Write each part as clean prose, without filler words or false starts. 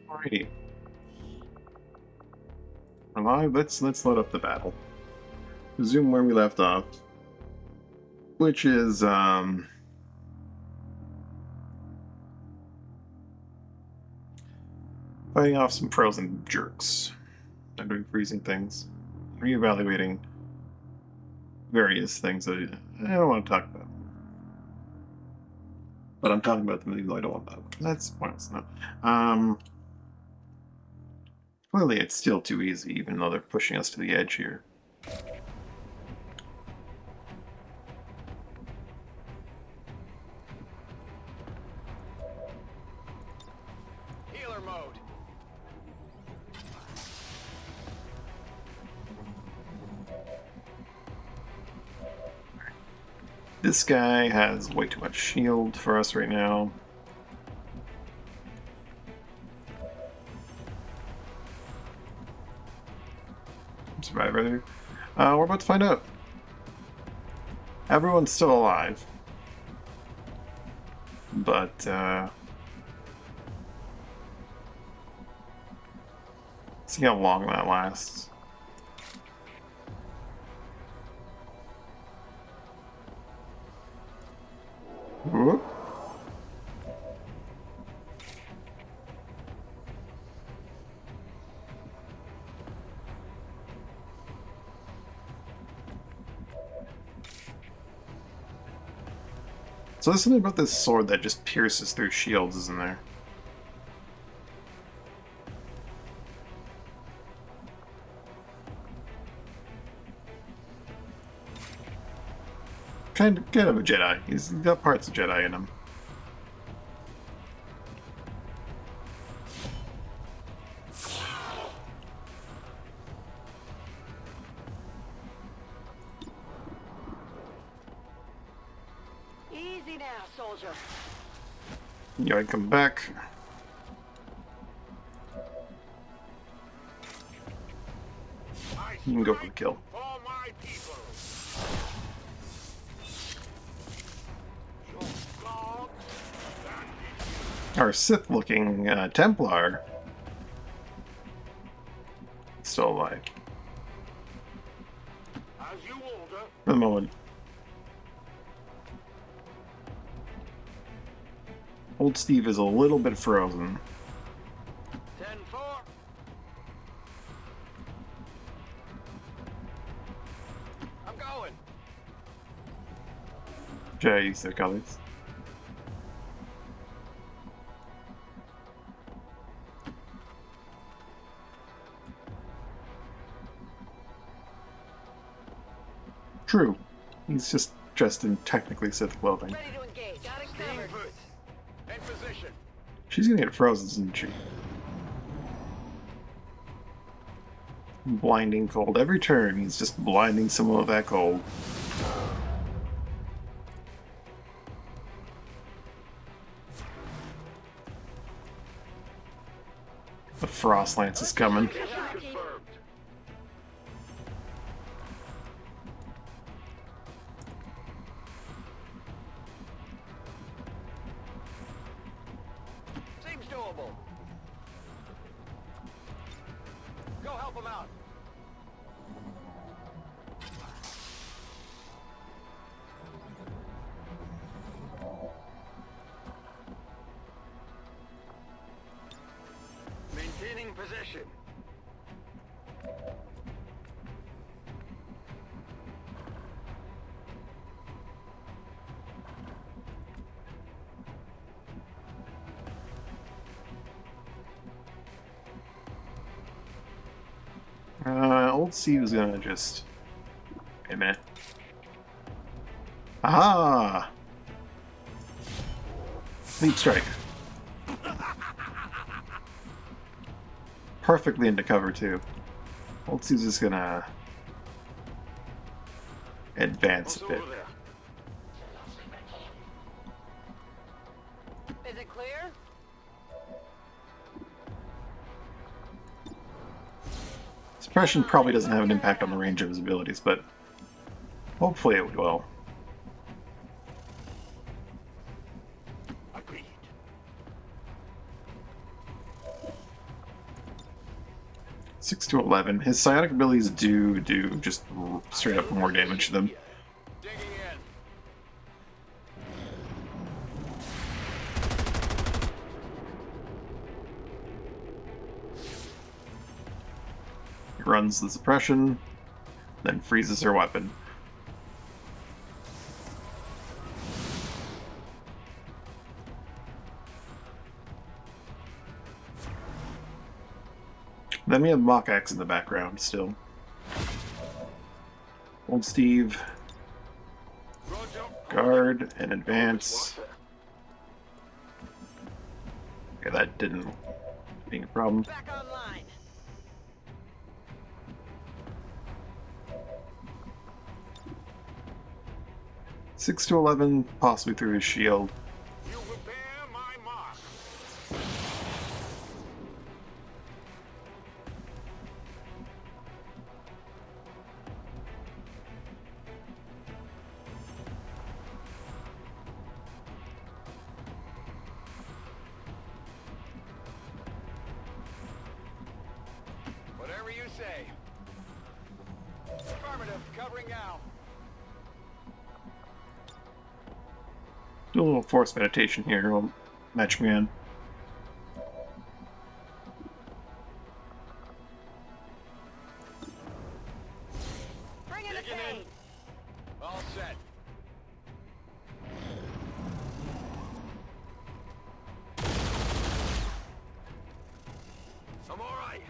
Alrighty. Alive, let's load up the battle. Resume where we left off. Which is fighting off some frozen jerks. I'm doing freezing things. Reevaluating various things that I don't want to talk about. But I'm talking about them even though I don't want to. That's pointless now. Clearly it's still too easy, even though they're pushing us to the edge here. Healer mode. This guy has way too much shield for us right now. Survivor. We're about to find out. Everyone's still alive. But, see how long that lasts. Whoop. So there's something about this sword that just pierces through shields, isn't there? Kind of a Jedi. He's got parts of Jedi in him. Easy now, soldier. Yeah, I come back. You can go for the kill. For my people. Our Sith-looking Templar still alive As you order. for the moment. Old Steve is a little bit frozen. 10-4. I'm going. Jeez, their colors. True. He's just dressed in technically Sith clothing. Ready to engage. Got it covered. In position. She's gonna get frozen, isn't she? Blinding cold. Every turn, he's just blinding someone with that cold. The Frost Lance is coming. Seems doable. Go help him out. Maintaining position. Old Steve is gonna just... Wait a minute. Aha! Leap strike. Perfectly into cover, too. Old Steve's just gonna... advance a bit. Over there. Is it clear? Suppression probably doesn't have an impact on the range of his abilities, but hopefully it will. Agreed. 6 to 11. His psionic abilities do just straight up more damage to them. Digging in. He runs the suppression, then freezes her weapon. Then we have Mach X in the background still. Old Steve, guard, and advance. Okay, that didn't being a problem. Back online. Six to 11, possibly through his shield. You repair my mark. Whatever you say. Affirmative, covering now. Do a little force meditation here. Will match me in. Bring in the Digging in. pain. All set. I'm all right.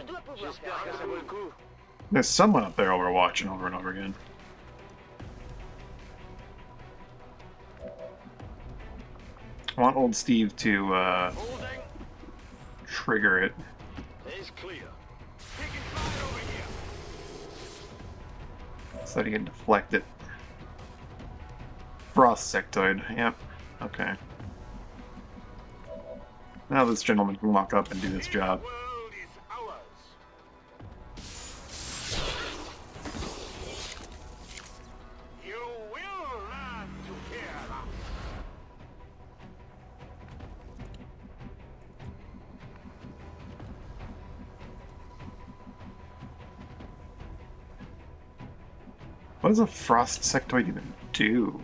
Do it, Boo. J'espère que ça vaut le coup. There's someone up there overwatching over and over again. I want old Steve to Holding. trigger it. Is clear. Taking fire over here. So that he can deflect it. Frost sectoid, yep. Okay. Now this gentleman can walk up and do this job. The world is ours. You will learn to fear us. What does a frost sectoid even do?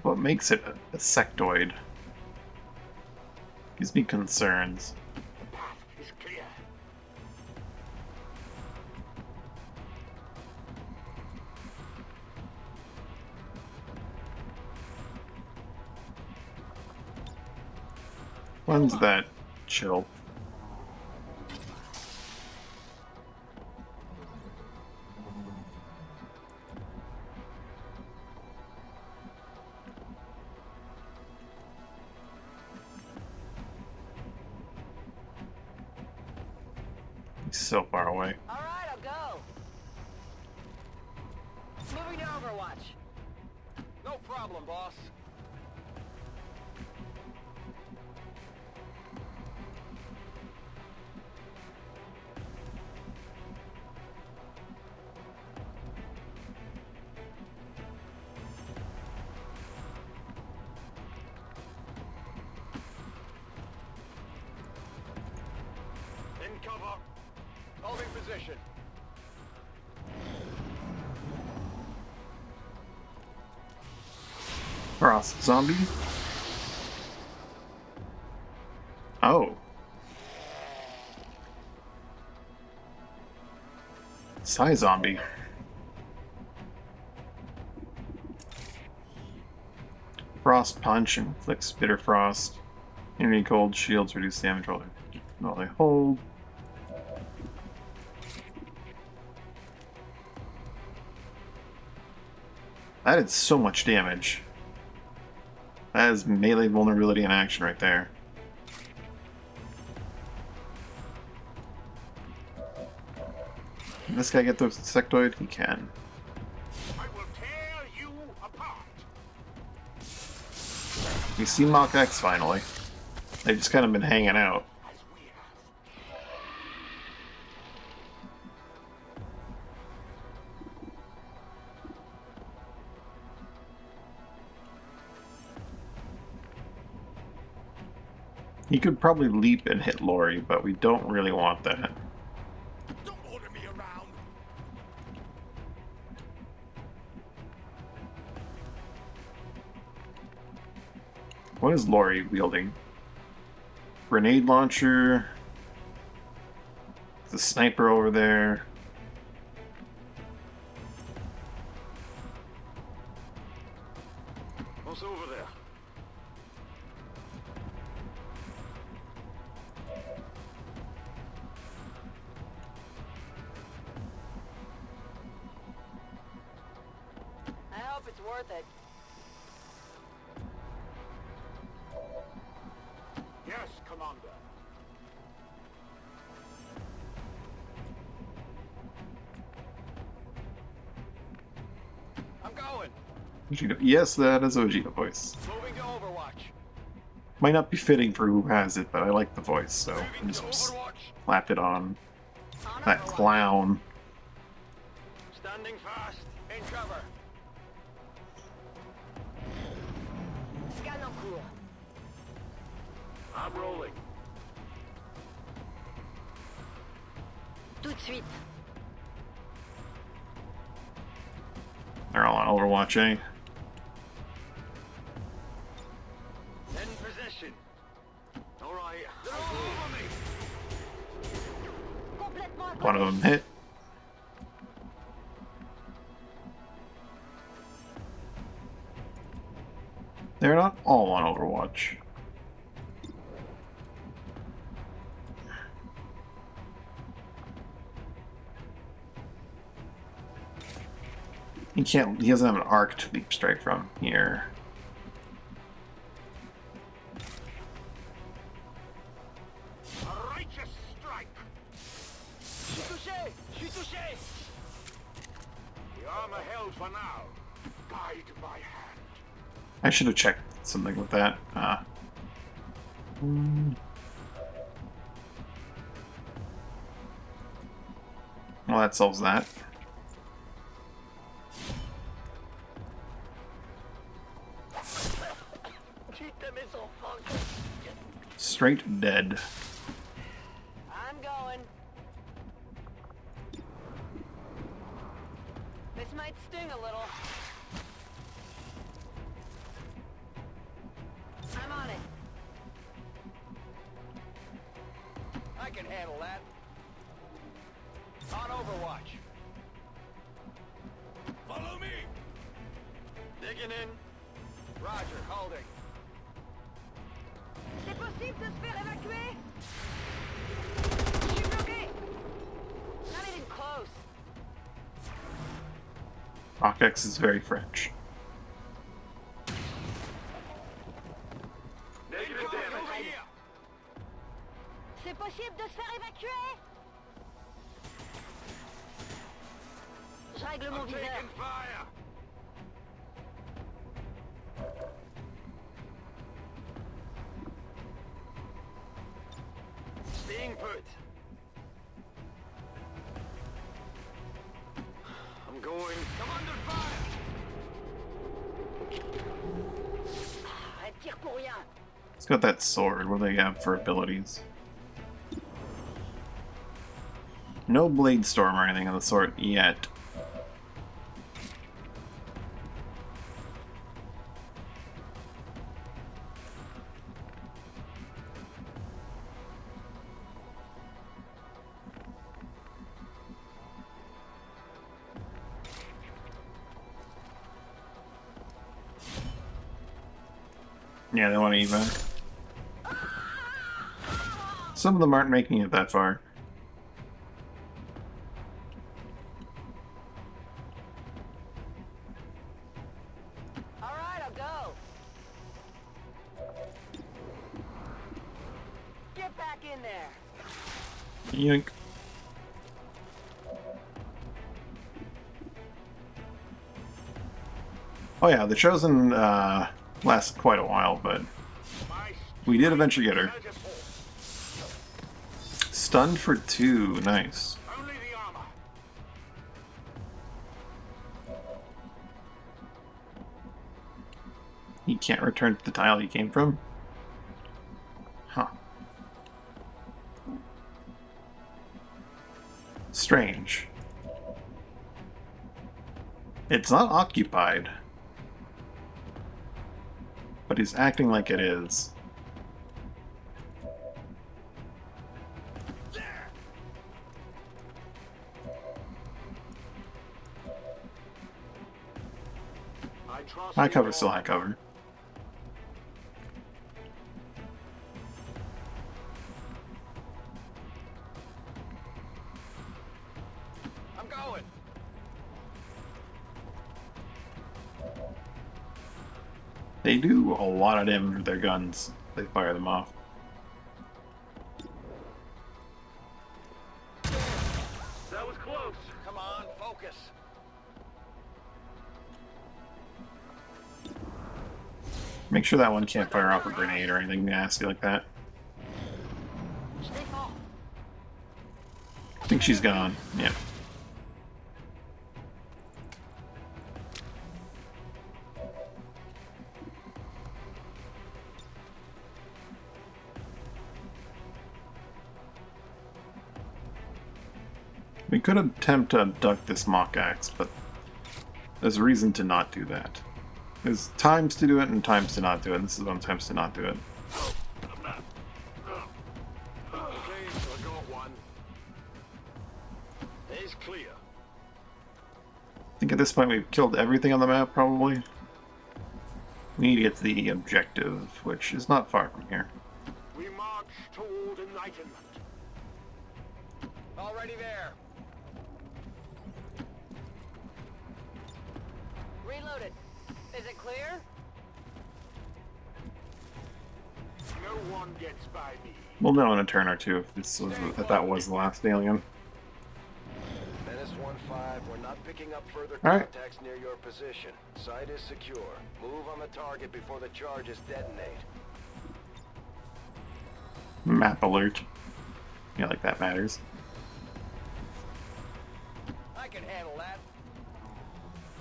What makes it a sectoid? Gives me concerns. The path is clear. When's that chill? He's so far away. All right, I'll go. Moving to Overwatch. No problem, boss. In cover. Holding position. Frost zombie? Oh. Psy zombie. Frost punch inflicts bitter frost. Enemy cold shields reduce damage while they hold. That did so much damage. That is melee vulnerability in action right there. Can this guy get the sectoid? He can. I will tear you apart. You see Mach X finally. They've just kind of been hanging out. As we have. He could probably leap and hit Lori, but we don't really want that. Don't order me around. What is Lori wielding? Grenade launcher. There's a sniper over there. What's over there? I hope it's worth it. Yes, Commander. I'm going. Vegeta. Yes, that is a Vegeta voice. Moving to Overwatch. Might not be fitting for who has it, but I like the voice, so I Moving to just Overwatch. slapped it on. On That Overwatch. clown. Standing fast. In cover. Scan en cours. I'm rolling. Tout de suite. They're all on Overwatch, eh? In position. All right. They're all over me. Complètement à One of côté. them hit. They're not all on Overwatch. He can't. He doesn't have an arc to leap straight from here. A righteous strike. Je suis touché. Je suis touché. The armor held for now. Guide my hand. I should have checked something with that. Well, that solves that. Putain, mais son fuck. Straight dead. I'm going. This might sting a little. I'm on it. I can handle that. On Overwatch. Follow me. Digging in. Roger, holding. C'est possible de se faire évacuer? Je suis bloqué. Not even close. Octex is very French. Negative damage. Over here. C'est possible de se faire évacuer? Je règle mon I'm viseur. taking fire. Being put. I'm going. Come under fire. Elle tire pour rien. It's got that sword. What do they have for abilities? No Blade Storm or anything of the sort yet. Yeah, they want to evac. Some of them aren't making it that far. All right, I'll go. Get back in there. Yoink. Oh yeah, the Chosen lasts quite a while, but we did eventually get her. Stunned for 2, nice. Only the armor. He can't return to the tile he came from? Huh. strange. It's not occupied, but he's acting like it is. High cover, still high cover. I'm going. They do a lot of damage with their guns. They fire them off. That was close. Come on, focus. Make sure that one can't fire off a grenade or anything nasty like that. I think she's gone. Yeah. We could attempt to abduct this Mach Axe, but there's a reason to not do that. There's times to do it and times to not do it, and this is one times to not do it. Okay, so I got one. It's clear. I think at this point we've killed everything on the map, probably. We need to get to the objective, which is not far from here. We march toward enlightenment. Already there. Reloaded. Is it clear? No one gets by me. We'll know in a turn or two if that was the last alien. Menace 1-5, we're not picking up further All right. contacts near your position. Site is secure. Move on the target before the charges detonate. Map alert. Yeah, like that matters. I can handle that.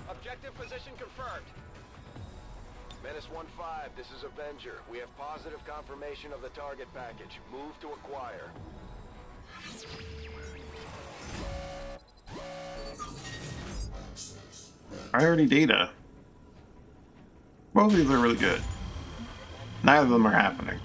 Objective position confirmed. Menace 1-5, this is Avenger. We have positive confirmation of the target package. Move to acquire. Priority data. Both of these are really good. Neither of them are happening.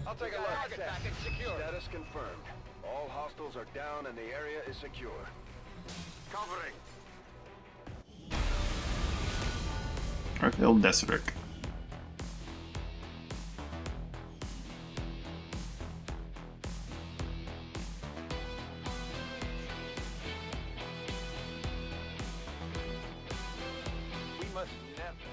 I'll take a look. Target package secure. Status confirmed. All hostiles are down and the area is secure. Covering. Arfield Desertic. We must never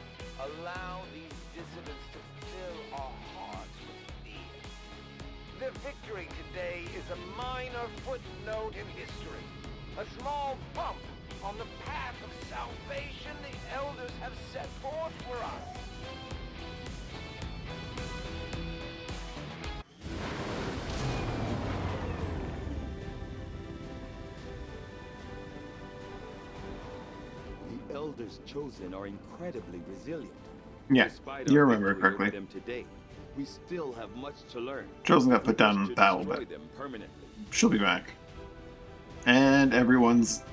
allow these dissidents to fill our hearts with fear. Their victory today is a minor footnote in history. A small bump on the path of salvation the elders have set forth for us. The elders chosen are incredibly resilient. Yeah, Despite you our remember victory over correctly. them today, we still have much to learn. Chosen got put down in We the wish to battle, destroy but them permanently. she'll be back. And everyone's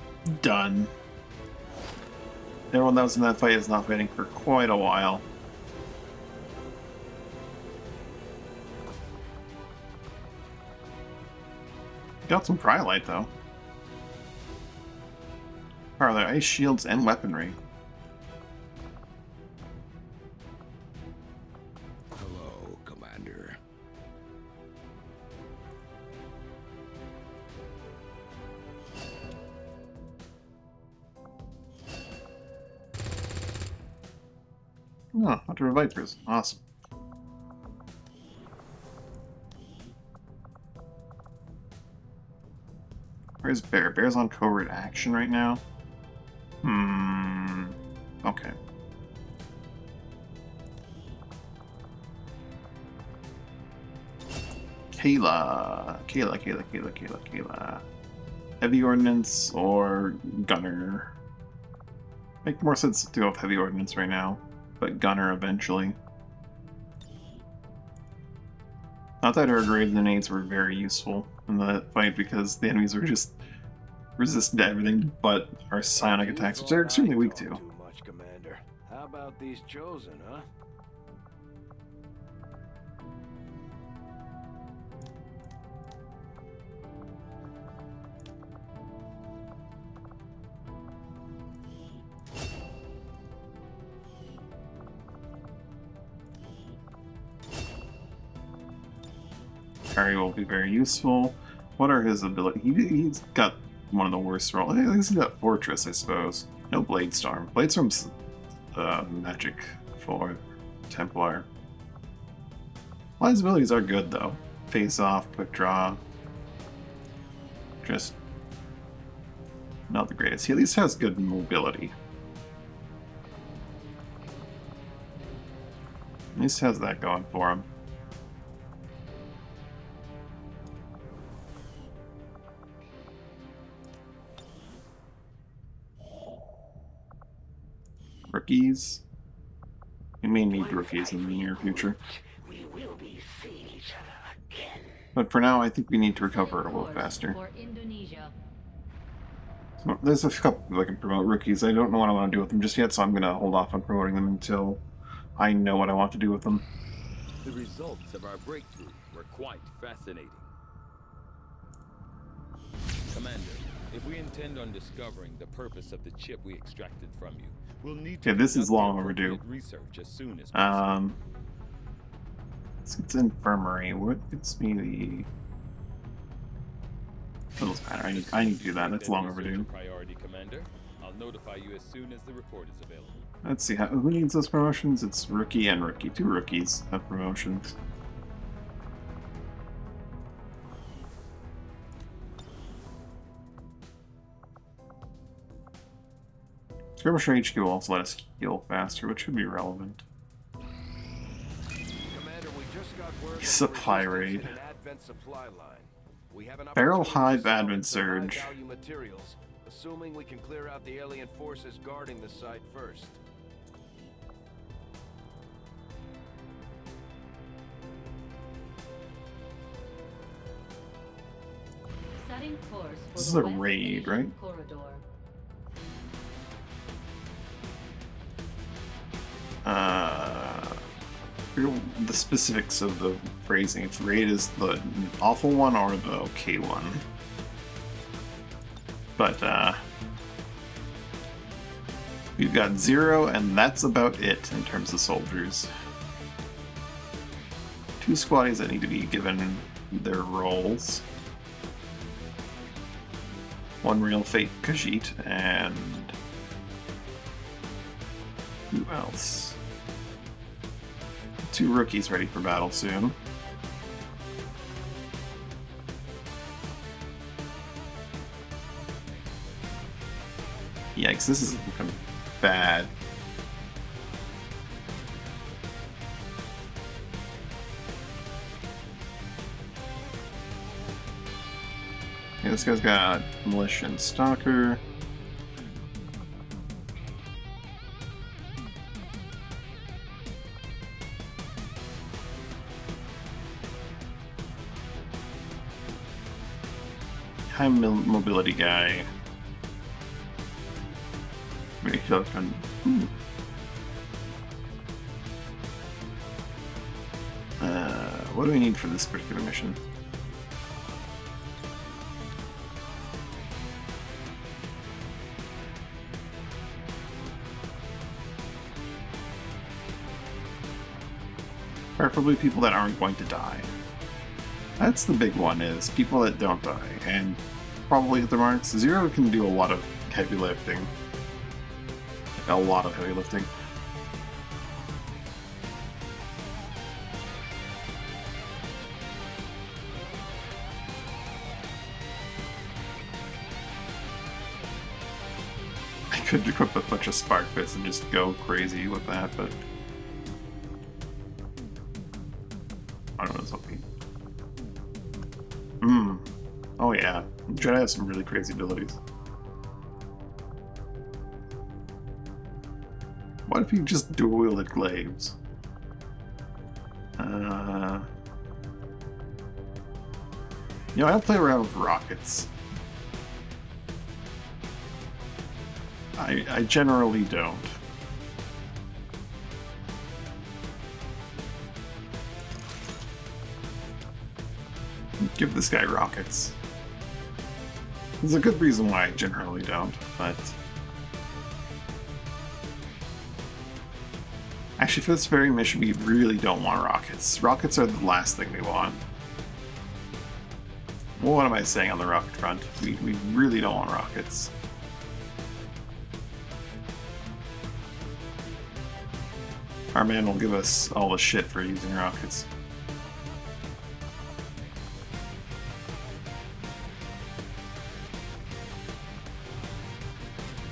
done. Everyone that was in that fight is not fighting for quite a while. Got some Cryolite though. Are there ice shields and weaponry? Hello, Commander. Oh, Hunter of Vipers. Awesome. Where's Bear? Bear's on covert action right now. Okay. Kayla. Heavy ordnance or gunner? Make more sense to go with heavy ordnance right now, but gunner eventually. Not that our grenades were very useful in the fight because the enemies were just resistant to everything but our psionic attacks, which they're extremely weak to. Too much, Commander. How about these chosen, huh? Harry will be very useful. What are his abilities? He's got one of the worst rolls. At least he's got Fortress, I suppose. No Blade Storm. Blade Storm's magic for Templar. Well, his abilities are good though. Face off, quick draw. Just not the greatest. He at least has good mobility. At least has that going for him. Rookies. We may need rookies in the near future. We will be seeing each other again. But for now, I think we need to recover a little faster. For Indonesia. So there's a couple I can promote rookies. I don't know what I want to do with them just yet, so I'm going to hold off on promoting them until I know what I want to do with them. The results of our breakthrough were quite fascinating. Commander, if we intend on discovering the purpose of the chip we extracted from you, we'll need to Yeah, this is conduct long the overdue. appropriate research as soon as possible. It's infirmary. What gets me the... It doesn't matter. I need to do that. That's long overdue. Priority, Commander. I'll notify you as soon as the report is available. Let's see. Who needs those promotions? It's rookie and rookie. 2 rookies have promotions. Skirmisher HQ will also let us heal faster, which should be relevant. Commander, we just got word that Supply we're raid. in an advent supply line. We have an Feral opportunity to Hive salvage Advent some Surge. high-value materials, assuming we can clear out the alien forces guarding the site first. Setting course for This is the a West raid, Asian right? Corridor. The specifics of the phrasing. If raid is the awful one or the okay one. But, we've got 0, and that's about it in terms of soldiers. 2 squaddies that need to be given their roles. 1 real fake Khajiit, and... who else? 2 rookies ready for battle soon. Yikes, this is looking bad. Yeah, this guy's got militia and stalker. High mobility guy. Maybe shotgun. What do we need for this particular mission? Preferably people that aren't going to die. That's the big one, is people that don't die, and probably the marks. 0 can do a lot of heavy lifting. A lot of heavy lifting. I could equip a bunch of spark bits and just go crazy with that, but I don't know something. Oh yeah, Jedi has some really crazy abilities. What if you just dual-wielded glaives? You know, I don't play around with rockets. I generally don't. Give this guy rockets. There's a good reason why I generally don't, but... Actually, for this very mission, we really don't want rockets. Rockets are the last thing we want. What am I saying on the rocket front? We really don't want rockets. Our man will give us all the shit for using rockets.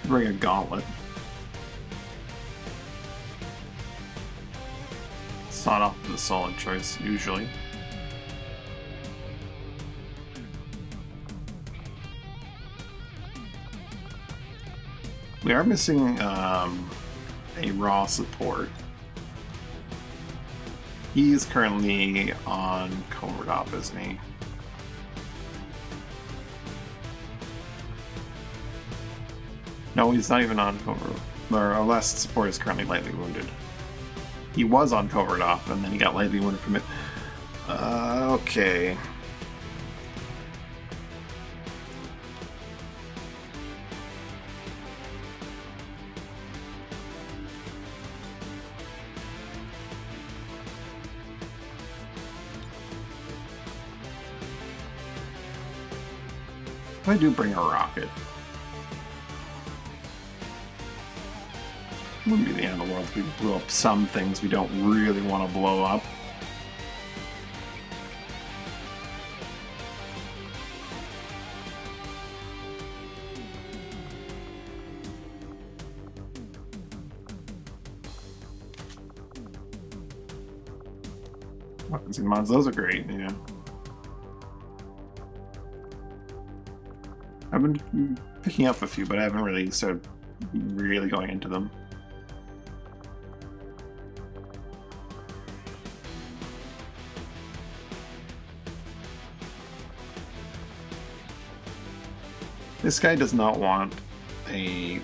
Bring a gauntlet. It's not often a solid choice, usually. We are missing a raw support. He is currently on covert op, isn't he? No, he's not even on covert. Our last support is currently lightly wounded. He was on covert op, and then he got lightly wounded from it. Okay. I do bring a rocket. It wouldn't be the end of the world if we blew up some things we don't really want to blow up. Weapons and mods, those are great, yeah. I've been picking up a few, but I haven't really started really going into them. This guy does not want a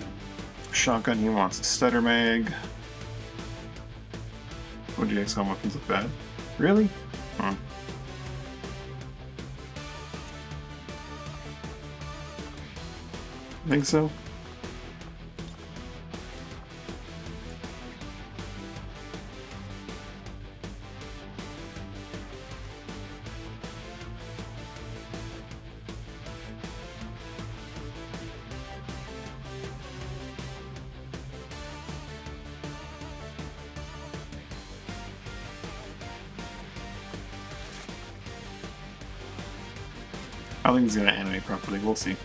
shotgun, he wants a stutter mag. What do you XCOM weapons look bad? Really? Huh. Think so? I think he's gonna animate properly, we'll see.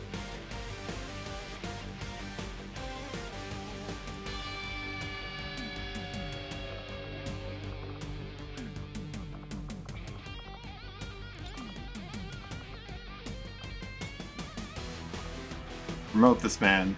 Promote this man.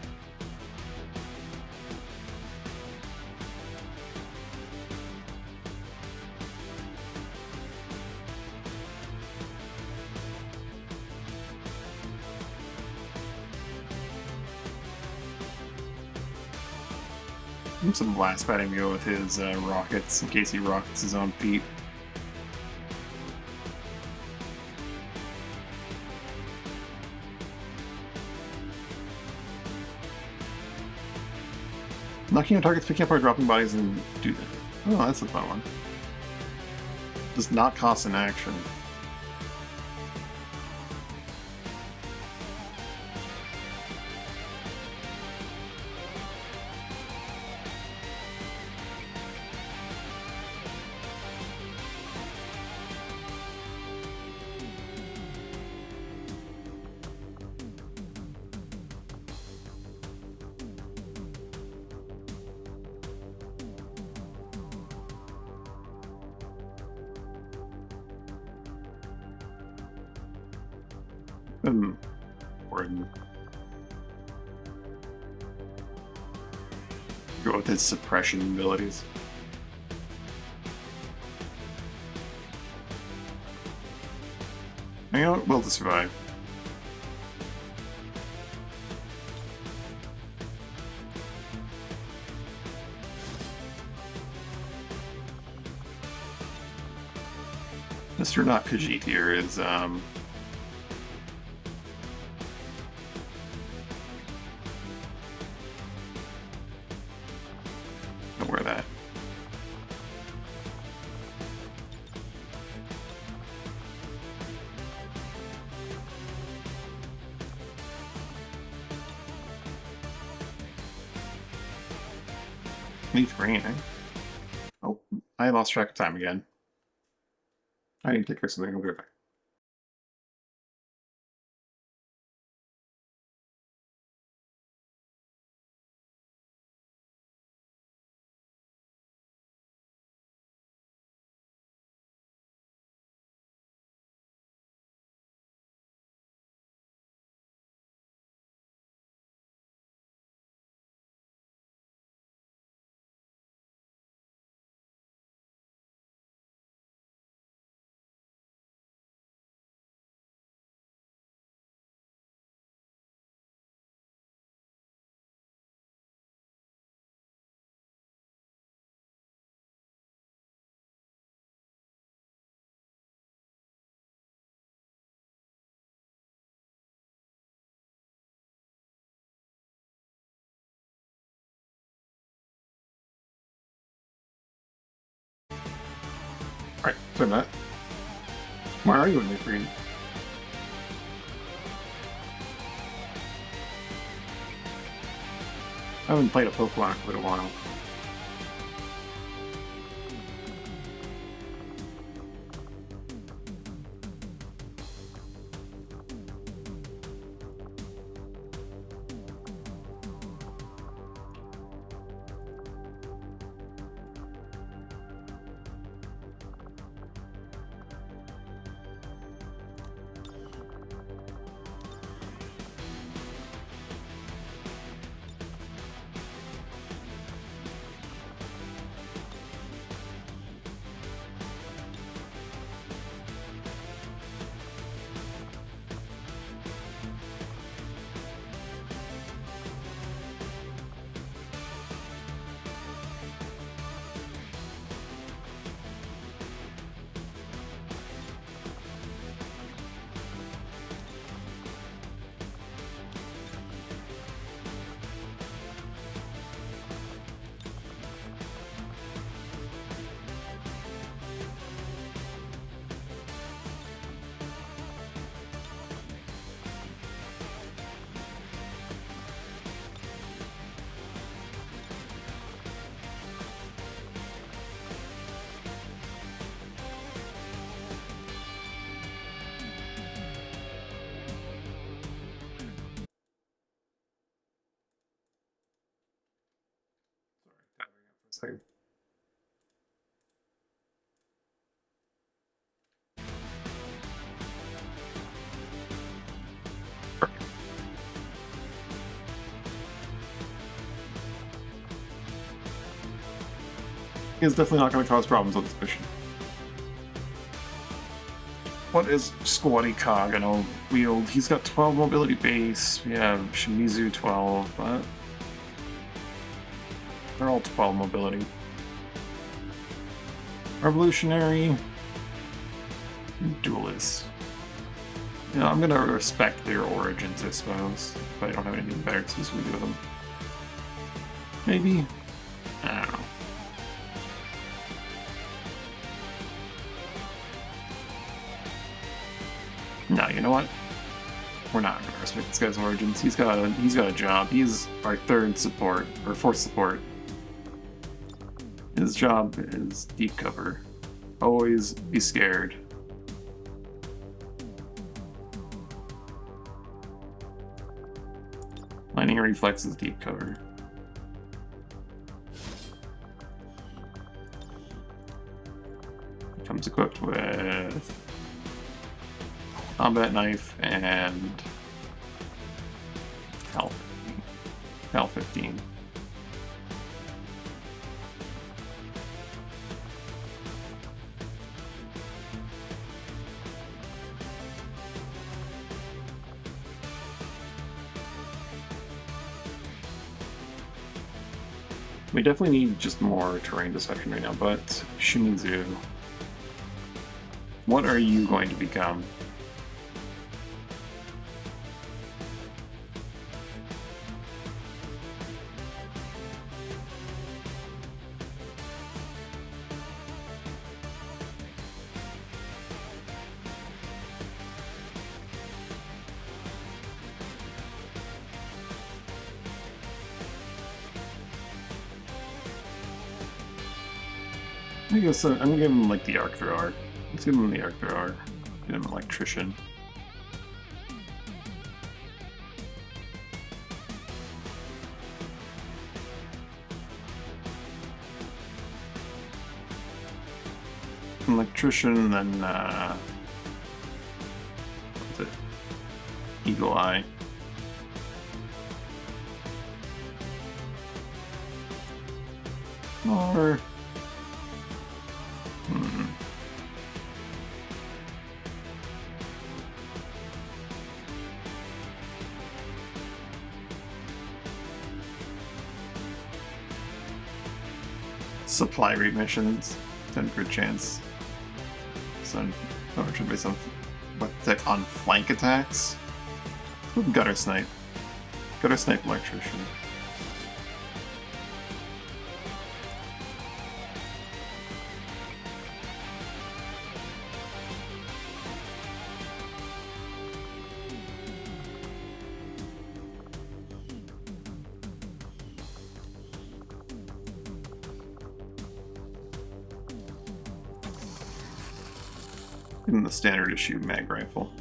Some blast patting me with his rockets in case he rockets his own feet. Knocking on targets, picking up or dropping bodies, and do that. Oh, that's a fun one. Does not cost an action. Gordon. Go with his suppression abilities. You know what? Will to survive. Mr. Not Khajiit here is, don't wear that. Leaf green, eh? Oh, I lost track of time again. I need to take care of something. I'll be right back. Alright, sorry about that. Why are you in leaf green? I haven't played a Pokemon in quite a while. Sorry. He's definitely not going to cause problems on this mission. What is Squatty Cog gonna wield? He's got 12 mobility base. We have Shimizu 12, but they're all 12 mobility. Revolutionary. Duelist. Yeah, I'm gonna respect their origins, I suppose. But I don't have anything better exclusively to do with them. Maybe? I don't know. No, you know what? We're not gonna respect this guy's origins. He's got a job. He's our third support, or fourth support. His job is deep cover. Always be scared. Lightning reflex is deep cover. Comes equipped with combat knife and health. Health 15. We definitely need just more terrain deception right now, but Shimizu, what are you going to become? I guess I'm gonna give him like the arc through arc. Let's give him the arc through arc. Give him electrician. Electrician, then what's it? Eagle Eye. Or supply rate missions, 10% chance. So, oh, it should be some on flank attacks. Gutter snipe, electrician. In the standard issue mag rifle.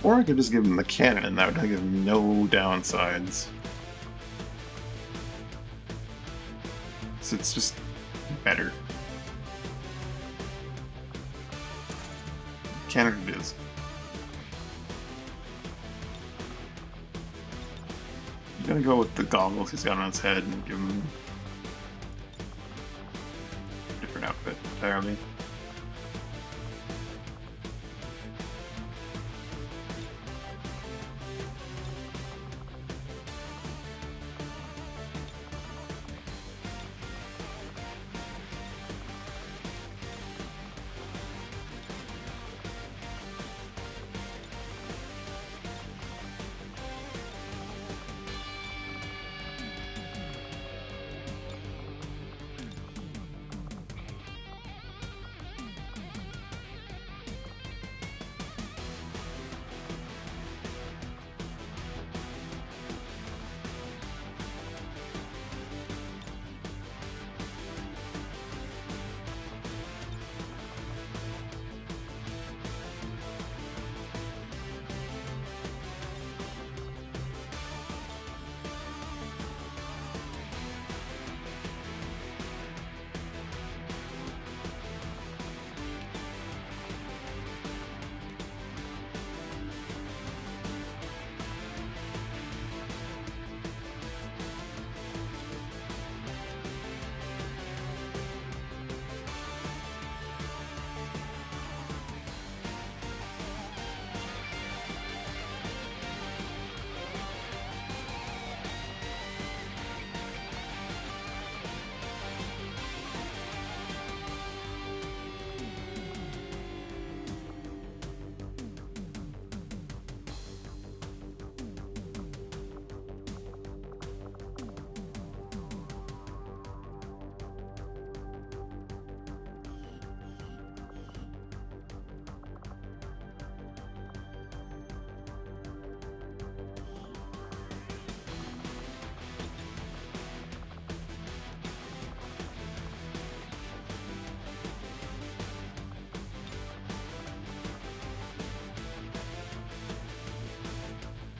Or I could just give him the cannon and that would give him no downsides. So it's just better. Cannon it is. I'm gonna go with the goggles he's got on his head and give him a different outfit entirely.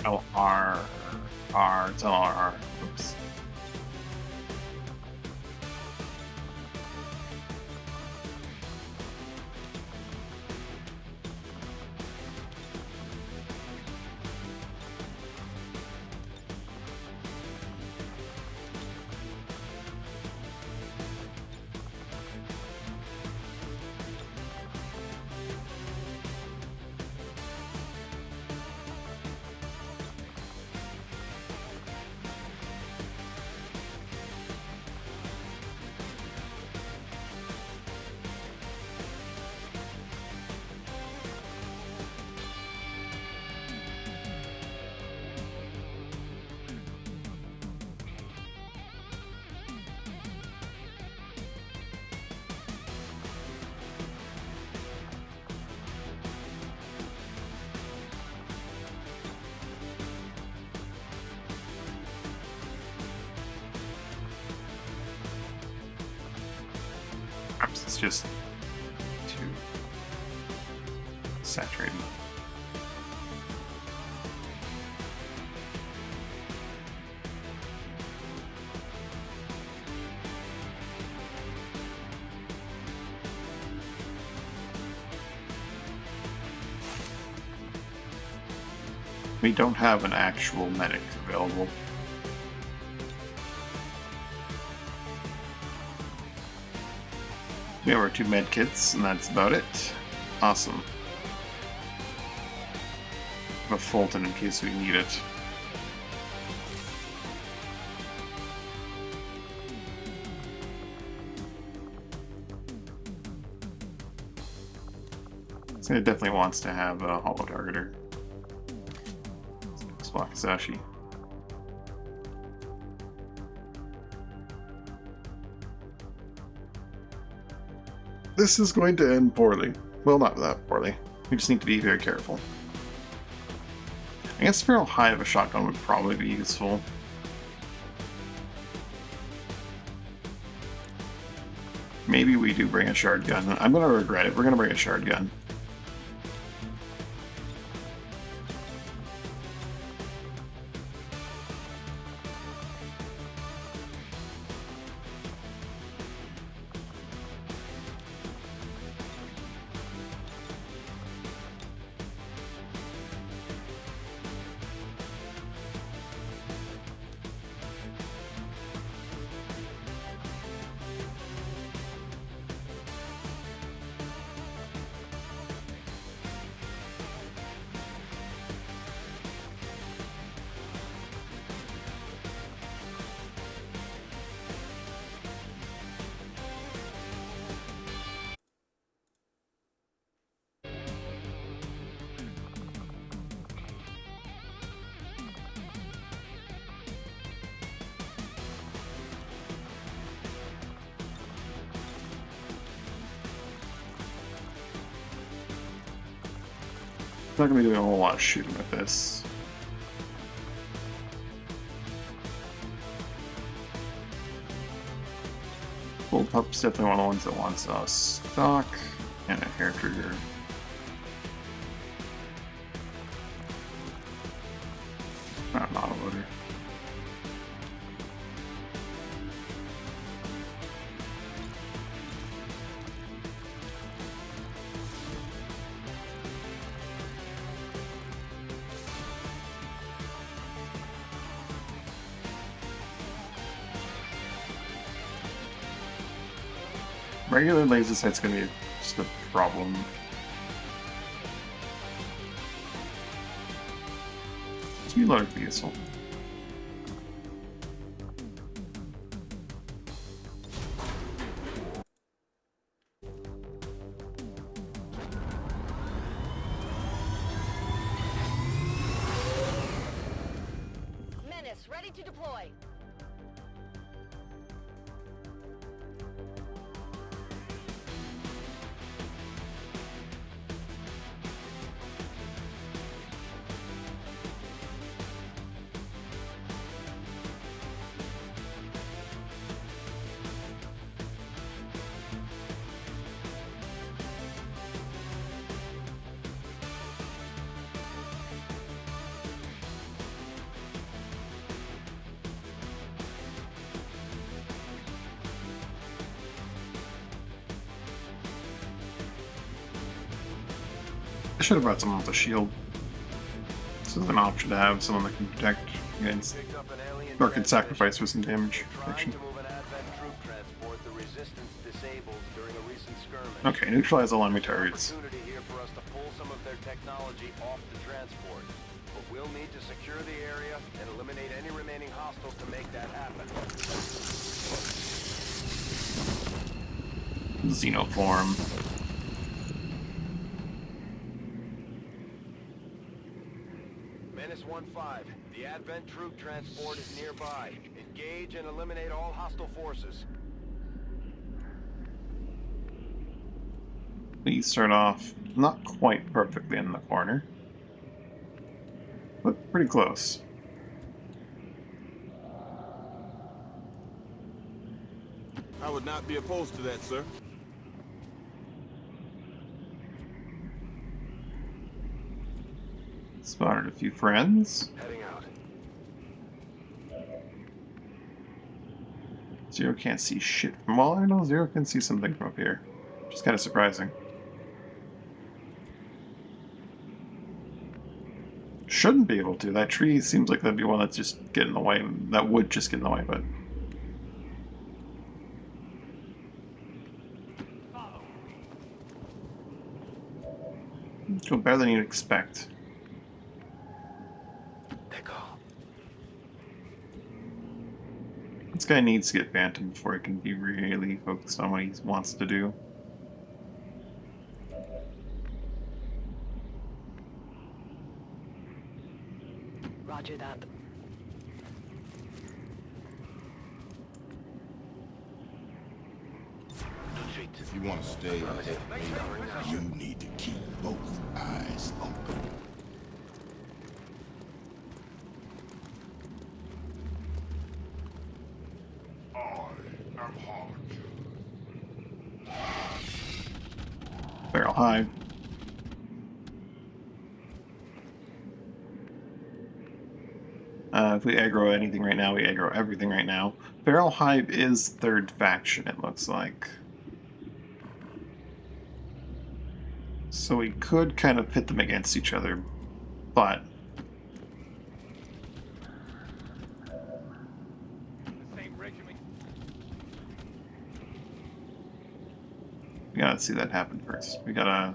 Oh, it's LR. Oops. just too saturated. We don't have an actual medic available. We have our 2 med kits, and that's about it. Awesome. A Fulton in case we need it. So it definitely wants to have a holo targeter. Wakizashi. This is going to end poorly. Well, not that poorly. We just need to be very careful. I guess Feral High of a shotgun would probably be useful. Maybe we do bring a shard gun. I'm gonna regret it. We're gonna bring a shard gun. Not gonna be doing a whole lot of shooting with this. Bullpup's definitely one of the ones that wants a stock and a hair trigger. Not an autoloader. Regular laser sight's gonna be just a problem. Speed loader could be useful. Menace, ready to deploy. I should have brought someone with a shield. This is an option to have someone that can protect against, or can sacrifice for some damage protection. Okay, neutralize all enemy targets. Here for us to pull some of their technology off the transport, but we'll need to secure the area and eliminate any remaining hostiles to make that happen. Xenoform. Menace 1-5, the Advent troop transport is nearby. Engage and eliminate all hostile forces. We start off not quite perfectly in the corner, but pretty close. I would not be opposed to that, sir. Spotted a few friends. Heading out. Zero can't see shit from all I know. Zero can see something from up here. Which is kind of surprising. Shouldn't be able to. That tree seems like that'd be one that's just getting in the way. That would just get in the way, but... Go better than you'd expect. This guy needs to get Phantom before he can be really focused on what he wants to do. Roger that. If you want to stay ahead of me, you need to keep both eyes open. I am Hawk. Barrel high. If we aggro anything right now, we aggro everything right now. Feral Hive is third faction, it looks like. So we could kind of pit them against each other, but... we gotta see that happen first. We gotta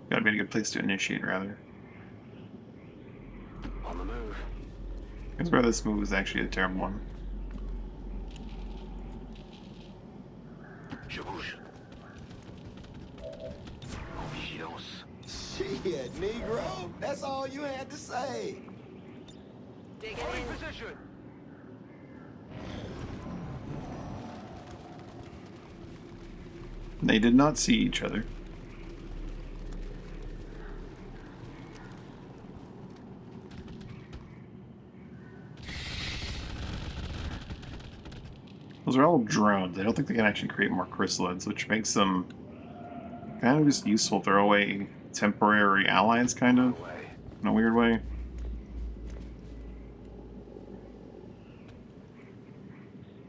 be in a good place to initiate, rather. On the move. Because where this move is actually a terrible one. Je bouge. En vigilance. Shit, Negro. That's all you had to say. Dig it in. Position. They did not see each other. Those are all drones. I don't think they can actually create more chrysalids, which makes them kind of just useful throwaway temporary allies, kind of, in a weird way.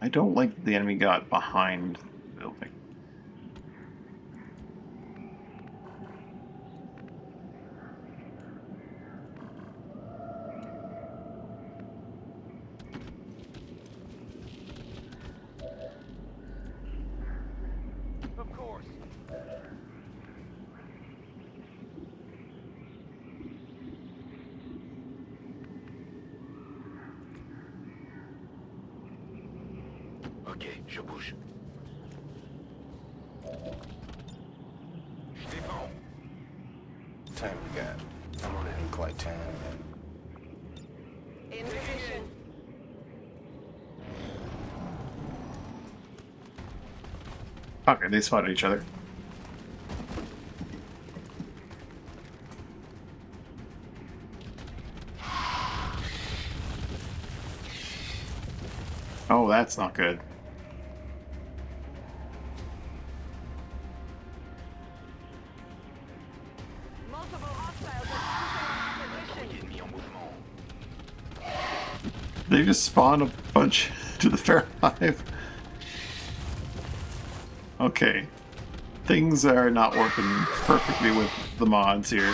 I don't like that the enemy got behind the building. Of course. Ok, je bouge. Je défends. Time we got. I'm on it. Ain't quite time, man. In position. Okay, they spotted each other. Oh, that's not good. Multiple hostiles are cruising our position. They just spawned a bunch to the Feral Hive. Okay. Things are not working perfectly with the mods here.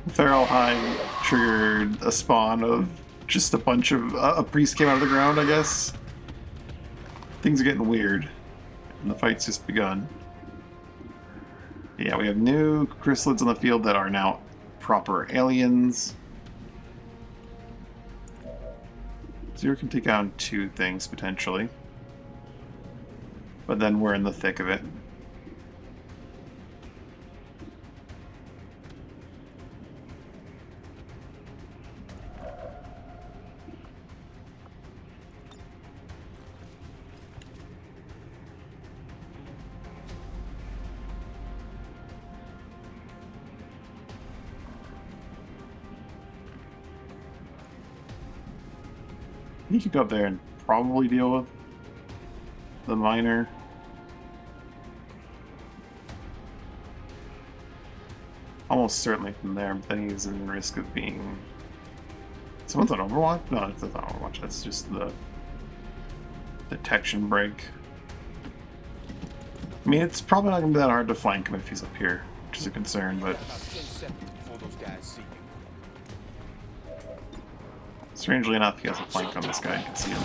Feral Hive triggered a spawn of just a bunch of... a priest came out of the ground, I guess. Things are getting weird. And the fight's just begun. Yeah, we have new chrysalids on the field that are now proper aliens. Zero can take on two things, potentially. But then we're in the thick of it. You could go up there and probably deal with the miner. almost certainly from there, but then he's in risk of being... Someone's on Overwatch? No, that's not Overwatch, that's just the detection break. I mean, it's probably not going to be that hard to flank him if he's up here, which is a concern, but... Strangely enough, he has a flank on this guy, you can see him.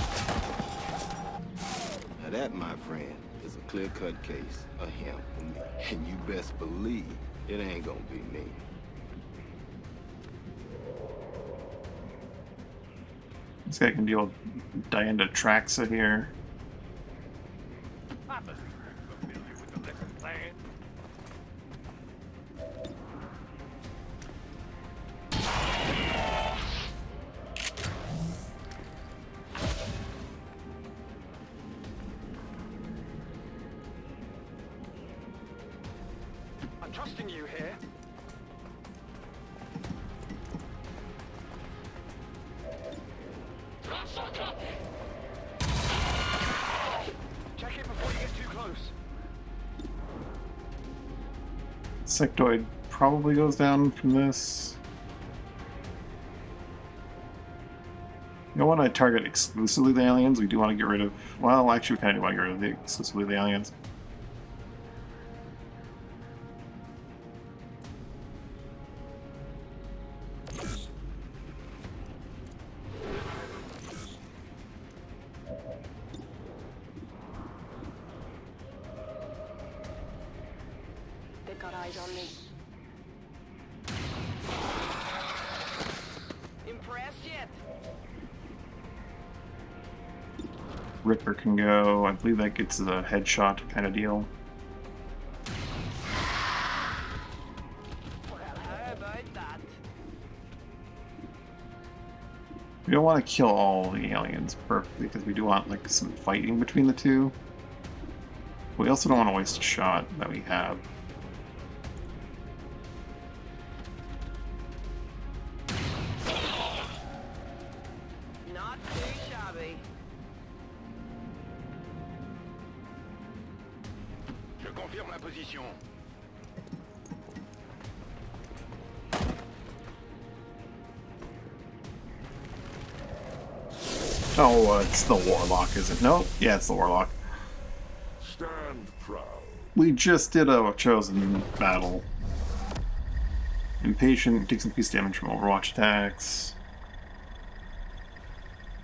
Now that, my friend, is a clear-cut case of him for me. And you best believe it ain't gonna be me. This guy can deal with Diana Traxa here. I'm trusting you here. Check it before you get too close. Sectoid probably goes down from this. You don't want to target exclusively the aliens. We do want to get rid of... Well, actually, we kind of want to get rid of the exclusively the aliens. They've got eyes on me. Impressed yet? Ripper can go. I believe that gets a headshot kind of deal. Well, how about that? We don't want to kill all the aliens perfectly because we do want like some fighting between the two. We also don't want to waste a shot that we have. Not too shabby. Je confirme la position. Oh, it's the Warlock, is it? No? Yeah, it's the Warlock. Stand proud. We just did a chosen battle. Impatient takes increased damage from Overwatch attacks.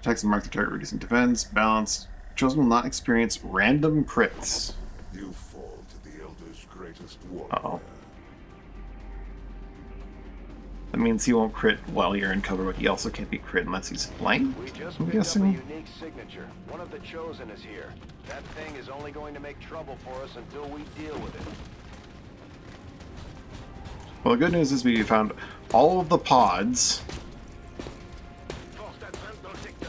Attacks and mark the target, reducing defense. Balanced. Chosen will not experience random crits. You fall to the Elder's greatest war. Uh-oh. That means he won't crit while you're in cover, but he also can't be crit unless he's flanked, We just I'm picked up a guessing. unique signature. One of the Chosen is here. That thing is only going to make trouble for us until we deal with it. Well, the good news is we found all of the pods,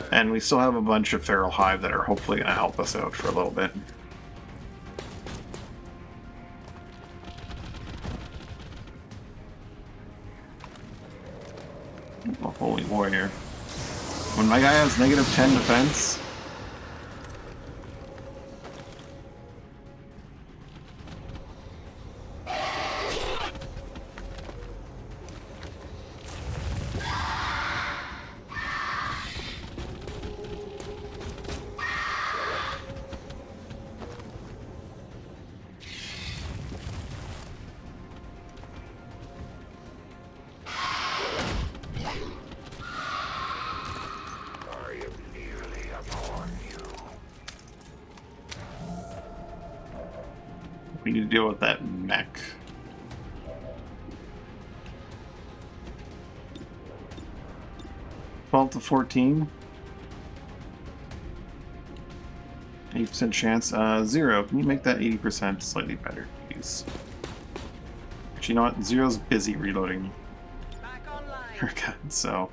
and we still have a bunch of Feral Hive that are hopefully going to help us out for a little bit. A Holy Warrior. When my guy has negative 10 defense, we need to deal with that mech. $12 to 14. 80% chance. 0. Can you make that 80% slightly better, please? Actually, you know what? Zero's busy reloading Back online. her gun, so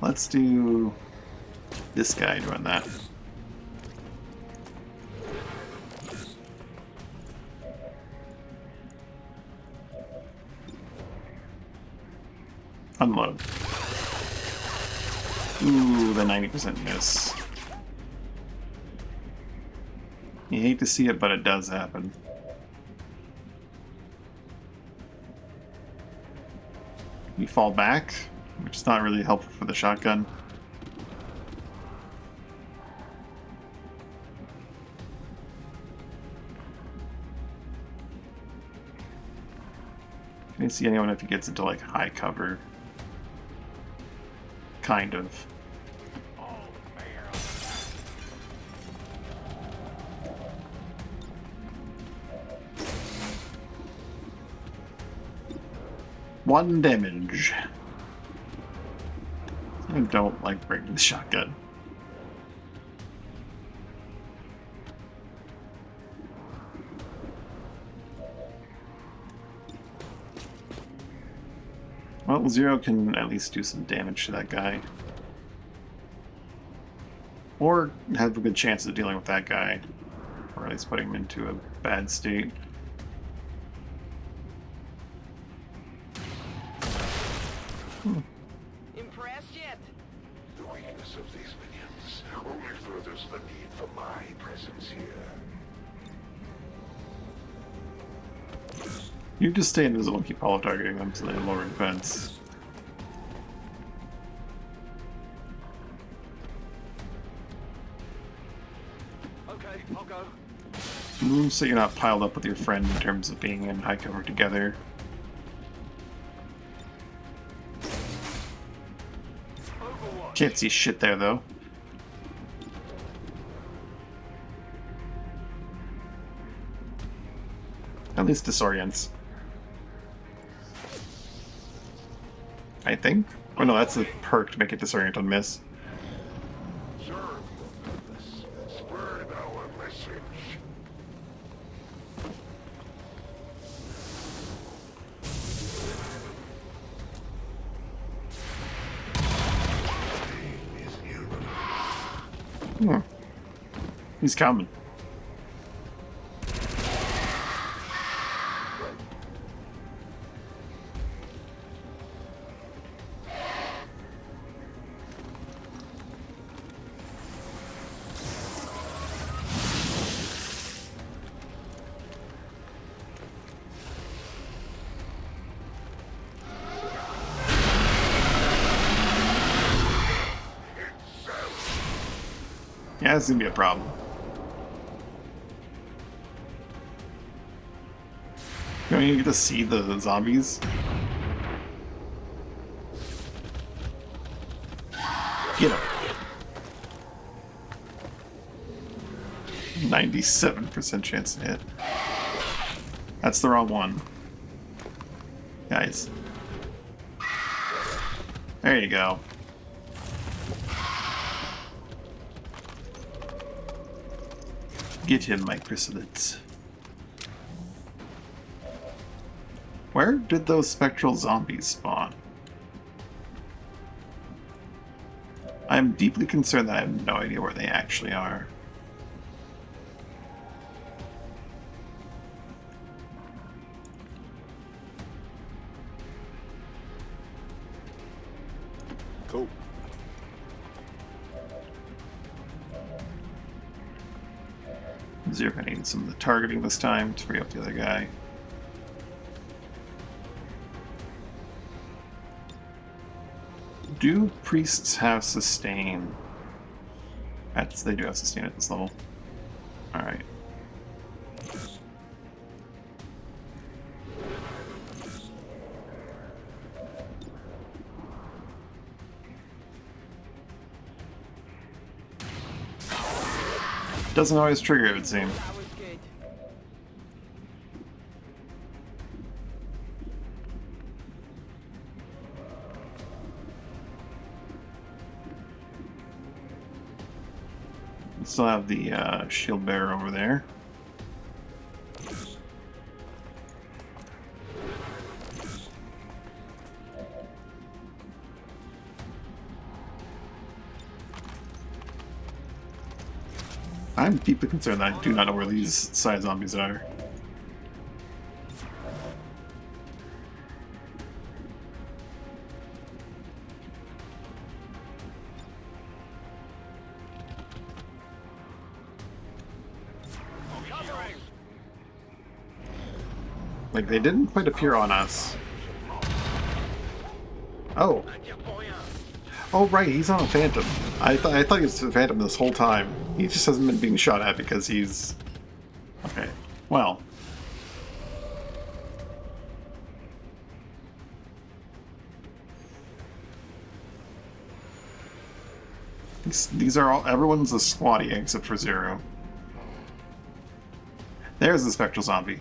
let's do this guy doing that. Unload. Ooh, the 90% miss. You hate to see it, but it does happen. You fall back, which is not really helpful for the shotgun. Can you see anyone if he gets into like high cover? Kind of. One damage. I don't like breaking the shotgun. Well, Zero can at least do some damage to that guy. Or have a good chance of dealing with that guy. Or at least putting him into a bad state. Impressed yet? The weakness of these minions only furthers the need for my presence here. You just stay invisible and keep hollow targeting them so they have lower defense. Okay, I'll go. So you're not piled up with your friend in terms of being in high cover together. Can't see shit there though. At least disorients. I think. Oh no, that's a perk to make it disorient on miss. Serve your purpose. Spread our message. He's coming. Yeah, this is gonna be a problem. You know, you get to see the zombies. Get him. 97% chance to hit. That's the wrong one. Guys. There you go. Get him, my chrysalids. Where did those spectral zombies spawn? I'm deeply concerned that I have no idea where they actually are. Cool. Zero gonna need some of the targeting this time to free up the other guy. Do priests have sustain? They do have sustain at this level. Alright. Doesn't always trigger, it would seem. That was good. We still have the shield bearer over there. I'm deeply concerned that I do not know where these side zombies are. Like, they didn't quite appear on us. Oh. Oh, right, he's on a Phantom. I thought he was a Phantom this whole time. He just hasn't been being shot at because he's... Okay, well. These are all... Everyone's a squatty except for Zero. There's the Spectral Zombie.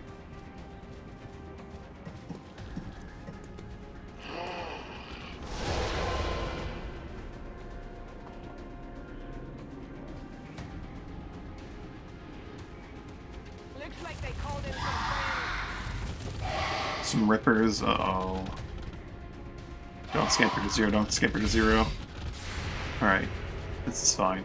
Looks like they called in some friends. Some Rippers, uh-oh. Don't scamper to Zero, don't scamper to Zero. Alright, this is fine.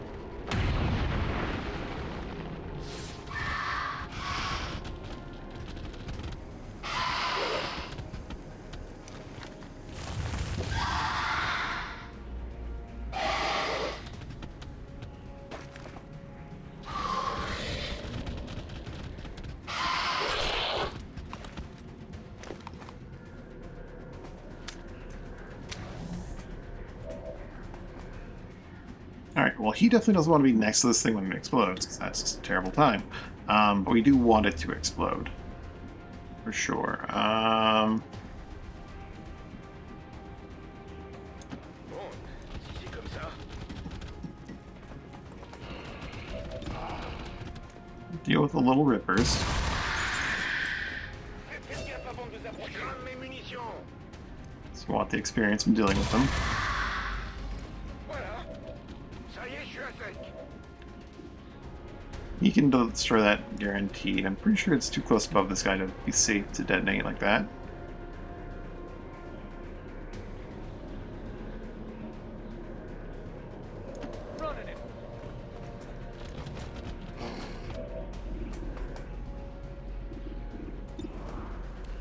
Alright, well he definitely doesn't want to be next to this thing when it explodes, because that's just a terrible time. But we do want it to explode. For sure. Bon, si c'est comme ça. Deal with the little Rippers. Faites gaffe avant de vous approcher. Crame mes munitions. So you want the experience from dealing with them. Voilà. Ça y est, je suis à sec. He can destroy that guaranteed. I'm pretty sure it's too close above this guy to be safe to detonate like that. Running it.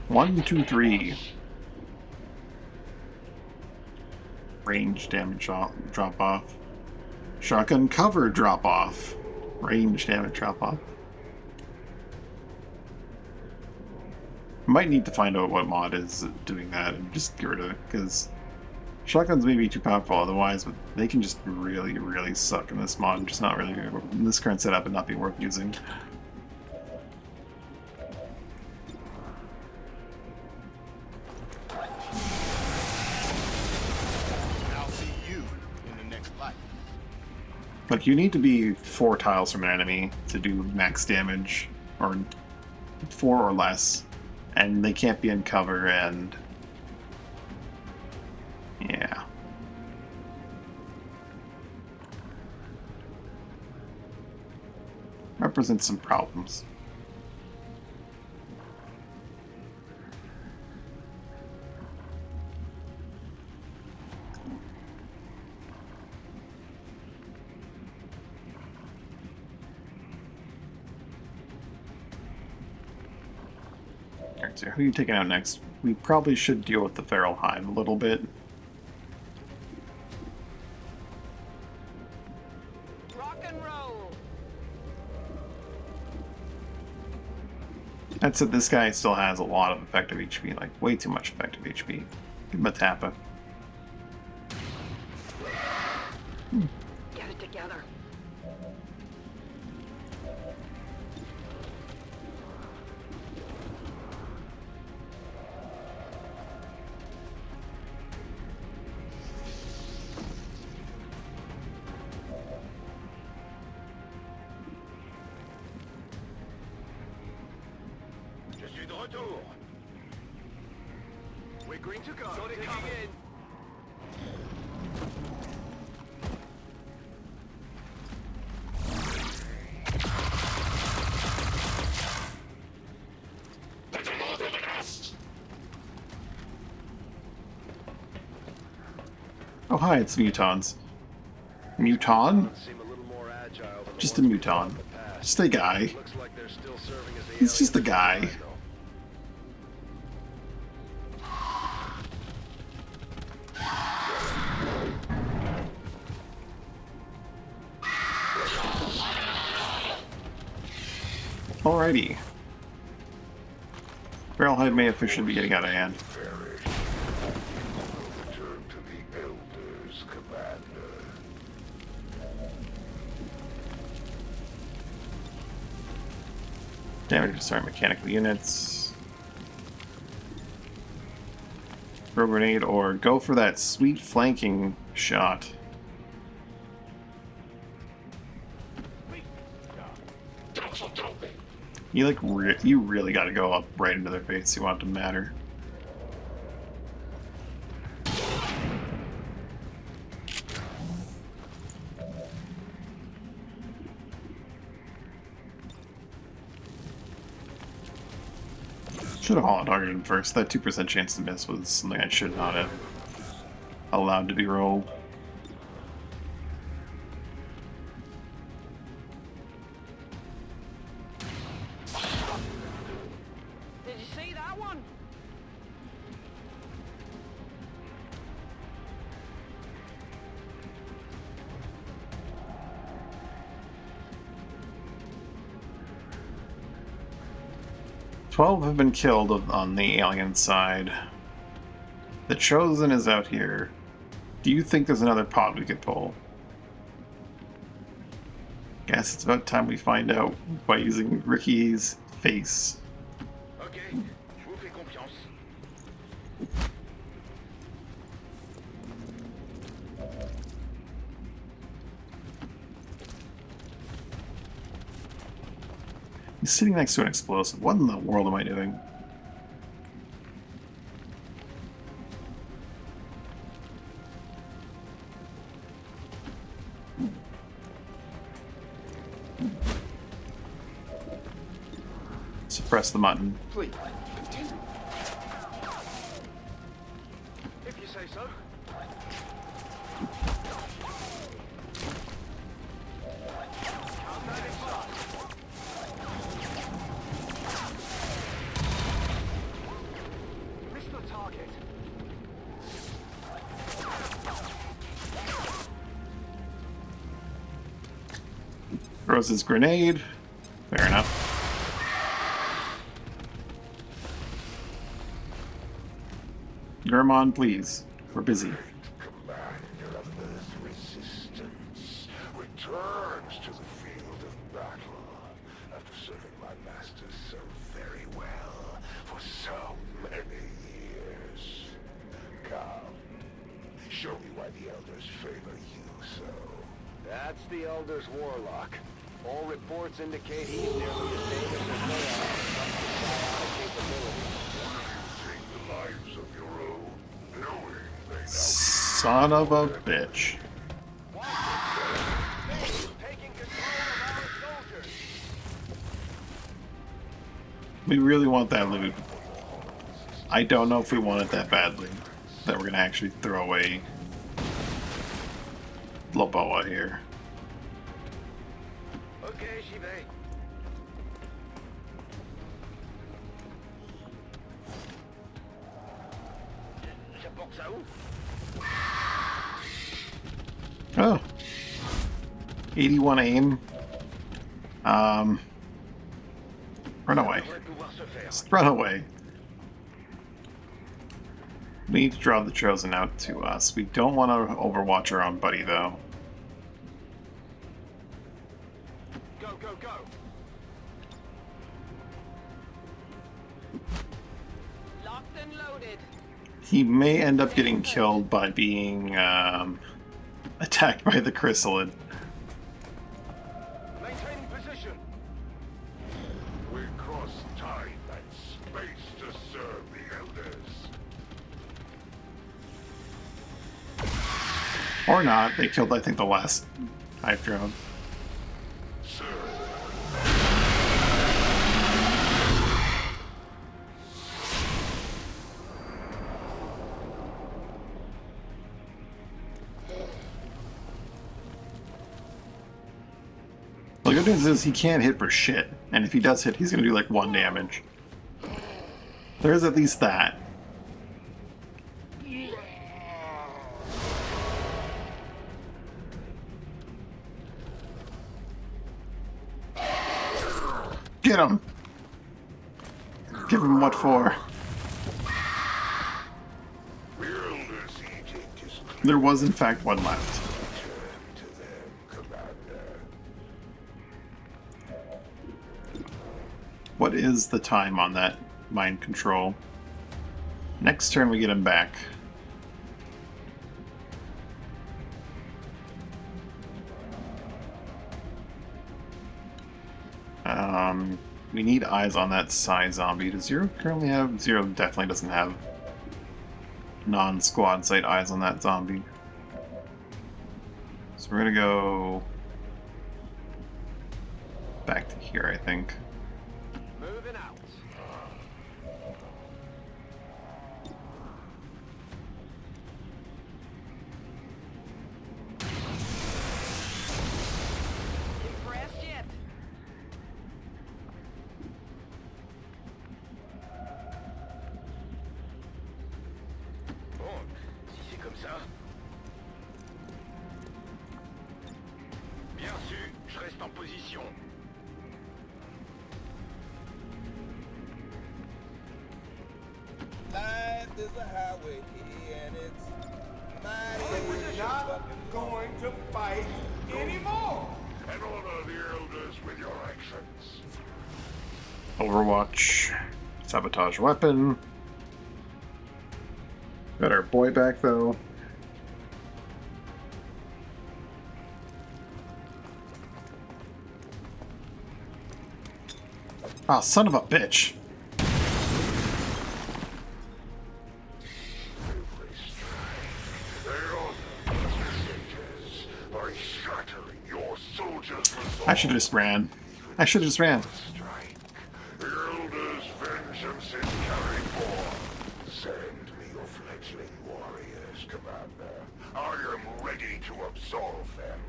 1, 2, 3. Range damage drop off. Shotgun cover drop off. Range damage drop off. Might need to find out what mod is doing that and just get rid of it, because shotguns may be too powerful otherwise, but they can just really, really suck in this mod and just not really, in this current setup, and not be worth using. I'll see you in the next fight. Like, you need to be 4 tiles from an enemy to do max damage, or 4 or less, and they can't be in cover, and yeah. Represents some problems. Alright, so who are you taking out next? We probably should deal with the Feral Hive a little bit. Rock and roll. That said, this guy still has a lot of effective HP, like way too much effective HP. Give him a Tappa. Get it together. Je suis de retour. We're green to go. Taking in. Oh hi, it's Mutons. Muton? Seem a little more agile than the Just a ones we've fought Muton. in the past. Just a guy. Looks like they're still serving as the He's just a aliens guy. inside, though. Alrighty. Feral Hive may officially be getting out of hand. Return to Damage to certain mechanical units. Throw grenade or go for that sweet flanking shot. You like you really got to go up right into their face. You want it to matter. Should have hollow targeted him first. That 2% chance to miss was something I should not have allowed to be rolled. Did you see that one? "12 have been killed on the alien side. The Chosen is out here. Do you think there's another pod we could pull?" Guess it's about time we find out by using Ricky's face. Ok, je vous fais confiance. He's sitting next to an explosive. What in the world am I doing? Suppress the mutton. Please, continue. If you say so. Missed the target. Throws his grenade. Fair enough. Gurmon, please. We're busy. Commander of Earth Resistance returns to the field of battle after serving my master so very well for so many years. Come, show me why the Elders favor you so. That's the Elder's warlock. All reports indicate he's nearly as famous as they are when it comes to psionic capabilities. Take the lives of your own, knowing they now Son of a bitch. Taking control of our soldiers. We really want that loot. I don't know if we want it that badly that we're gonna actually throw away Loboa here. Okay, j'y vais. J'apporte ça où? Oh. 81 aim. Run away. Devrait pouvoir se faire. Just run away. We need to draw the Chosen out to us. We don't want to overwatch our own buddy, though. Go, go, go. Locked and loaded. He may end up getting killed by being attacked by the chrysalid. Maintaining position. we cross time and space to serve the Elders. Or not. They killed, I think, the last hive drone. The good news is he can't hit for shit, and if he does hit, he's gonna do like 1 damage. There's at least that. Get him! Give him what for. The Elders' edict is clear. There was in fact one left. Return to them, Commander. What is the time on that mind control? Next turn we get him back. We need eyes on that Psy zombie. Does Zero currently have? Zero definitely doesn't have non-squad sight eyes on that zombie. So we're gonna go back to here, I think. Moving out. Impressed yet? Bon, si c'est comme ça. Bien sûr, je reste en position. Life is a highway, and it's mighty. We're not going to fight anymore. And honor the elders with your actions. Overwatch. Sabotage weapon. Got our boy back though. Ah, son of a bitch. Every strike, they are messages by shattering your soldiers' resolve. I should have just ran. I should have just ran. Strike. The elders' vengeance is carried forth. Send me your fledgling warriors, Commander. I am ready to absolve them.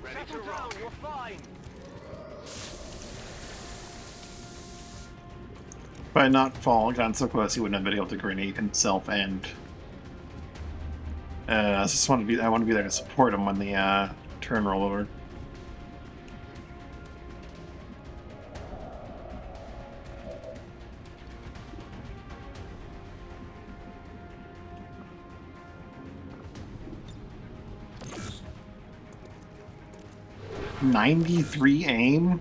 Ready to Settle down, rock. you're fine. If I had not fallen gotten so close, he wouldn't have been able to grenade himself and I just want to be there to support him when the turn roll over. .93 aim?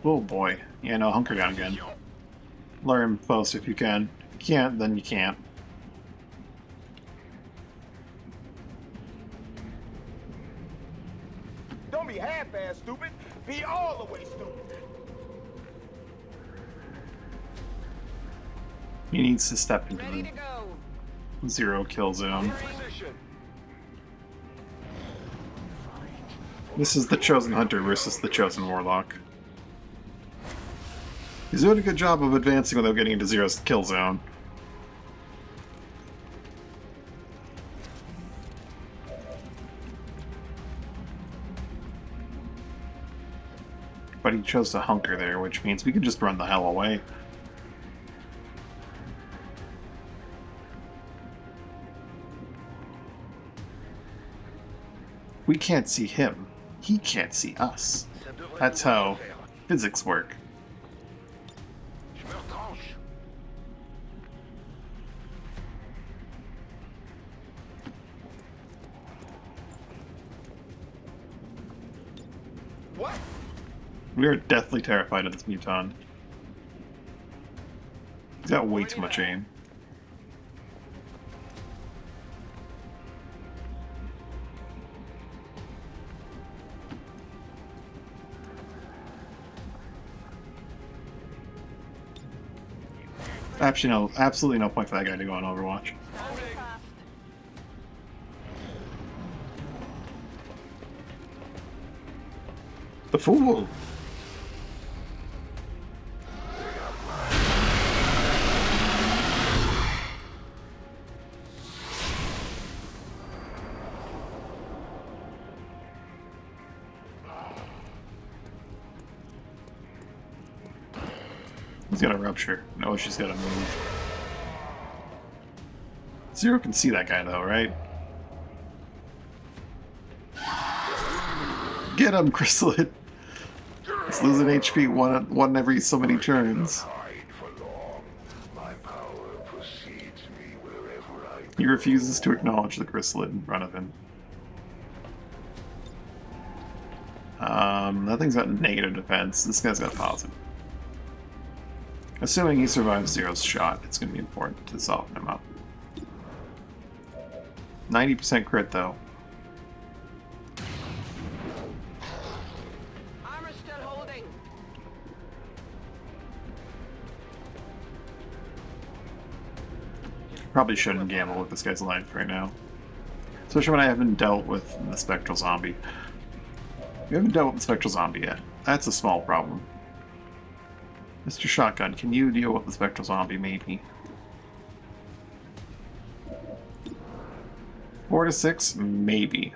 Oh boy. Yeah, no, hunker down again. Learn post if you can. If you can't, then you can't. Don't be half-ass stupid. Be all the way stupid. He needs to step into Ready to go. the zero kill zone. Position. This is the Chosen Hunter versus the Chosen Warlock. He's doing a good job of advancing without getting into Zero's kill zone. But he chose to hunker there, which means we can just run the hell away. We can't see him. He can't see us. Ça devrait That's pouvoir how se faire. physics work. Je me retranche. What? We are deathly terrified of this muton. He's got way too much aim. Actually, no, absolutely no point for that guy to go on Overwatch. Standing fast. The fool! He's got a rupture. No, she's got to move. Zero can see that guy though, right? Get him, Chrysalid! He's losing HP one every so many turns. Hide for long. He refuses to acknowledge the chrysalid in front of him. That thing's got negative defense. This guy's got positive. Assuming he survives Zero's shot, it's going to be important to soften him up. 90% crit, though. Armor's still holding. Probably shouldn't gamble with this guy's life right now. Especially when I haven't dealt with the Spectral Zombie. We haven't dealt with the Spectral Zombie yet. That's a small problem. Mr. Shotgun, can you deal with the Spectral Zombie, maybe? 4 to 6? Maybe.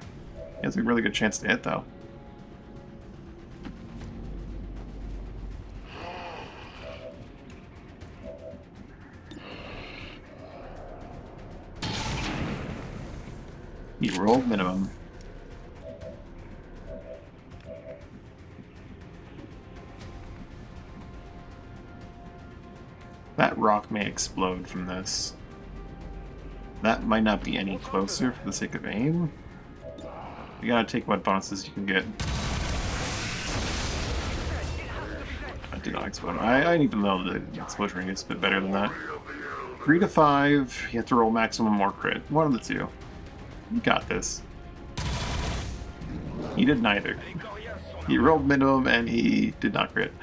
He has a really good chance to hit, though. He rolled minimum. That rock may explode from this. That might not be any closer for the sake of aim. You gotta take what bonuses you can get. I did not explode. I need to know the explosion rate is a bit better than that. 3 to 5, you have to roll maximum or crit. One of the two. You got this. He did neither. He rolled minimum and he did not crit.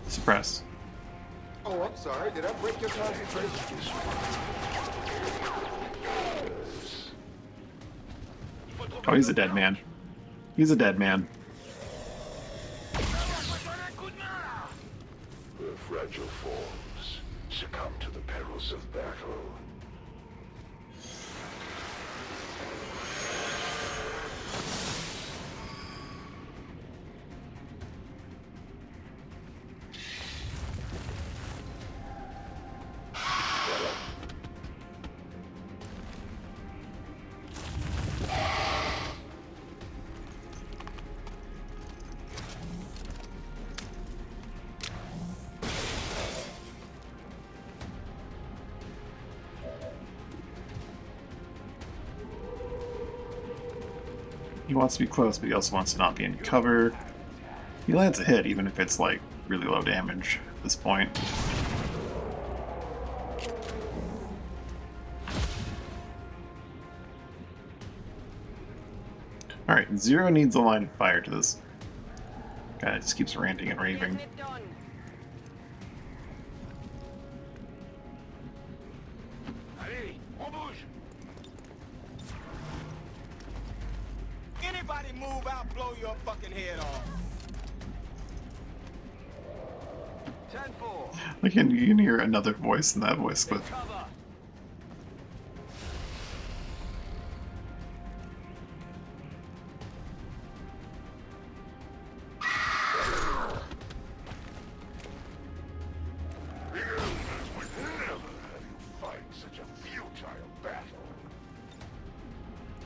Suppress. Oh, I'm sorry. Did I break your concentration? Oh, he's a dead man. He's a dead man. The fragile forms succumb to the perils of battle. He wants to be close, but he also wants to not be in cover. He lands a hit, even if it's like really low damage at this point. Alright, Zero needs a line of fire to this guy that just keeps ranting and raving. Getting it done. Allez, on bouge! Anybody move, I'll blow your fucking head off. 10-4. Like, you can hear another voice in that voice clip. Cover. Fight such a futile battle.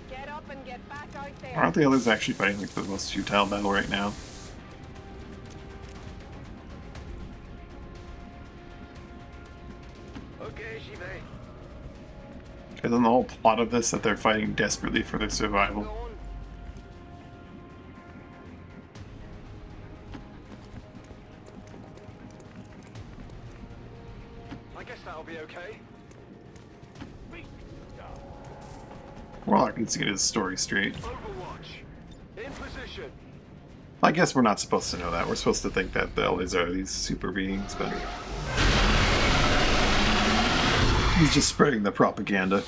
Get up and get back out there. Aren't the others actually fighting like the most futile battle right now? Okay, j'y vais. Because then the whole plot of this that they're fighting desperately for their survival. Go on. I guess that'll be okay. Warlock needs to get his story straight. Overwatch. In position. I guess we're not supposed to know that. We're supposed to think that the elders are these super beings, but he's just spreading the propaganda.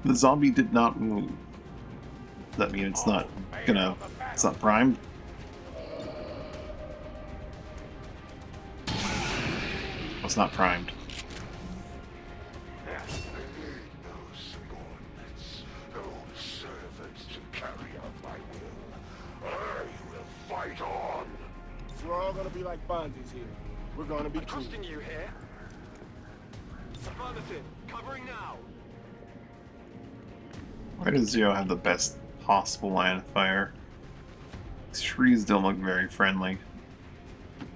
The zombie did not move. Does that mean it's not primed? It's not primed. I need no subordinates, no servants to carry out my will. I will fight on. We're all gonna be like Bonzies here. We're gonna be I'm cool. trusting you here. Spotted. Covering now. Why does Zero have the best possible line of fire? These trees don't look very friendly.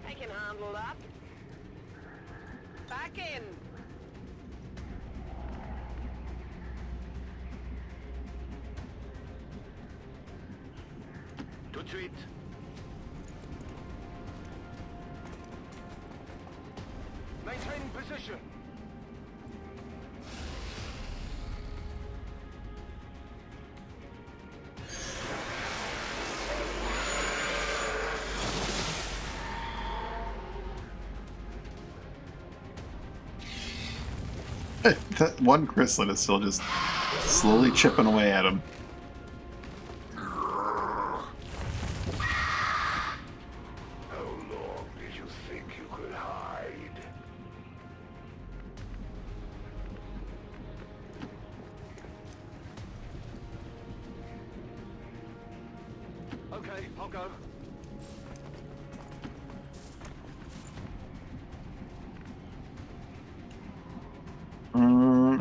I can handle that. Back in. Tout de suite. Maintaining position. That one chrysalid is still just slowly chipping away at him. How long did you think you could hide? Okay, I'll go.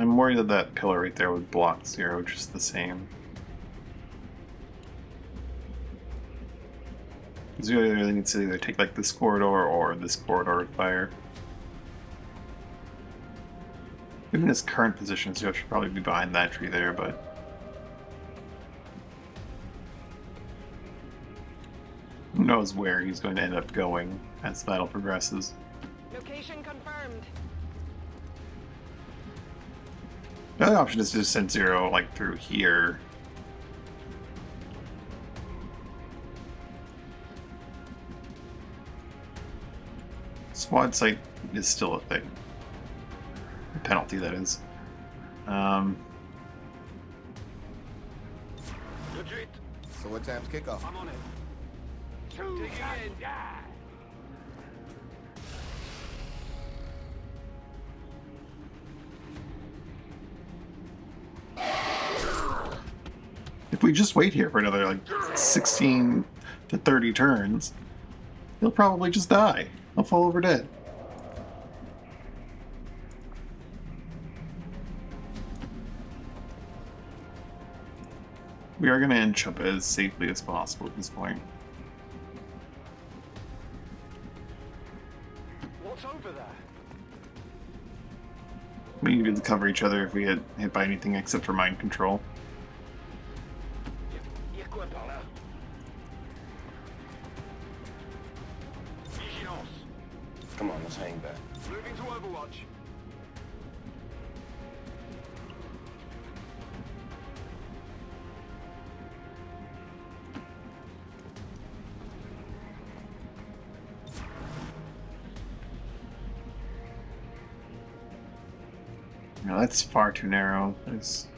I'm worried that that pillar right there would block Zero just the same. Zero really needs to either take like this corridor or this corridor to fire. Given his current position, Zero should probably be behind that tree there, but who knows where he's going to end up going as the battle progresses. Location confirmed. The other option is to just send Zero like through here. Squad sight is still a thing. A penalty, that is. Tout de suite. So what time's kickoff? I'm on it. Digging in. If we just wait here for another like 16 to 30 turns, he'll probably just die. He'll fall over dead. We are going to inch up as safely as possible at this point. What's over there? We need to cover each other if we get hit by anything except for mind control. Y'a quoi par là? Vigilance. Come on, let's hang back. Moving to Overwatch. No, that's far too narrow. There's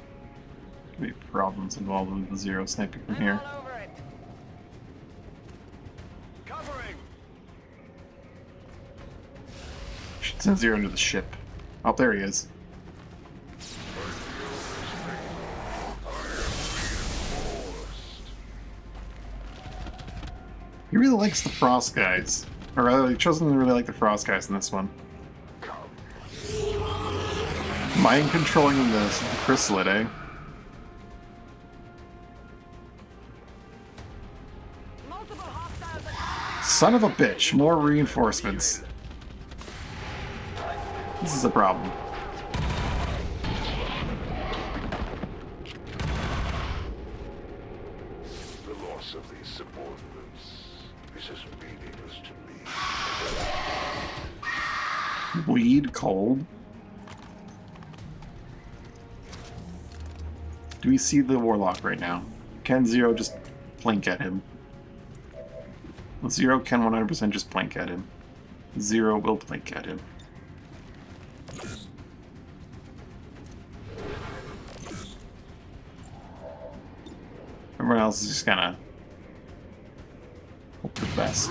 gonna be problems involved with the Zero sniping from I'm here. all over it. Covering. Should send Zero to the ship. Oh, there he is. He really likes the Frost guys. Or rather, he doesn't really like the Frost guys in this one. Mind controlling the chrysalid, eh? Multiple hostiles at Son of a bitch, more reinforcements. This is a problem. The loss of these subordinates is as meaningless to me. Bleed cold. Do we see the Warlock right now? Can Zero just blink at him? Well, Zero can 100% just blink at him. Zero will blink at him. Everyone else is just gonna hope for the best.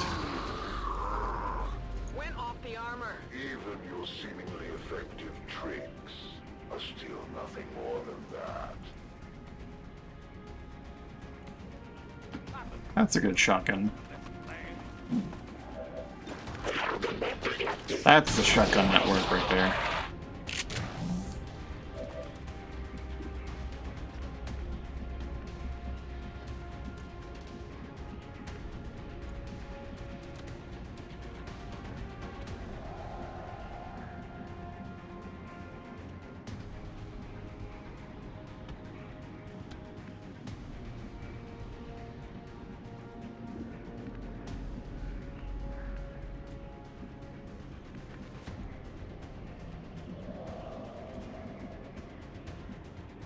went off the armor. Even your seemingly effective tricks are still nothing more than that. That's a good shotgun. That's the shotgun network right there.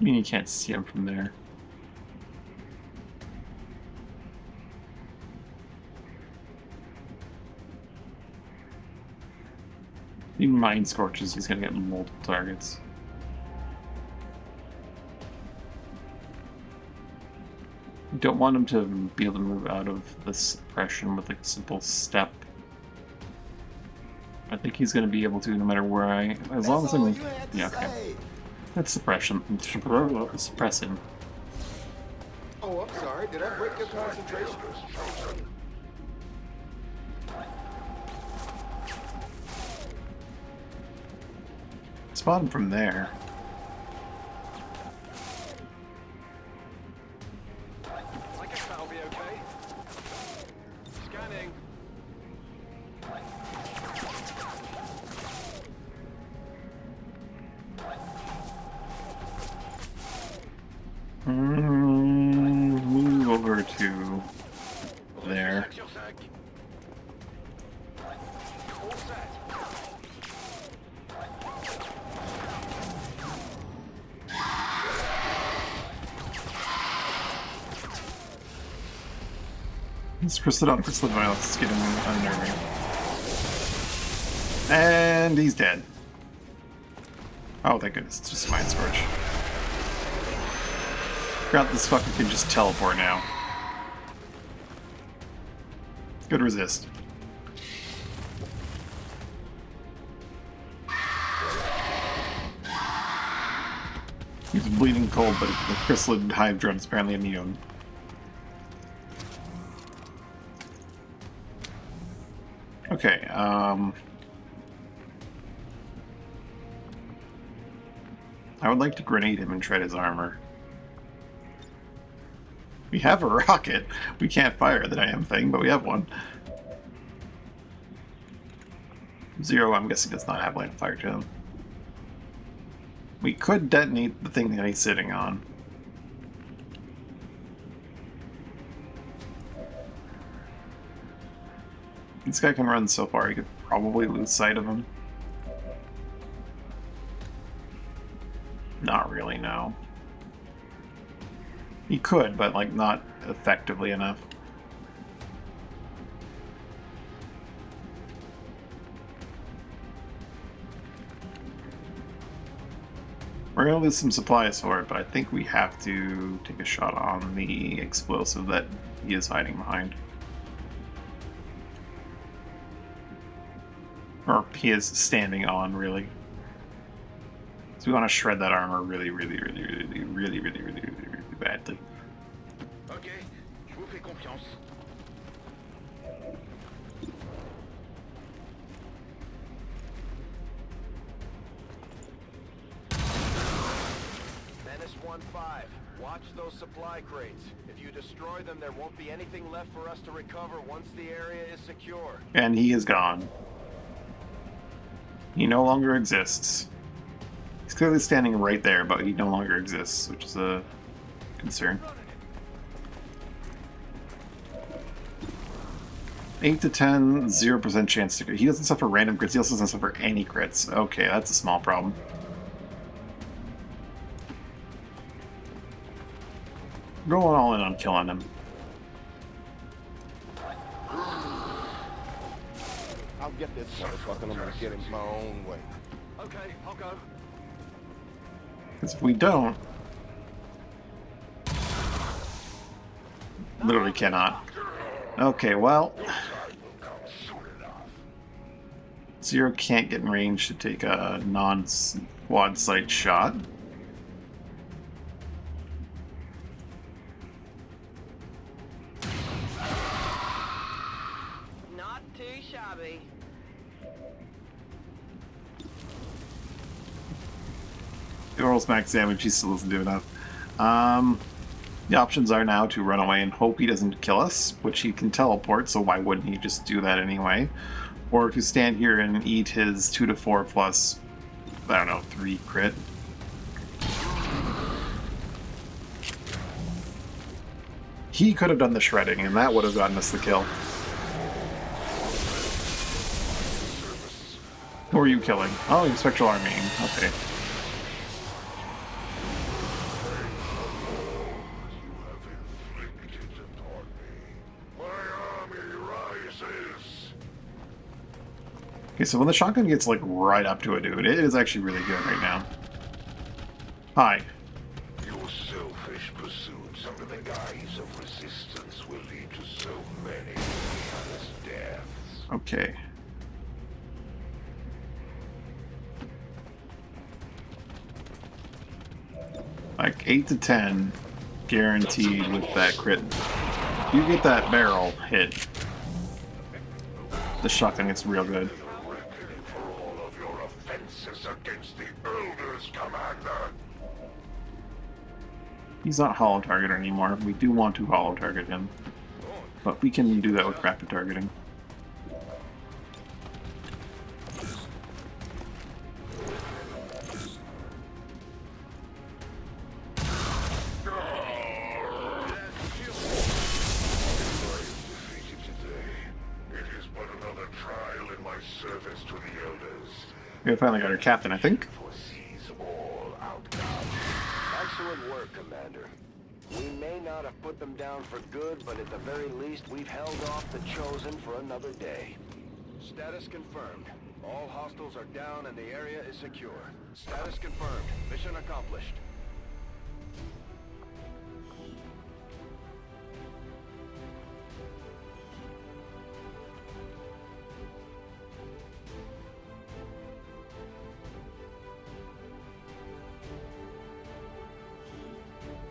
I mean, you can't see him from there. Even Mind Scorches, he's gonna get multiple targets. You don't want him to be able to move out of the suppression with like a simple step. I think he's gonna be able to no matter where I... As long as I'm... Yeah, okay. That's suppression. Suppress him. Oh, I'm sorry. Did I break your concentration? Spot him from there. I guess that'll be okay. Scanning. Move over to there. All set. This Chrysalid violence is getting unnerving. And he's dead. Oh, thank goodness, it's just Mind Scorch. Forgot this fucker can just teleport now. Good resist. He's bleeding cold, but the Chrysalid Hydra is apparently immune. Okay, I would like to grenade him and shred his armor. We have a rocket. We can't fire the damn thing, but we have one. Zero, I'm guessing, does not have line of fire to him. We could detonate the thing that he's sitting on. This guy can run so far, you could probably lose sight of him. Not really, no. He could, but like not effectively enough. We're gonna lose some supplies for it, but I think we have to take a shot on the explosive that he is hiding behind. Or he is standing on, really. So we want to shred that armor really badly. Ok, je vous fais confiance. Menace 1-5. Watch those supply crates. If you destroy them, there won't be anything left for us to recover once the area is secure. And he is gone. He no longer exists. He's clearly standing right there, but he no longer exists, which is a concern. 8 to 10, 0% chance to crit. He doesn't suffer random crits, he also doesn't suffer any crits. Okay, that's a small problem. Going all in on killing him. I'll get this motherfucker and I'm gonna get him my own way. Okay, I'll go. Because if we don't... Literally cannot. Okay, well... Zero can't get in range to take a non-quad sight shot. Not too shabby. The Oral's max damage, he still doesn't do enough. The options are now to run away and hope he doesn't kill us, which he can teleport, so why wouldn't he just do that anyway? Or to stand here and eat his 2 to 4 plus, I don't know, 3 crit. He could have done the shredding, and that would have gotten us the kill. Who are you killing? Oh, you're Spectral Arming. Okay. Okay, so when the shotgun gets like right up to a dude, it is actually really good right now. Hi. Your selfish pursuits under the guise of resistance will lead to so many needless deaths. Okay. Like 8 to 10 guaranteed with that crit. You get that barrel hit, the shotgun gets real good. Reckoning for all of your offenses against the Elders, Commander. He's not hollow targeter anymore. We do want to hollow target him, but we can do that with rapid targeting. We finally got our captain, I think. Excellent work, Commander. We may not have put them down for good, but at the very least, we've held off the Chosen for another day. Status confirmed. All hostiles are down and the area is secure. Status confirmed. Mission accomplished.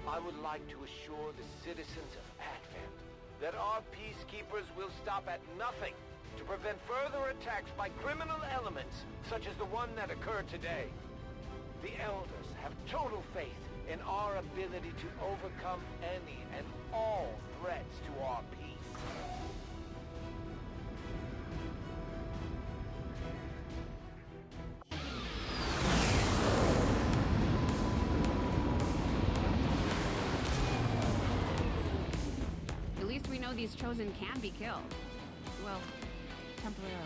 I would like to assure the citizens of Advent that our peacekeepers will stop at nothing to prevent further attacks by criminal elements such as the one that occurred today. The Elders have total faith in our ability to overcome any and all threats to our peace. At least we know these Chosen can be killed. Well, temporarily.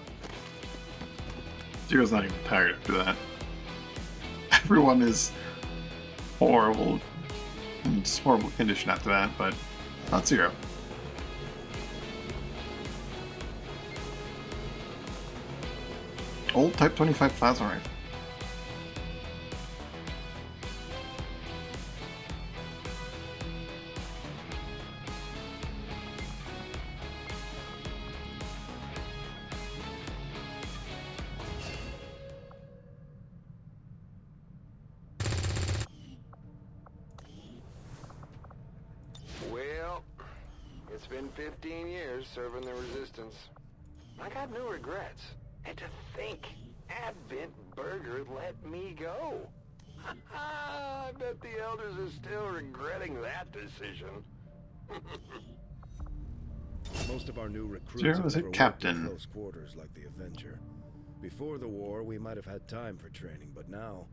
Zero's not even tired after that. Everyone is horrible. In horrible condition after that, but not Zero. Old Type 25 plasma rifle. Well, it's been 15 years serving the Resistance. I got no regrets. And to think, Advent Burger let me go. I bet the Elders are still regretting that decision. Most of our new recruits Zero have is a never worked captain. in close quarters like the Avenger. Before the war, we might have had time for training, but now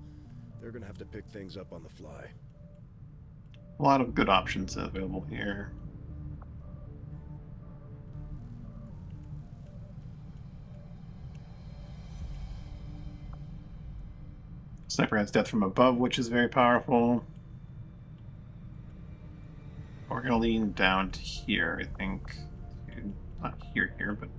they're gonna have to pick things up on the fly. A lot of good options available here. Sniper has death from above, which is very powerful. We're gonna lean down to here, I think. Not here, but...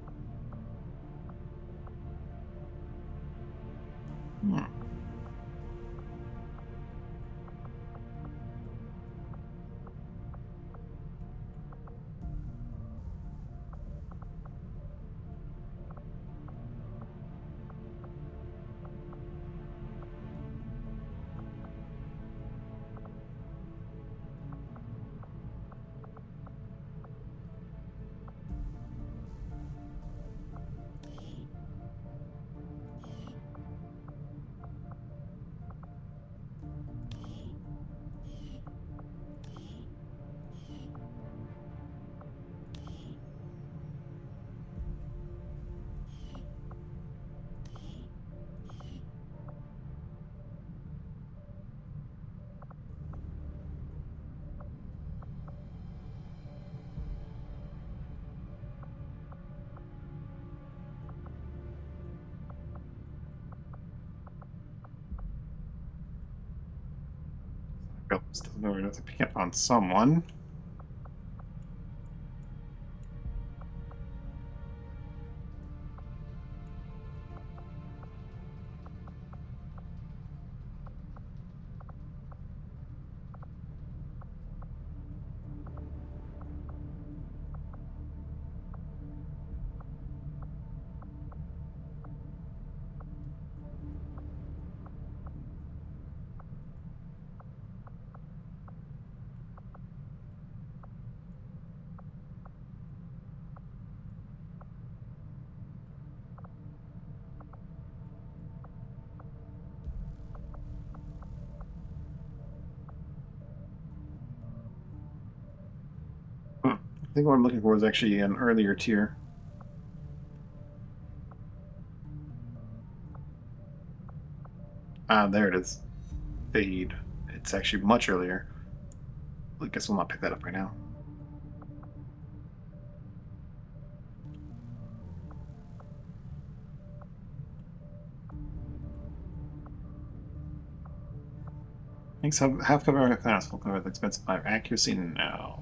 Still know we're going to pick up on someone. I think what I'm looking for is actually an earlier tier. Ah, there it is. Fade. It's actually much earlier. I guess we'll not pick that up right now. Thanks. Half cover class, full cover with expensive 5 accuracy now.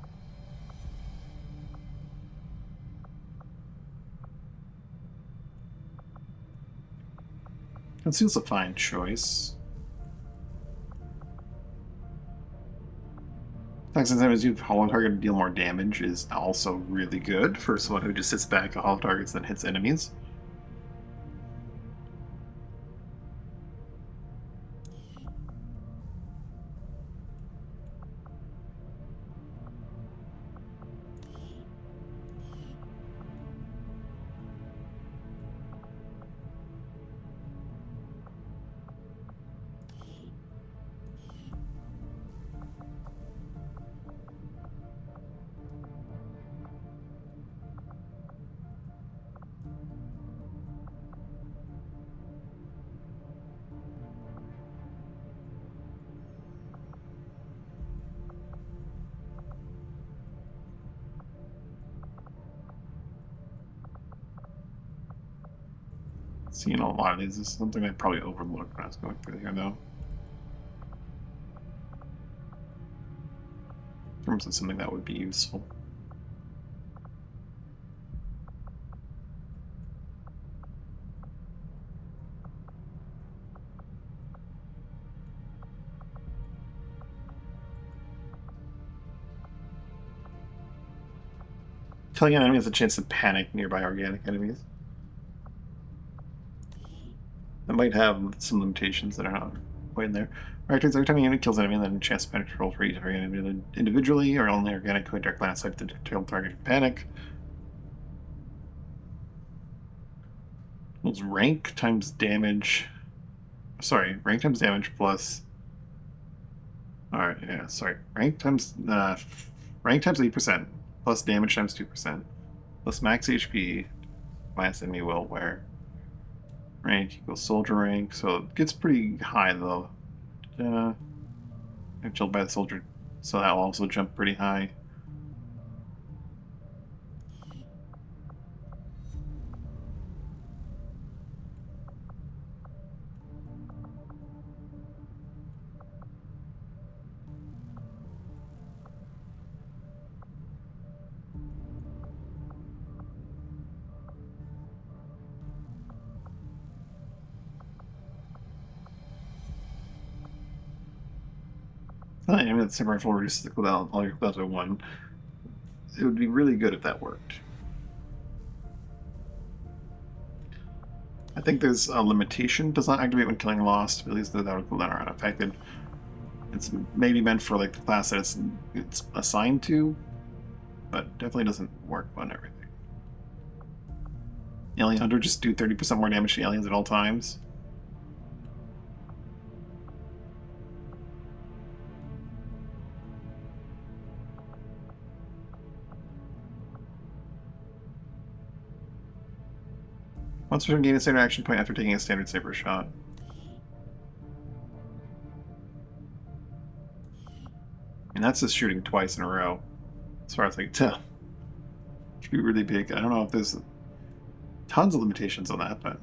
Conceal's a fine choice. Fact, sometimes you hollow target to deal more damage is also really good for someone who just sits back at hollow targets and hits enemies. Seeing a lot of these is something I probably overlooked when I was going through here, though. In terms of something that would be useful. Telling an enemy has a chance to panic nearby organic enemies. That might have some limitations that are not quite in there. Alright, every time a unit kills an enemy, then a chance to panic roll for each enemy individually, or only organic to a dark line of sight to kill target panic. It's rank times damage. Sorry, rank times damage plus. Alright, yeah, sorry. Rank times 8%, plus damage times 2%, plus max HP minus enemy will, where rank equals soldier rank, so it gets pretty high though. Killed by the soldier, so that will also jump pretty high. I mean, the samurai rifle reduces the cooldown, all your cooldowns by 1. It would be really good if that worked. I think there's a limitation. Does not activate when killing lost. Abilities that would cooldown are unaffected. It's maybe meant for like the class that it's assigned to, but definitely doesn't work on everything. Alien Hunter, just do 30% more damage to aliens at all times. Once per turn, gain a standard action point after taking a standard saber shot. And that's just shooting twice in a row, as far as I can tell. Should be really big. I don't know if there's tons of limitations on that, but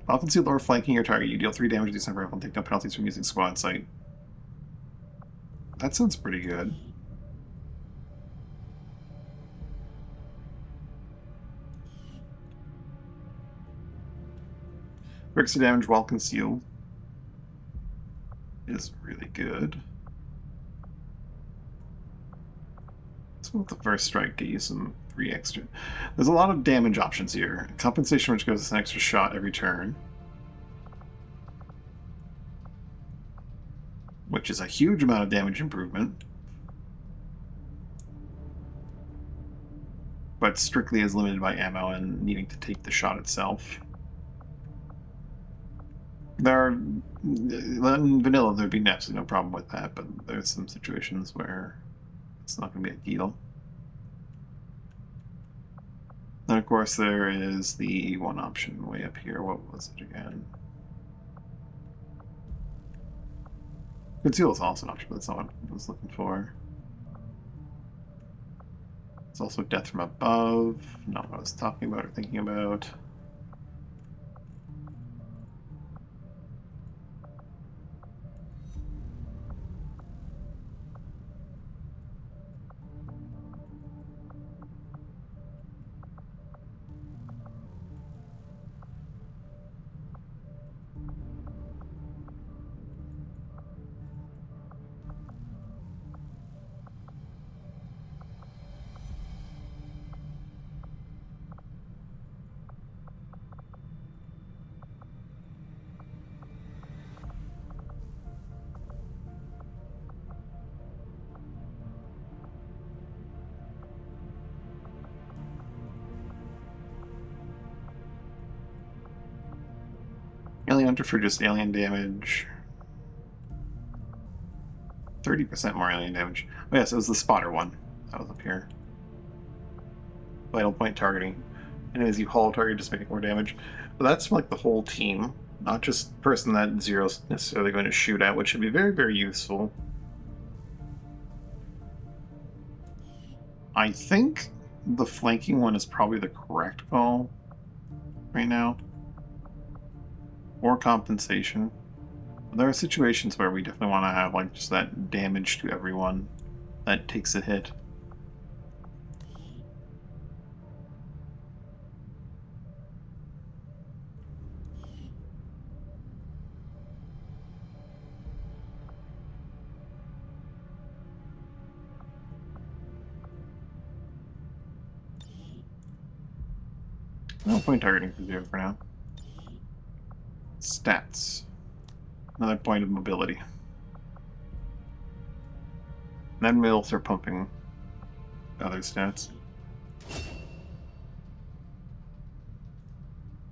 often see lower flanking your target. You deal 3 damage to the sniper rifle and take no penalties from using squad sight. That sounds pretty good. Bricks of damage while concealed is really good. Let's go with the first strike, get you some 3 extra. There's a lot of damage options here. Compensation, which gives us an extra shot every turn, which is a huge amount of damage improvement, but strictly is limited by ammo and needing to take the shot itself. There are, in vanilla there'd be absolutely no problem with that, but there's some situations where It's not going to be ideal. Then, of course, there is the one option way up here. What was it again? Conceal is also an option, but that's not what I was looking for. It's also death from above. Not what I was talking about or thinking about. Alien Hunter for just alien damage. 30% more alien damage. Oh yes, it was the spotter one. That was up here. Vital point targeting. And as you haul target, just making more damage. But that's like the whole team, not just person that Zero's necessarily going to shoot at, which should be very, very useful. I think the flanking one is probably the correct call right now. Or compensation. There are situations where we definitely want to have like just that damage to everyone that takes a hit. No point targeting for 0 for now. Stats. Another point of mobility. Then we'll start pumping other stats.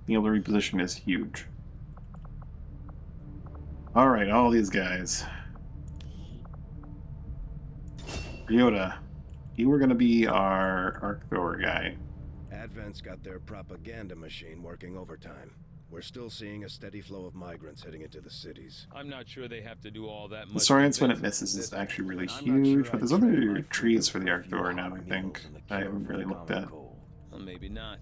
Being able to reposition is huge. Alright, all these guys. Ryota, you were going to be our Arc Thrower guy. Advent's got their propaganda machine working overtime. We're still seeing a steady flow of migrants heading into the cities. I'm not sure they have to do all that The much. Sorians when it misses is actually really huge, but there's other trees for the Arc Thrower now, I think. I haven't really looked at. Well, maybe not.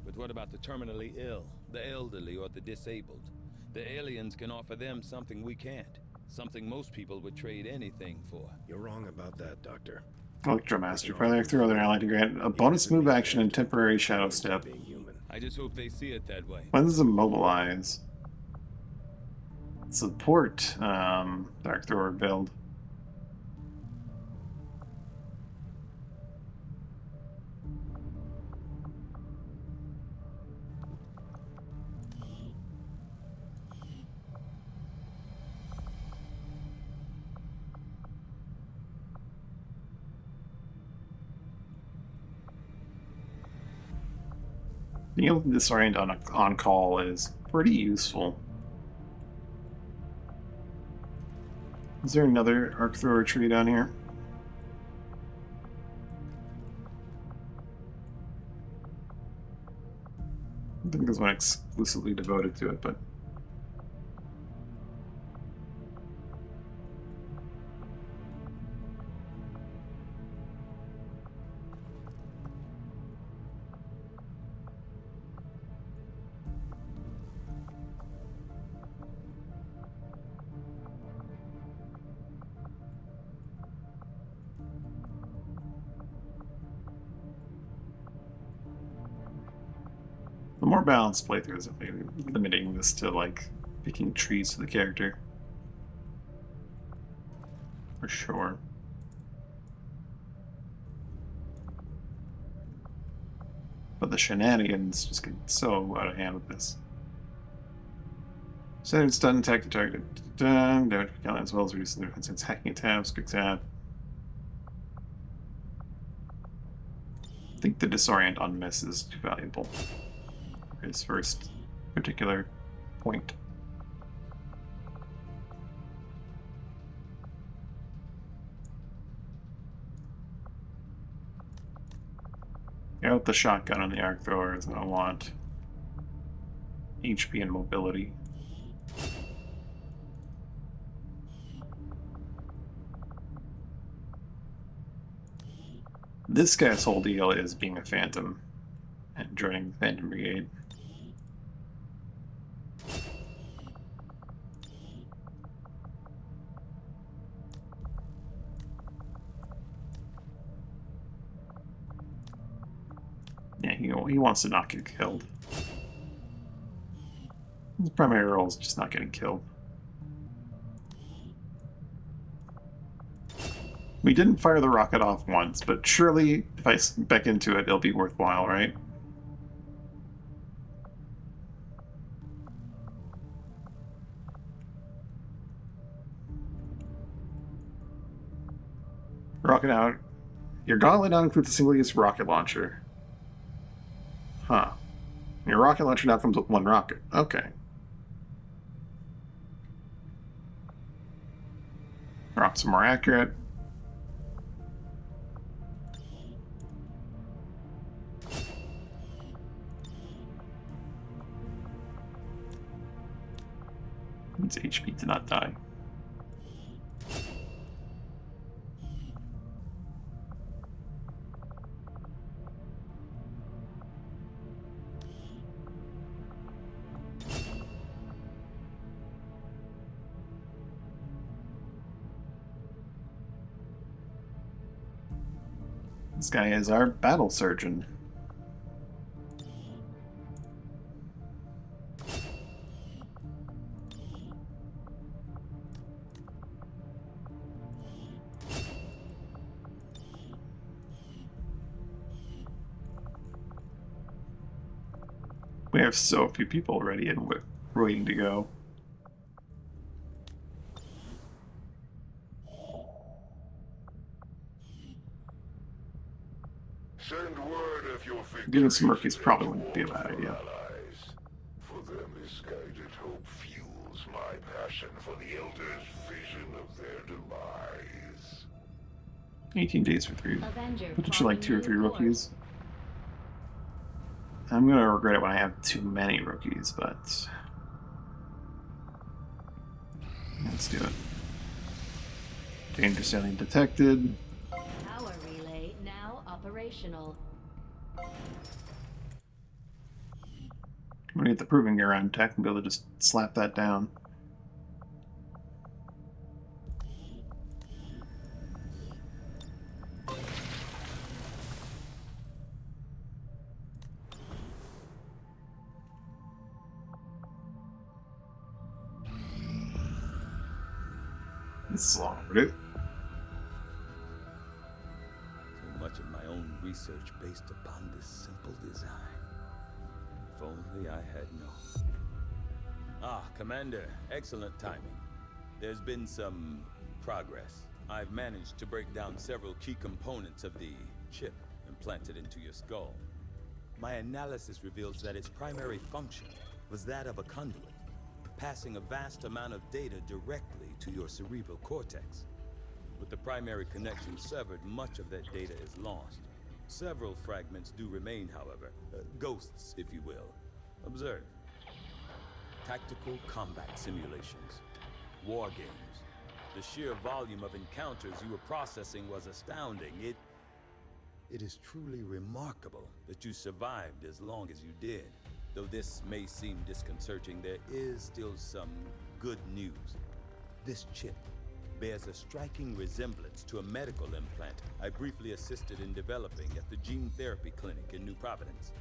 But what about the terminally ill, the elderly, or the disabled? The aliens can offer them something we can't. Something most people would trade anything for. You're wrong about that, Doctor. Electromaster. For the Arc Thrower, they're allied to grant a bonus move action and temporary shadow step. I just hope they see it that way. When does immobilize? Support the Arc Thrower build. Being able to disorient on call is pretty useful. Is there another Arc Thrower tree down here? I think there's one exclusively devoted to it, but... The more balanced playthroughs are maybe limiting this to like picking trees for the character. For sure. But the shenanigans just get so out of hand with this. So it's done attack the target. Damage as well as reducing the defense against hacking attacks, quick tap. I think the disorient on miss is too valuable. His first particular point. Out the shotgun on the arc thrower is what I want. HP and mobility. This guy's whole deal is being a phantom and joining the Phantom Brigade. Yeah, he wants to not get killed. His primary role is just not getting killed. We didn't fire the rocket off once, but surely if I back into it, it'll be worthwhile, right? Rocket out. Your gauntlet now includes a single-use rocket launcher. Huh. Your rocket launcher now comes with one rocket. Okay. Rockets are more accurate. Its HP to not die. This guy is our battle surgeon. We have so few people ready and waiting to go. Send word if your victory Getting some rookies probably wouldn't be a bad idea. allies. For their misguided hope fuels my passion for the Elders' vision of their demise. 18 days for 3. Avenger Potentially like 2 or 3 plotting new rookies. I'm gonna regret it when I have too many rookies, but let's do it. Dangerous alien detected. Power relay now operational. I'm gonna get the proving ground tech and be able to just slap that down. This is long overdue. So much of my own research based upon this simple design. If only I had known. Ah, Commander, excellent timing. There's been some progress. I've managed to break down several key components of the chip implanted into your skull. My analysis reveals that its primary function was that of a conduit, passing a vast amount of data directly to your cerebral cortex. With the primary connection severed, much of that data is lost. Several fragments do remain, however. Ghosts, if you will. Observe. Tactical combat simulations. War games. The sheer volume of encounters you were processing was astounding. It is truly remarkable that you survived as long as you did. Though this may seem disconcerting, there is still some good news. This chip bears a striking resemblance to a medical implant I briefly assisted in developing at the gene therapy clinic in New Providence.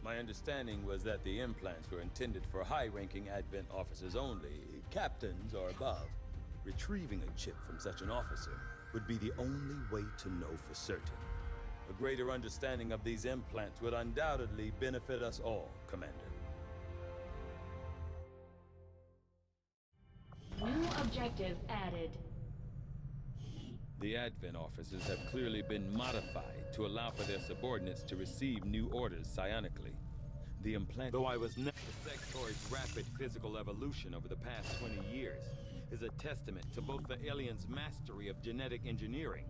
My understanding was that the implants were intended for high-ranking Advent officers only, captains or above. Retrieving a chip from such an officer would be the only way to know for certain. A greater understanding of these implants would undoubtedly benefit us all, Commander. New objective added. The Advent officers have clearly been modified to allow for their subordinates to receive new orders psionically. The implant, though I was never the sectoid's rapid physical evolution over the past 20 years, is a testament to both the aliens' mastery of genetic engineering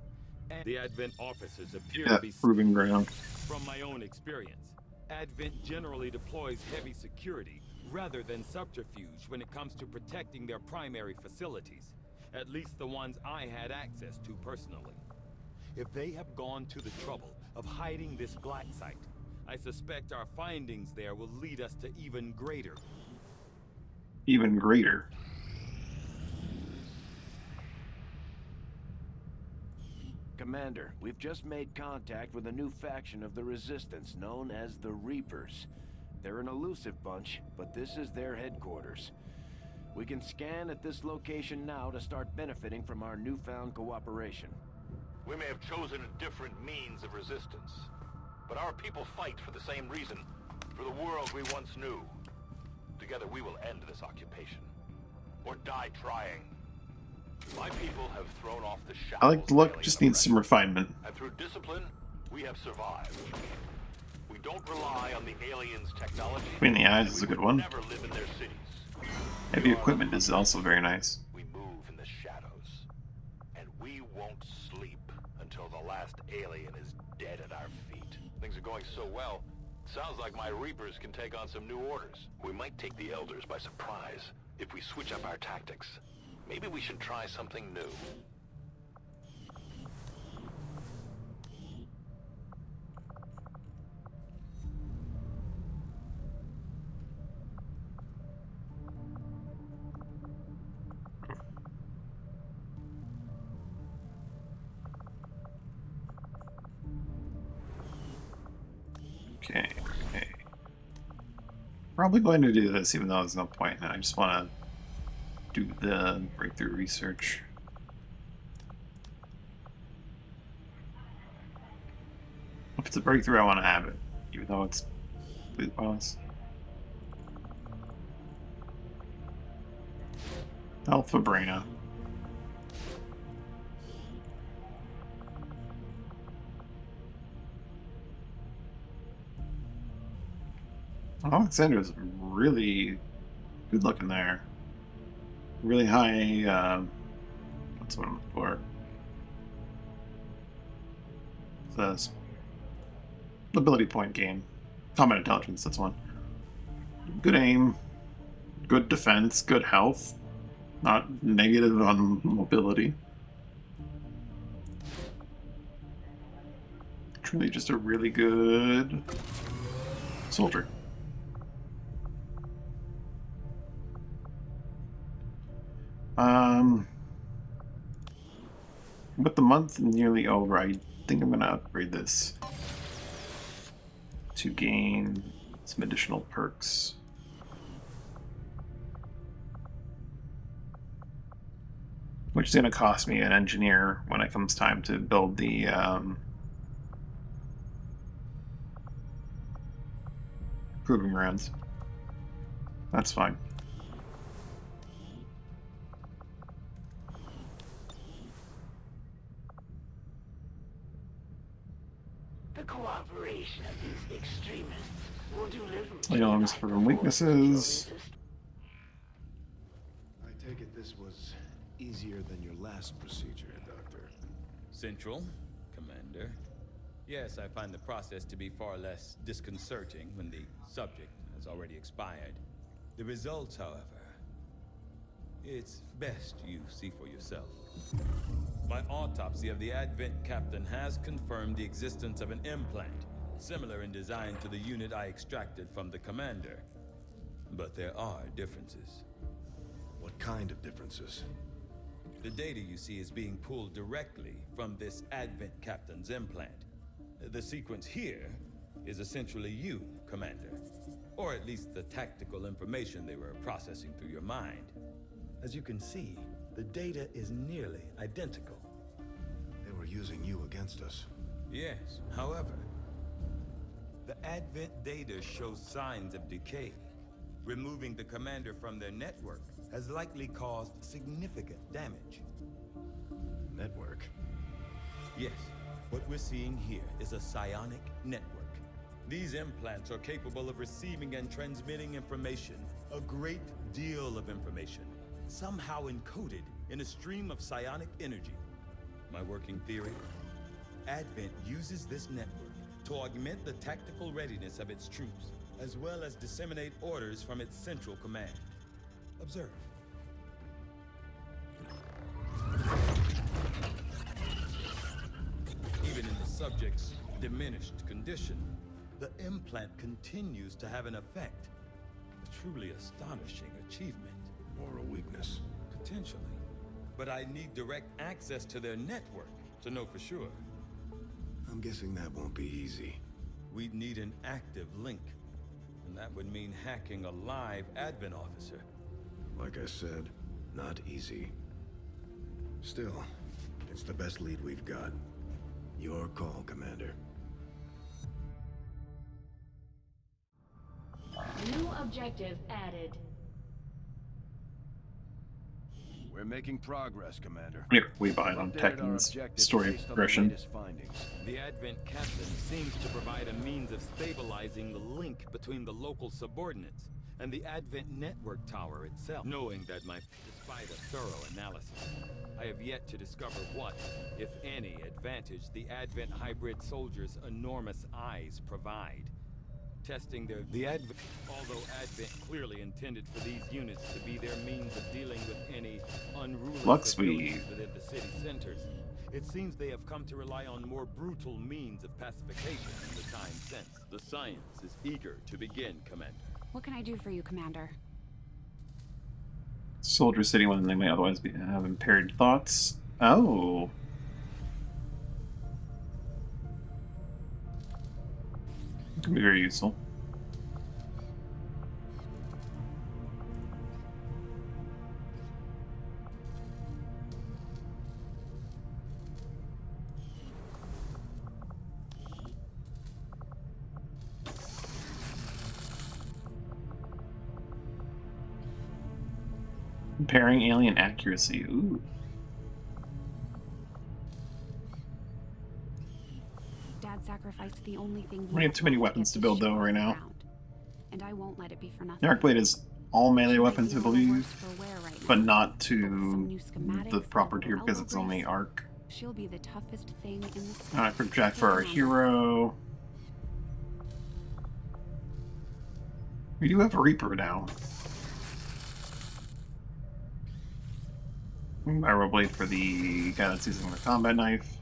And the Advent officers appear Yeah, to be proving ground. from my own experience. Advent generally deploys heavy security rather than subterfuge when it comes to protecting their primary facilities, at least the ones I had access to personally. If they have gone to the trouble of hiding this black site, I suspect our findings there will lead us to even greater. Even greater. Commander, we've just made contact with a new faction of the Resistance known as the Reapers. They're an elusive bunch, but this is their headquarters. We can scan at this location now to start benefiting from our newfound cooperation. We may have chosen a different means of resistance, but our people fight for the same reason, for the world we once knew. Together we will end this occupation, or die trying. My people have thrown off the shackles. I like the look, of just needs some refinement. and through discipline, we have survived. We don't rely on the aliens' technology. Between the eyes and is we a good would one. Never live in their cities. Heavy equipment is also very nice. We move in the shadows, and we won't sleep until the last alien is dead at our feet. Things are going so well. Sounds like my Reapers can take on some new orders. We might take the Elders by surprise if we switch up our tactics. Maybe we should try something new. Okay. Probably going to do this, even though there's no point. I just want to do the breakthrough research. If it's a breakthrough, I want to have it, even though it's completely pointless. Alpha Braina. Alexander's really good looking there. Really high, what's what I'm looking for? The ability point gain. Combat intelligence, that's one. Good aim, good defense, good health. Not negative on mobility. Truly just a really good soldier. With the month nearly over, I think I'm gonna upgrade this to gain some additional perks. Which is gonna cost me an engineer when it comes time to build the proving grounds. That's fine. The cooperation of these extremists will do little to Alarms unite for the forces weaknesses. of your resistance. I take it this was easier than your last procedure, Doctor. Central, Commander. Yes, I find the process to be far less disconcerting when the subject has already expired. The results, however, it's best you see for yourself. My autopsy of the Advent captain has confirmed the existence of an implant, similar in design to the unit I extracted from the commander. But there are differences. What kind of differences? The data you see is being pulled directly from this Advent captain's implant. The sequence here is essentially you, Commander. Or at least the tactical information they were processing through your mind. As you can see, the data is nearly identical. They were using you against us. Yes, however, the Advent data shows signs of decay. Removing the commander from their network has likely caused significant damage. Network? Yes, what we're seeing here is a psionic network. These implants are capable of receiving and transmitting information, a great deal of information, somehow encoded in a stream of psionic energy. My working theory? Advent uses this network to augment the tactical readiness of its troops, as well as disseminate orders from its central command. Observe. Even in the subject's diminished condition, the implant continues to have an effect. A truly astonishing achievement. Or a weakness. Potentially. But I need direct access to their network to know for sure. I'm guessing that won't be easy. We'd need an active link. And that would mean hacking a live Advent officer. Like I said, not easy. Still, it's the best lead we've got. Your call, Commander. New objective added. We're making progress, Commander. Yeah, we behind on Tekken's story progression. The Advent captain seems to provide a means of stabilizing the link between the local subordinates and the Advent network tower itself. Knowing that despite a thorough analysis, I have yet to discover what, if any, advantage the Advent hybrid soldiers' enormous eyes provide. Testing although Advent clearly intended for these units to be their means of dealing with any unruly civilians within the city centers, it seems they have come to rely on more brutal means of pacification in the time since. The science is eager to begin, Commander. What can I do for you, Commander? Soldiers sitting when they may otherwise have impaired thoughts. Oh. Can be very useful. Comparing alien accuracy. Ooh. Dad sacrificed the only thing We have too many weapons to build though right now. And I won't let it be for nothing. The Arcblade is all melee weapons, I believe, but not to the proper tier because it's only arc. She'll be the toughest thing in the Alright, project for our hero. We do have a Reaper now. Arrow blade for the guy that's using the combat knife.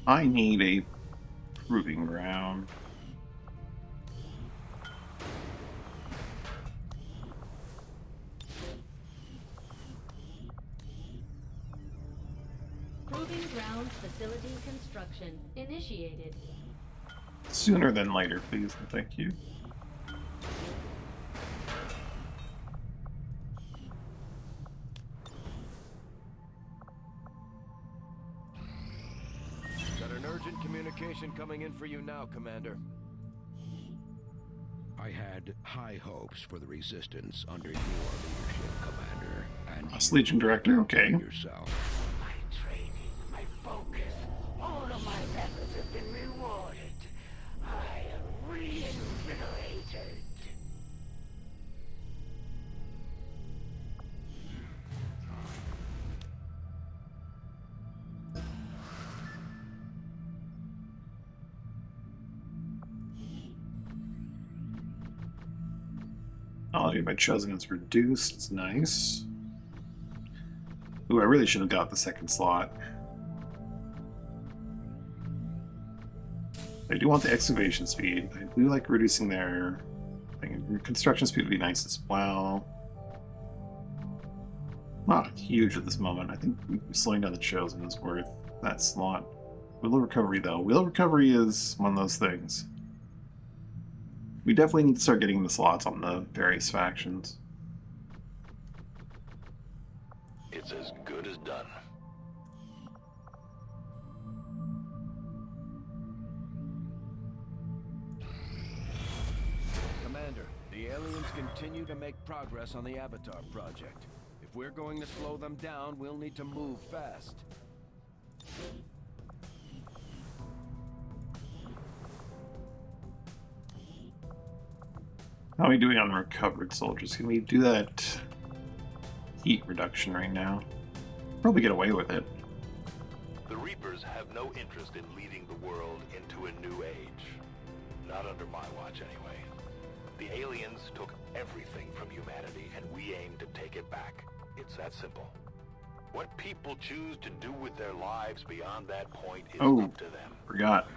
I need a proving ground. Proving grounds facility construction initiated. Sooner than later, please, and thank you. Got an urgent communication coming in for you now, Commander. I had high hopes for the Resistance under your leadership, Commander. And Us Legion Director, okay. Yourself. My training, my focus, all of my efforts have been rewarded. I am reinvigorated. Technology by chosen is reduced. It's nice. Ooh, I really should have got the second slot. I do want the excavation speed. I do like reducing their thing. Construction speed would be nice as well. Not huge at this moment. I think slowing down the chosen is worth that slot. Wheel of recovery, though. Wheel of recovery is one of those things. We definitely need to start getting the slots on the various factions. It's as good as done. Commander, the aliens continue to make progress on the Avatar project. If we're going to slow them down, we'll need to move fast. How are we doing on recovered soldiers? Can we do that heat reduction right now? Probably get away with it. The Reapers have no interest in leading the world into a new age. Not under my watch, anyway. The aliens took everything from humanity, and we aim to take it back. It's that simple. What people choose to do with their lives beyond that point is up to them. Forgot.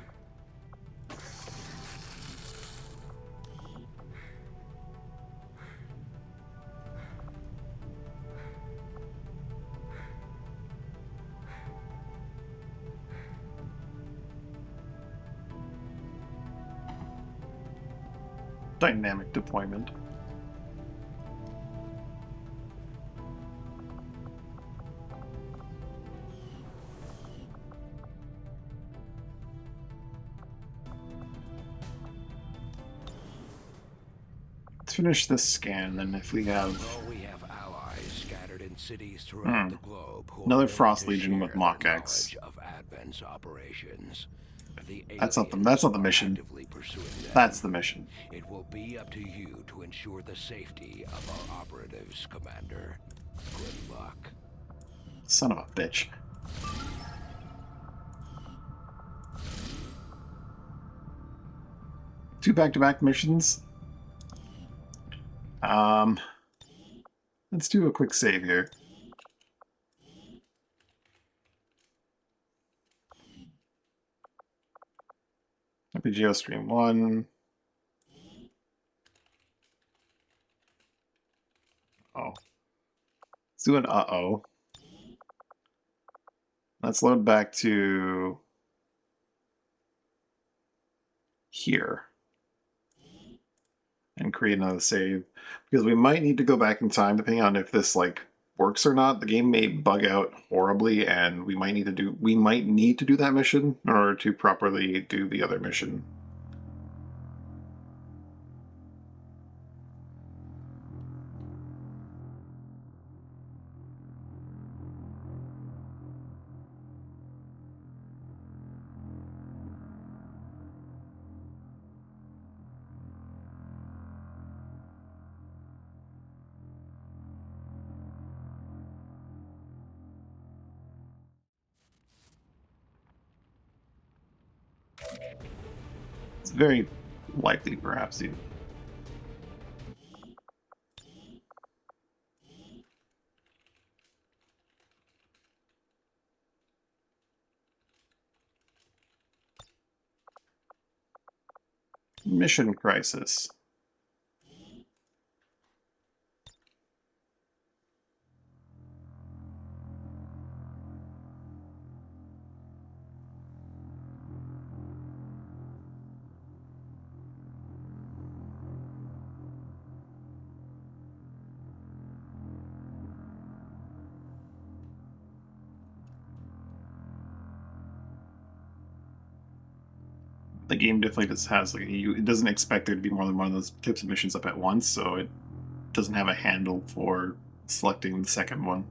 Dynamic deployment. Let's finish this scan, then if we have... We have allies scattered in cities throughout the globe who another are Frost willing to Legion with share Mach their X. knowledge of Advent's operations. The That's not the aliens mission. are actively pursuing them. That's the mission. It will be up to you to ensure the safety of our operatives, Commander. Good luck. Son of a bitch. Two back-to-back missions. Let's do a quick save here. RPGO Stream 1. Oh. Let's do an uh-oh. Let's load back to here and create another save, because we might need to go back in time depending on if this like works or not. The game may bug out horribly, and we might need to do that mission in order to properly do the other mission. It's very likely, perhaps, even. Mission crisis. The game definitely just has like it doesn't expect there to be more than one of those types of missions up at once, so it doesn't have a handle for selecting the second one.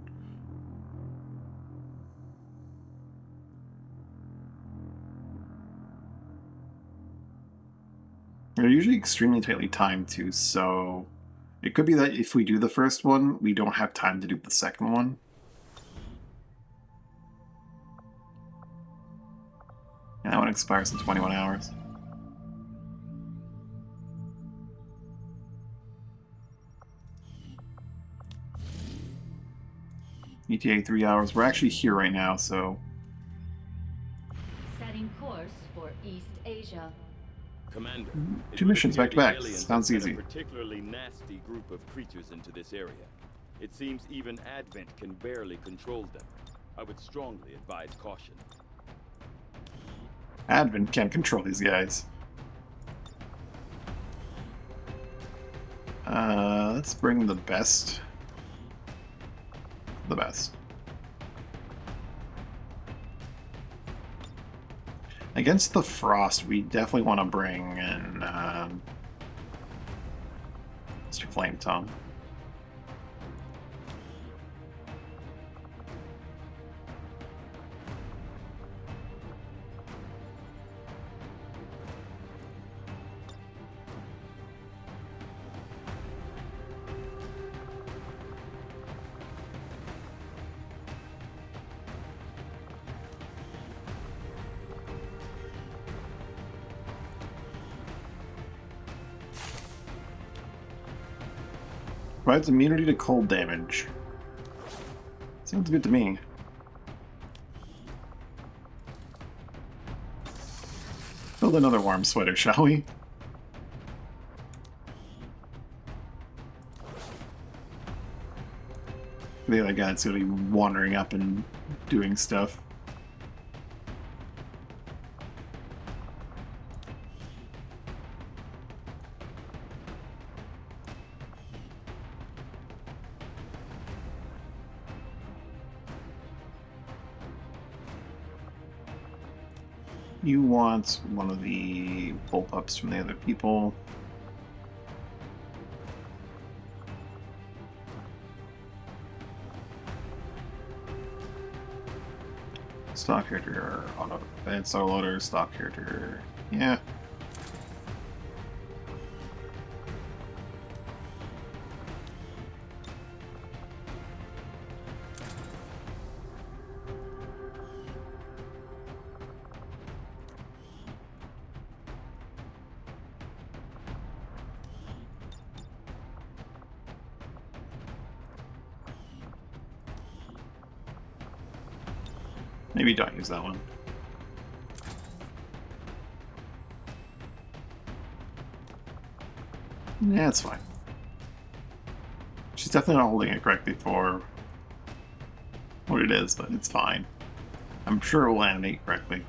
They're usually extremely tightly timed too, so it could be that if we do the first one, we don't have time to do the second one. And that one expires in 21 hours. ETA 3 hours. We're actually here right now, so... Setting course for East Asia. Commander, two missions back to back. Sounds sent easy. A particularly nasty group of creatures into this area. It seems even Advent can barely control them. I would strongly advise caution. Advent can't control these guys. Let's bring the best. The best. Against the Frost, we definitely want to bring in Mr. Flame Tongue. Provides immunity to cold damage. Sounds good to me. Build another warm sweater, shall we? The other guy's gonna be wandering up and doing stuff. You want one of the bullpups from the other people. Stock character, auto advanced auto loader, stock character. Yeah. Maybe don't use that one. Yeah, it's fine. She's definitely not holding it correctly for what it is, but it's fine. I'm sure it will animate correctly.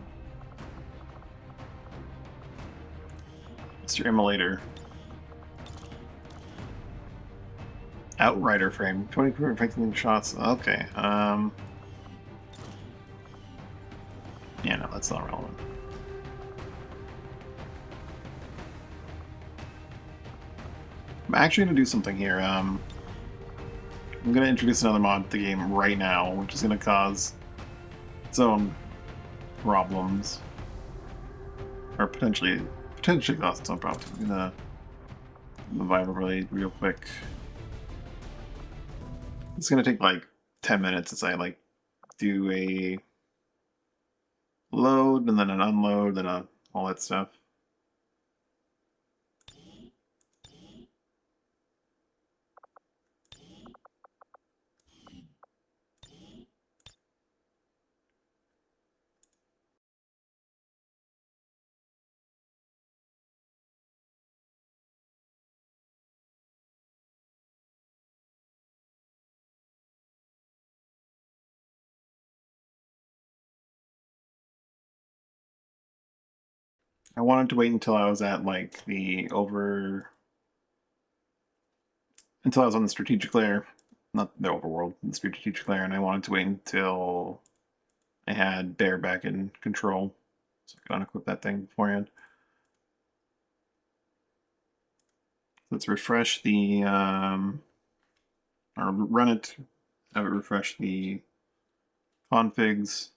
Mr. Immolator. Outrider frame. 20 effective shots. Okay. Yeah, no, that's not relevant. I'm actually going to do something here. I'm going to introduce another mod to the game right now, which is going to cause its own problems. Or potentially cause its own problems. I'm going to vibe really real quick. It's going to take like 10 minutes as I like do a load and then an unload and all that stuff. I wanted to wait until I was at like until I was on the strategic layer, not the overworld, the strategic layer, and I wanted to wait until I had Bear back in control, so I could unequip that thing beforehand. Let's refresh the, or run it, have it refresh the configs,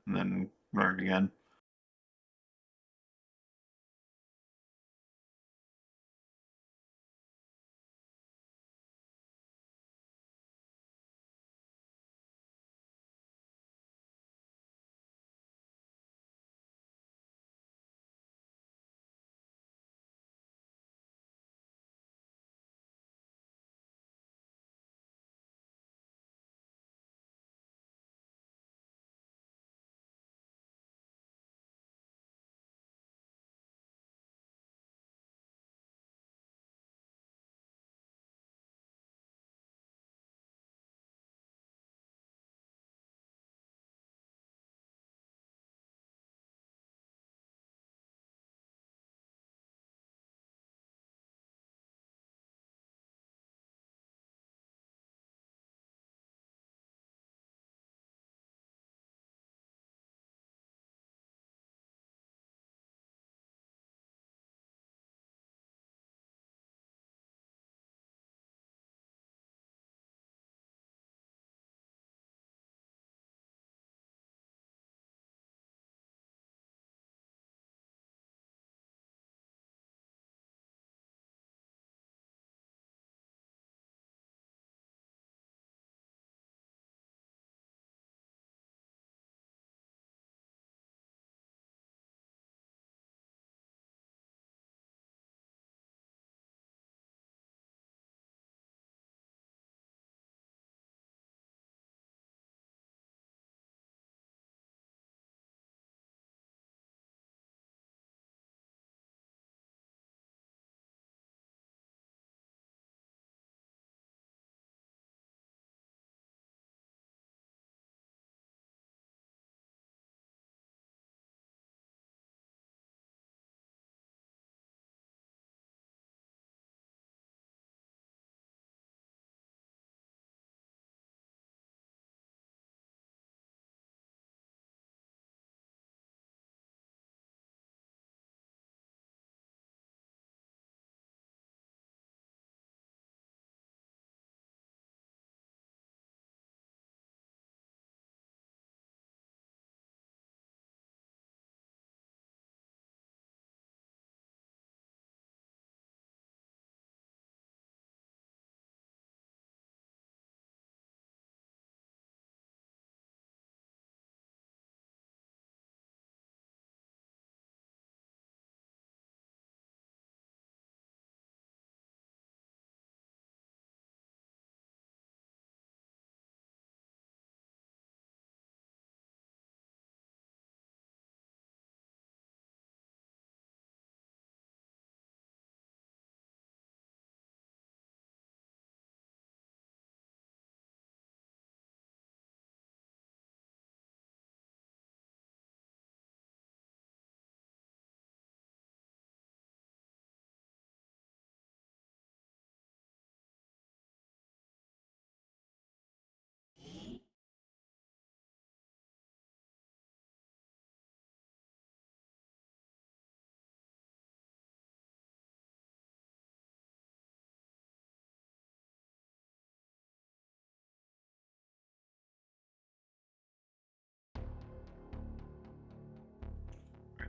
and then run it again.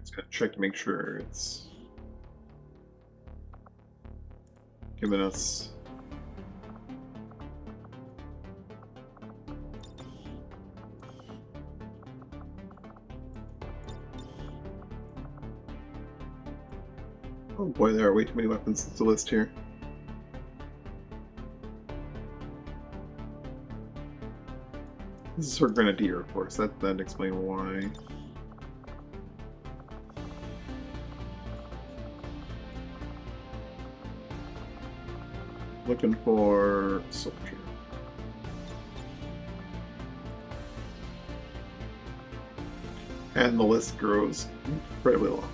Just gotta check to make sure it's giving us. Oh boy, there are way too many weapons to list here. This is for Grenadier, of course. That'd explain why. Looking for soldier. And the list grows incredibly long.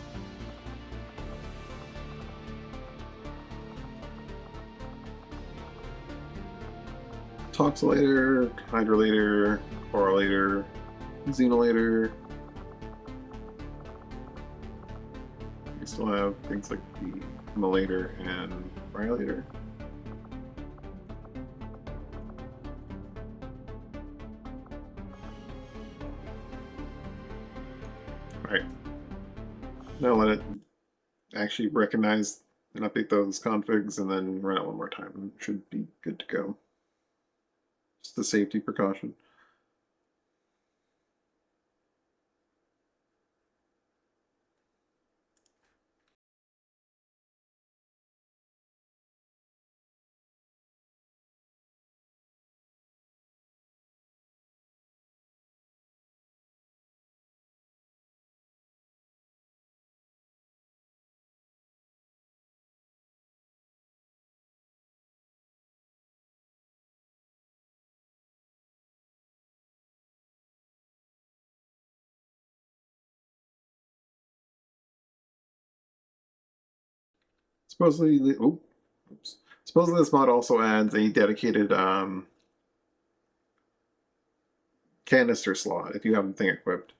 Toxylator, Hydrolator, Correlator, Xenolator. We still have things like the Malator and Violator. Alright. Now let it actually recognize and update those configs and then run it one more time. And it should be good to go. Just a safety precaution. Supposedly, supposedly this mod also adds a dedicated canister slot if you have the thing equipped,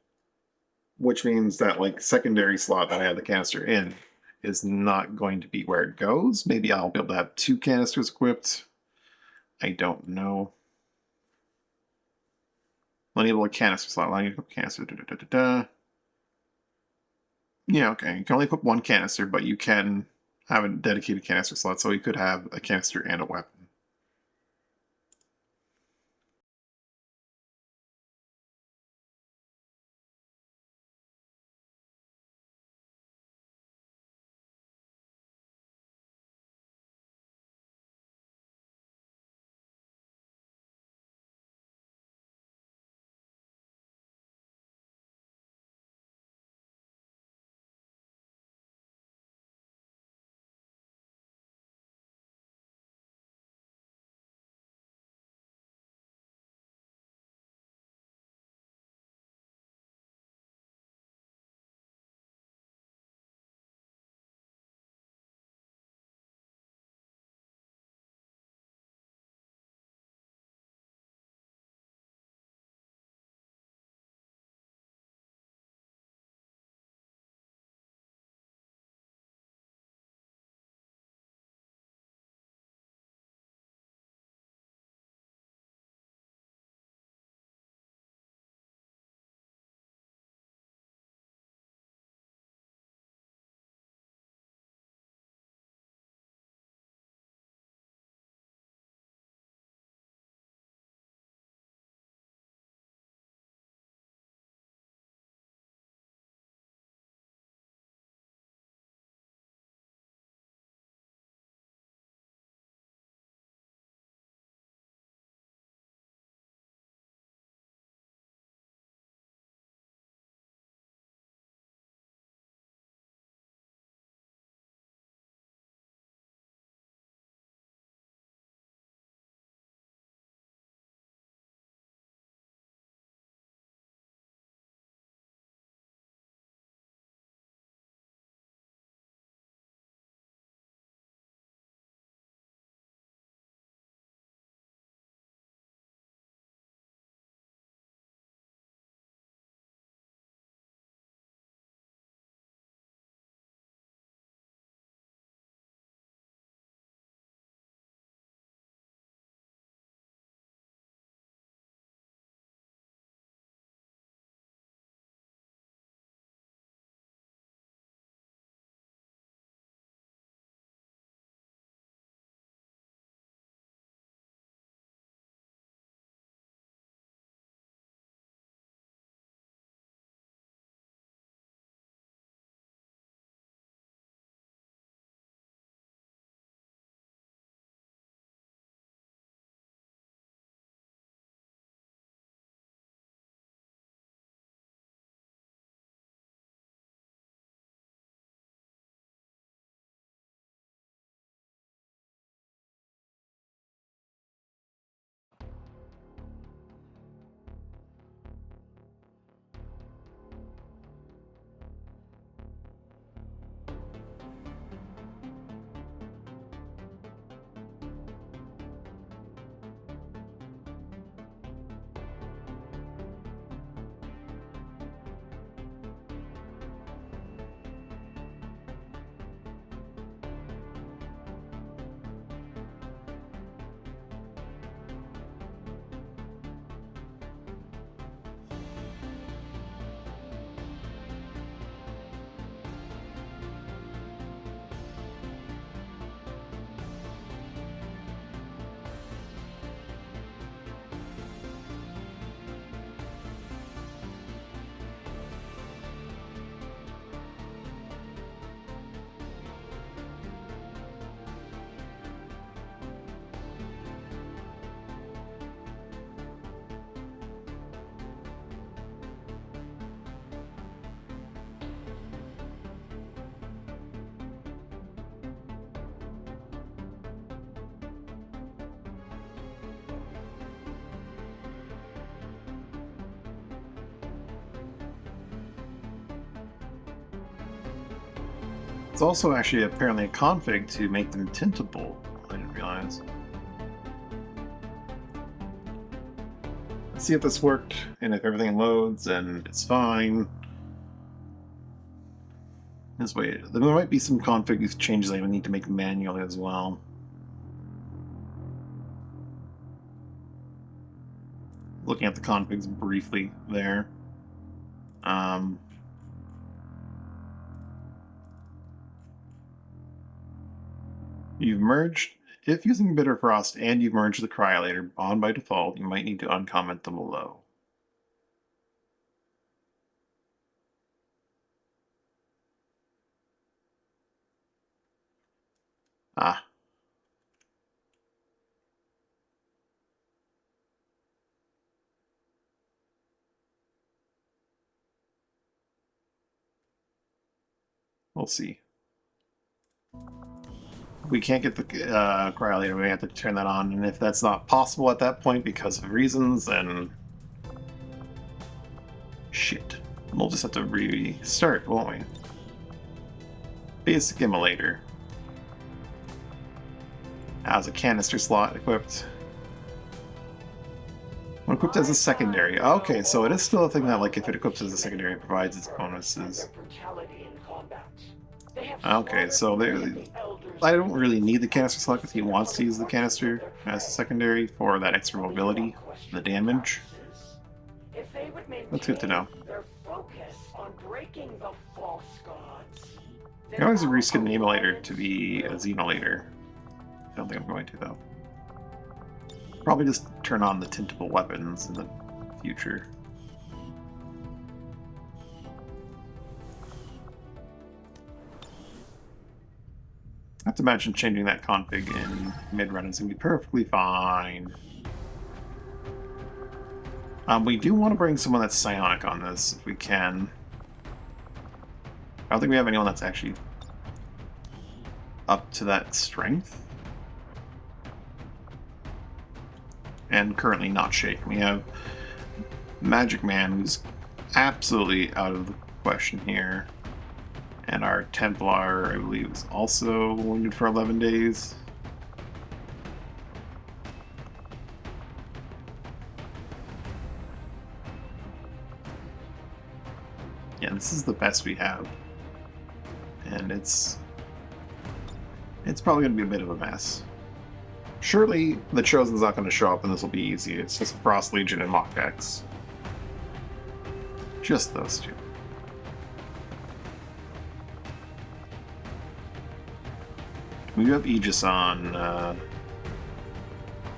which means that like secondary slot that I had the canister in is not going to be where it goes. Maybe I'll be able to have 2 canisters equipped. I don't know. Enable a canister slot. Allowing you to equip canister. Yeah, okay. You can only equip 1 canister, but you can have a dedicated canister slot, so you could have a canister and a weapon. there's also actually apparently a config to make them tintable. I didn't realize. Let's see if this worked, and if everything loads and it's fine. This way, there might be some config changes I would need to make manually as well. Looking at the configs briefly there. You've merged, if using Bitterfrost and you've merged the Cryolator on by default, you might need to uncomment them below. Ah. We'll see. We can't get the Cryolator, we have to turn that on, and if that's not possible at that point because of reasons, then shit. We'll just have to restart, won't we? Basic Immolator. Has a canister slot equipped. When equipped as a secondary. Okay, so it is still a thing that, like, if it equips as a secondary, it provides its bonuses. Okay, so I don't really need the canister slot because he wants to use the canister as a secondary for that extra mobility, the damage. That's good to know. I can always reskin an Immolator to be a Xenolator. I don't think I'm going to, though. Probably just turn on the tintable weapons in the future. Not to mention changing that config in mid-run is going to be perfectly fine. We do want to bring someone that's psionic on this, if we can. I don't think we have anyone that's actually up to that strength. And currently not shaken. We have Magic Man, who's absolutely out of the question here. And our Templar, I believe, is also wounded for 11 days. Yeah, this is the best we have. And it's probably going to be a bit of a mess. Surely the Chosen's not going to show up and this will be easy. It's just Frost Legion and Mock X. Just those two. We have Aegis on.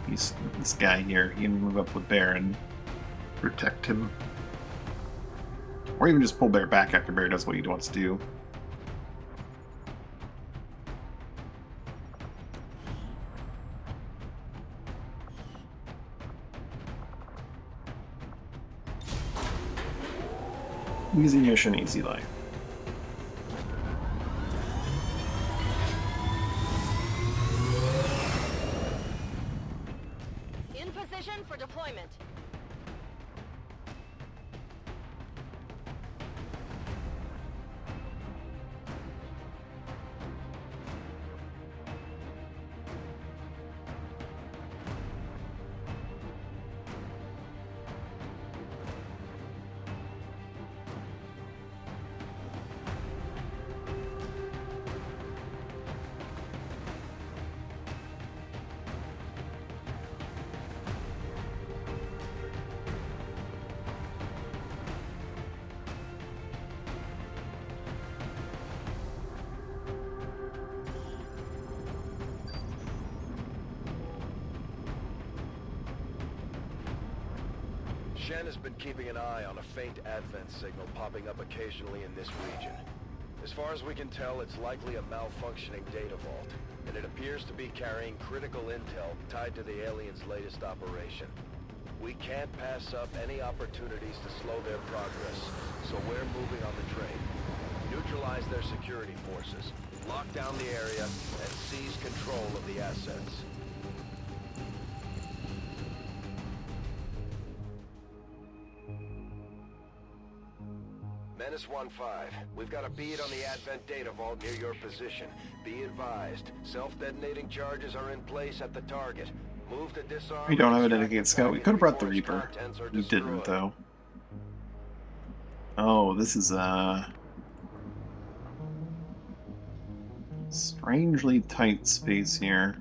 He's this guy here. He can move up with Bear and protect him. Or even just pull Bear back after Bear does what he wants to do. Easy mission, easy life. In position for deployment. Shen has been keeping an eye on a faint advent signal popping up occasionally in this region. As far as we can tell, it's likely a malfunctioning data vault, and it appears to be carrying critical intel tied to the aliens' latest operation. We can't pass up any opportunities to slow their progress, so we're moving on the train. Neutralize their security forces, lock down the area, and seize control of the assets. Menace 1-5, we've got a bead on the Advent data vault near your position. Be advised, self-detonating charges are in place at the target. Move to disarm. We don't have a and dedicated extract scout. We the could have brought the package before Reaper. its contents are We didn't, destroyed. though. Oh, this is strangely tight space here.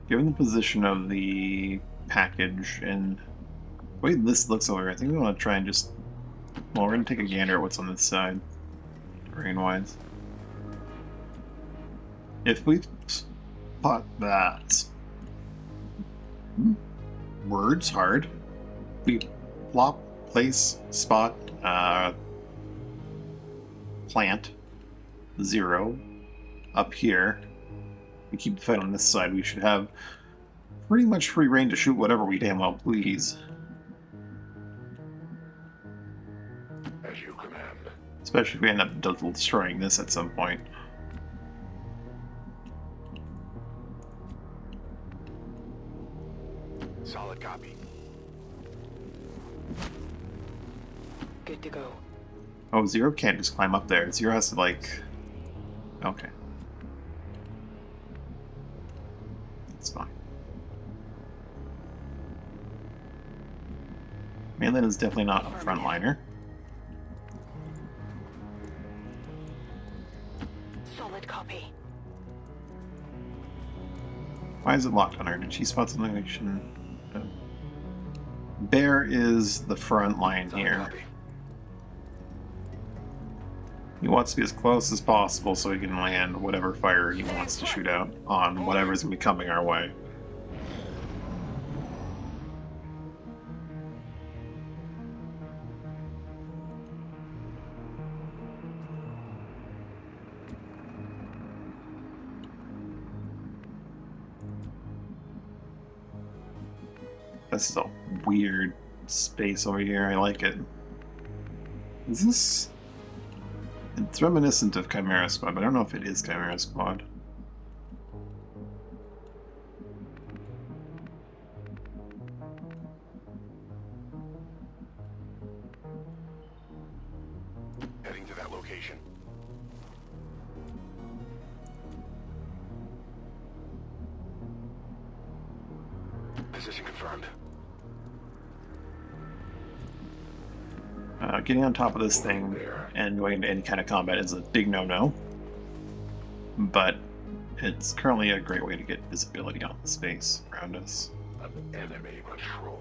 Given the position of the package and the way this looks over, I think we want to try and just... Well, we're going to take a gander at what's on this side, terrain-wise. If we spot that... Words hard. We plop, place, spot, plant, 0, up here. We keep the fight on this side. We should have pretty much free reign to shoot whatever we damn well please. As you command. Especially if we end up destroying this at some point. Solid copy. Good to go. Oh, 0 can't just climb up there. 0 has to, like... Okay. That's fine. Mainland is definitely not a frontliner. Solid copy. Why is it locked on her? Did she spot something we shouldn't... Bear is the front line here. He wants to be as close as possible so he can land whatever fire he wants to shoot out on whatever's going to be coming our way. This is a weird space over here. I like it. Is this... It's reminiscent of Chimera Squad, but I don't know if it is Chimera Squad. Heading to that location. Position confirmed. Getting on top of this thing and going into any kind of combat is a big no-no. But it's currently a great way to get visibility on the space around us. An enemy patrol.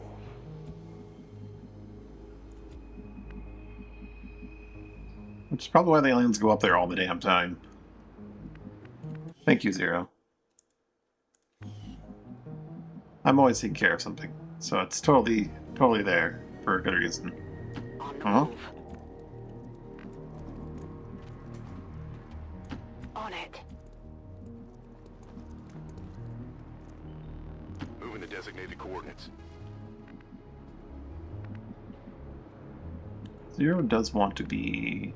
Which is probably why the aliens go up there all the damn time. Thank you, 0. I'm always taking care of something, so it's totally there for a good reason. On it. Moving to designated coordinates. 0 does want to be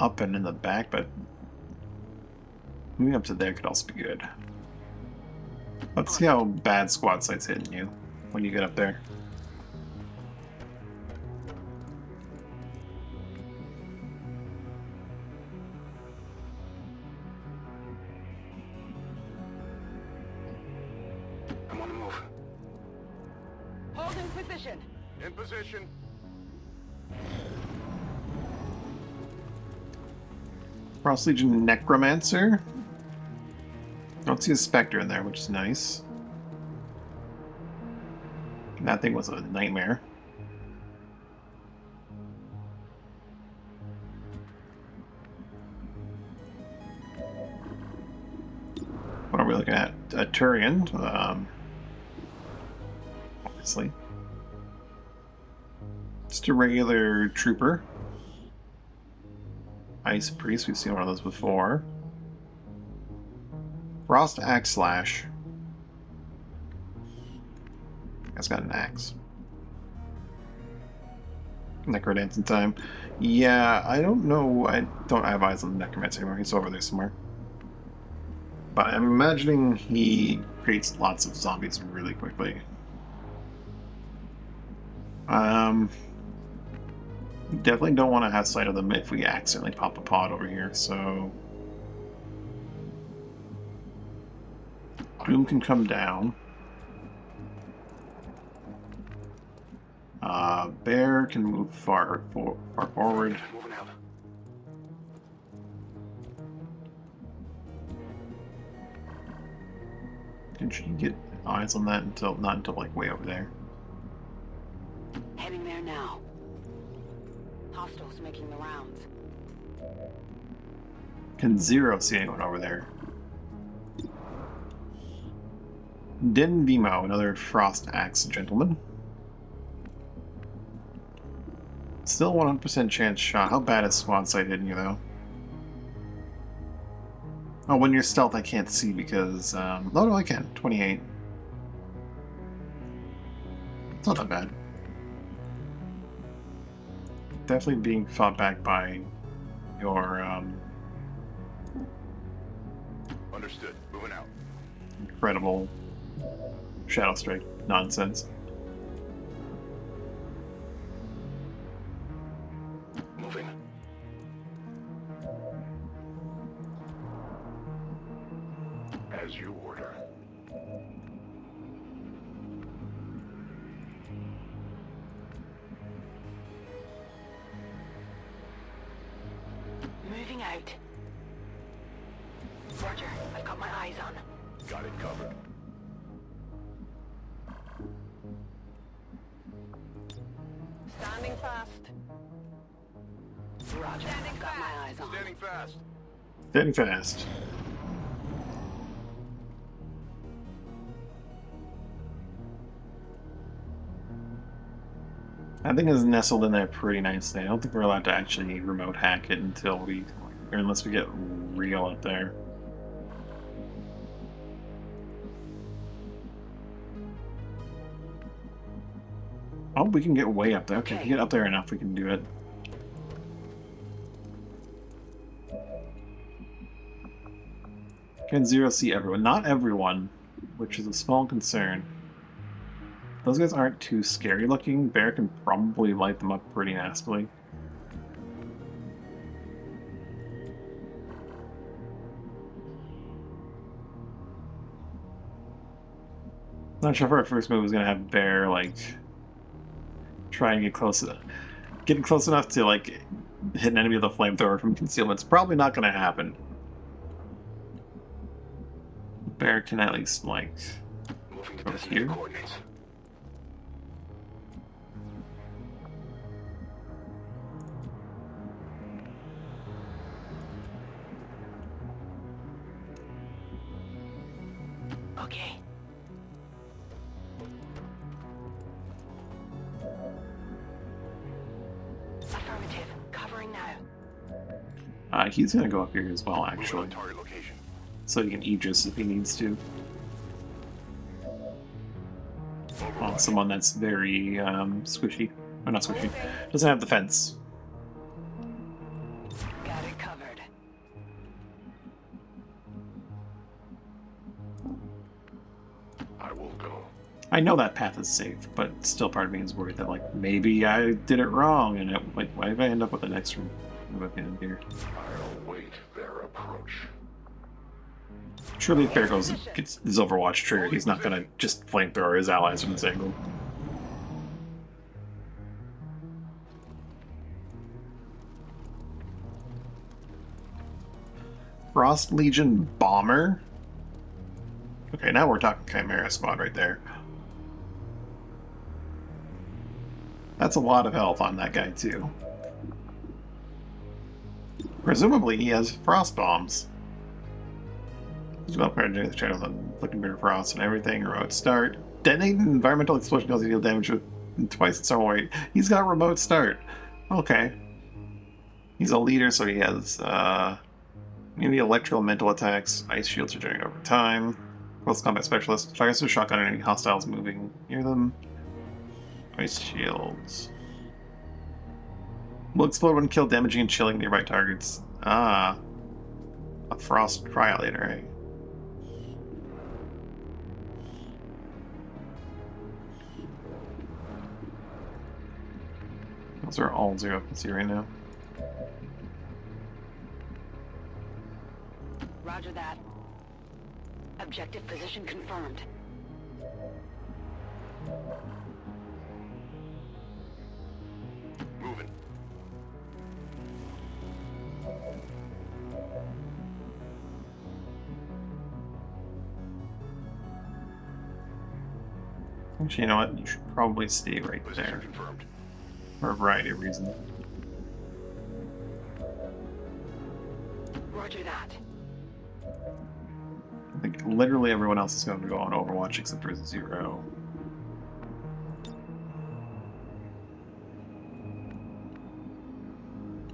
up and in the back, but moving up to there could also be good. Let's see how bad squad sight's hitting you when you get up there. I'm on the move. Holding position. In position. Frost Legion Necromancer. Don't see a Spectre in there, which is nice. And that thing was a nightmare. What are we looking at? A Turian, obviously. Just a regular trooper. Ice Priest, we've seen one of those before. Frost Axe Slash. That's got an axe. Necrodancer time. Yeah, I don't know. I don't have eyes on the Necromancer anymore. He's over there somewhere. But I'm imagining he creates lots of zombies really quickly. Definitely don't want to have sight of them if we accidentally pop a pod over here, so... Doom can come down. Bear can move far forward. Moving out. Can she get eyes on that not until like way over there? Heading there now. Hostiles making the rounds. Can Zero see anyone over there? Din Vimo, another Frost Axe gentleman. Still 100% chance shot. How bad is Squad Sight hitting you, though? Oh, when you're stealth, I can't see because... oh, no, I can. 28. It's not that bad. Definitely being fought back by your, Understood. Moving out. incredible Shadow Strike nonsense. Moving. As you order. Moving out. Roger, I've got my eyes on. Got it covered. Standing fast. Roger, I've got my eyes on. Standing fast. Getting fast. I think it's nestled in there pretty nicely. I don't think we're allowed to actually remote hack it until we, or unless we get real up there. Oh, we can get way up there. Okay, if we get up there enough, we can do it. Can Zero see everyone? Not everyone, which is a small concern. Those guys aren't too scary looking. Bear can probably light them up pretty nastily. Not sure if our first move is gonna have Bear like try and get close enough. Getting close enough to like hit an enemy with a flamethrower from concealment's probably not gonna happen. Bear can at least like Moving to over designated here. coordinates. Okay. Affirmative. Covering now. He's gonna go up here as well, actually, Moving on target location. so he can Aegis if he needs to. On someone that's very squishy. Or not squishy. Doesn't have the fence. Got it covered. I will go. I know that path is safe, but still part of me is worried that like maybe I did it wrong and like why did I end up with the next room at the end here? I'll wait their approach. Surely if Bear goes and gets his Overwatch triggered, he's not gonna just flamethrower his allies from this angle. Frost Legion Bomber? Okay, now we're talking Chimera Squad right there. That's a lot of health on that guy, too. Presumably he has frost bombs. He's well prepared to do the channel on looking for frost and everything. Remote start. Detonating environmental explosion causes you deal damage with twice its normal weight. He's got remote start. Okay. He's a leader, so he has maybe electrical mental attacks. Ice shields are generated over time. Close combat specialist. Fires a shotgun at any hostiles moving near them. Ice shields. Will explode when killed, damaging and chilling nearby targets. Ah. A frost cryolator, eh? Those are all Zero can see right now. Roger that. Objective position confirmed. Moving. Actually, you know what? You should probably stay right there. Confirmed. For a variety of reasons. Roger that. I think literally everyone else is going to go on Overwatch except for Zero.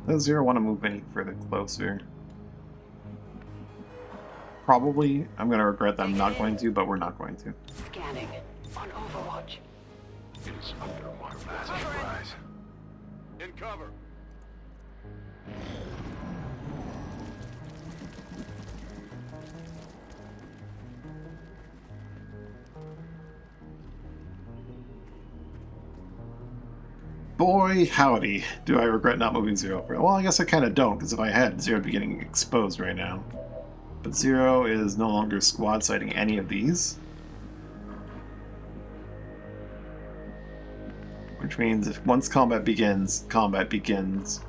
Does Zero want to move any further closer? Probably. I'm going to regret that I'm not going to, but we're not going to. Scanning. On Overwatch. It's under my massive eyes. In cover. Boy, howdy, do I regret not moving Zero. Well, I guess I kind of don't, because if I had, Zero would be getting exposed right now. But Zero is no longer squad sighting any of these. Which means if once combat begins, combat begins.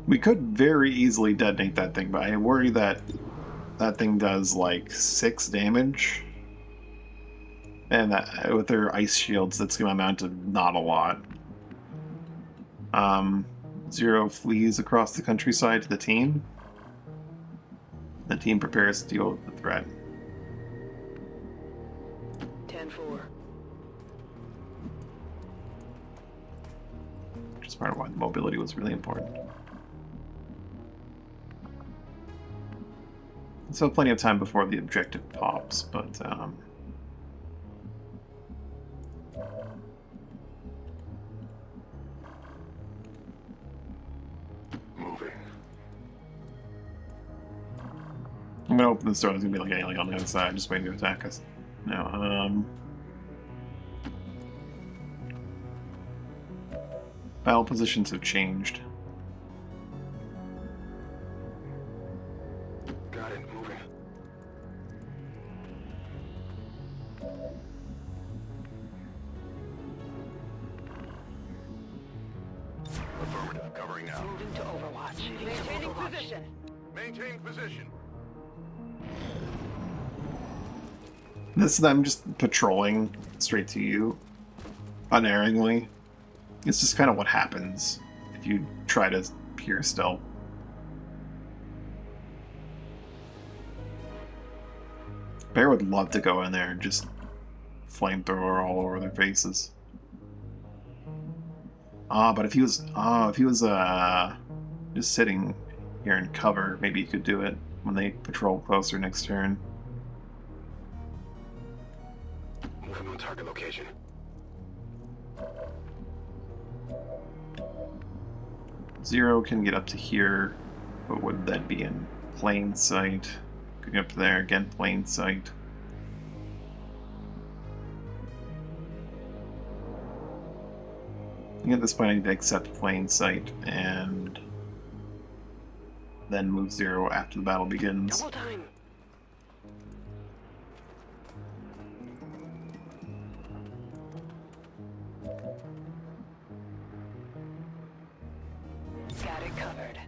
We could very easily detonate that thing, but I worry that that thing does like 6 damage. And that, with their ice shields, that's going to amount to not a lot. Zero flees across the countryside to the team. The team prepares to deal with the threat. 10-4. Which is part of why the mobility was really important. So plenty of time before the objective pops, but Moving. I'm gonna open this door. There's gonna be like an alien on the other side, just waiting to attack us. No, battle positions have changed. Got it. Moving. Affirmative. Covering now. Moving to Overwatch. Maintaining position. Maintain position. This is them just patrolling straight to you, unerringly. It's just kind of what happens if you try to peer stealth. Bear would love to go in there and just flamethrower all over their faces. But if he was just sitting here in cover, maybe he could do it when they patrol closer next turn. Moving on target location. Zero can get up to here, but would that be in plain sight? Could get up to there, again, plain sight. I think at this point I need to accept plain sight and then move Zero after the battle begins. Double time. Got it covered.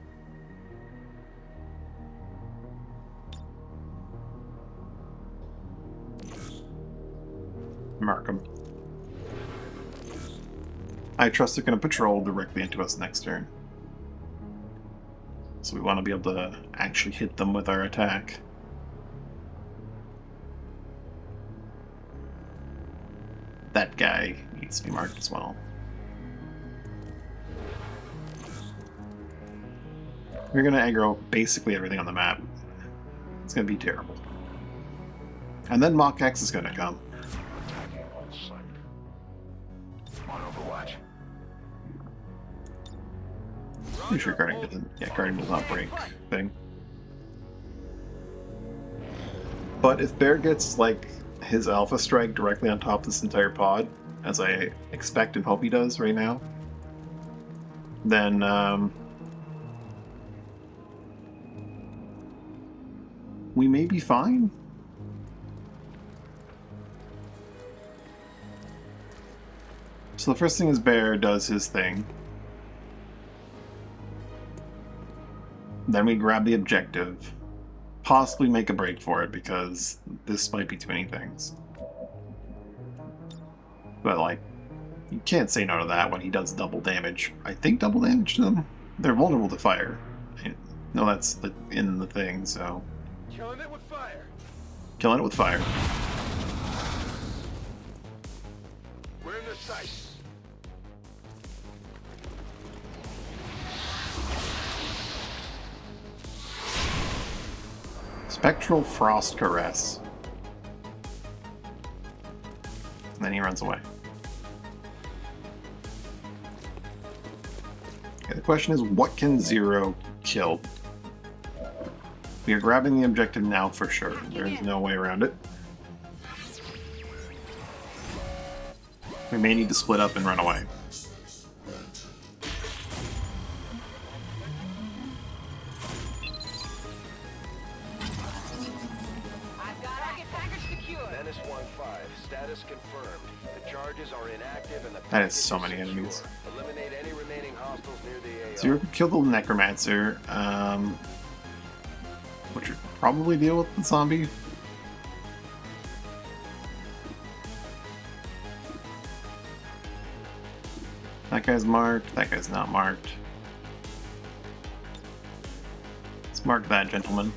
Mark 'em. I trust they're going to patrol directly into us next turn. So we want to be able to actually hit them with our attack. That guy needs to be marked as well. We're going to aggro basically everything on the map. It's going to be terrible. And then Mach X is going to come. Attacking on sight. On Overwatch. Pretty sure Guardian doesn't. Yeah, Guardian does not break thing. But if Bear gets like his Alpha Strike directly on top of this entire pod, as I expect and hope he does right now, then we may be fine. So the first thing is Bear does his thing. Then we grab the objective. Possibly make a break for it, because this might be too many things. But, like, you can't say no to that when he does double damage. I think double damage to them? They're vulnerable to fire. No, that's in the thing, so... Killing it with fire. Killing it with fire. We're in the sight. Spectral Frost Caress. And then he runs away. Okay, the question is, what can Zero kill? We are grabbing the objective now for sure. There's no way around it. We may need to split up and run away. Menace 1-5, status confirmed. The charges are inactive and the That is so many enemies. Eliminate any remaining hostiles near the AO. Zero could kill the Necromancer, which would probably deal with the zombie. That guy's marked, that guy's not marked. Let's mark that gentleman.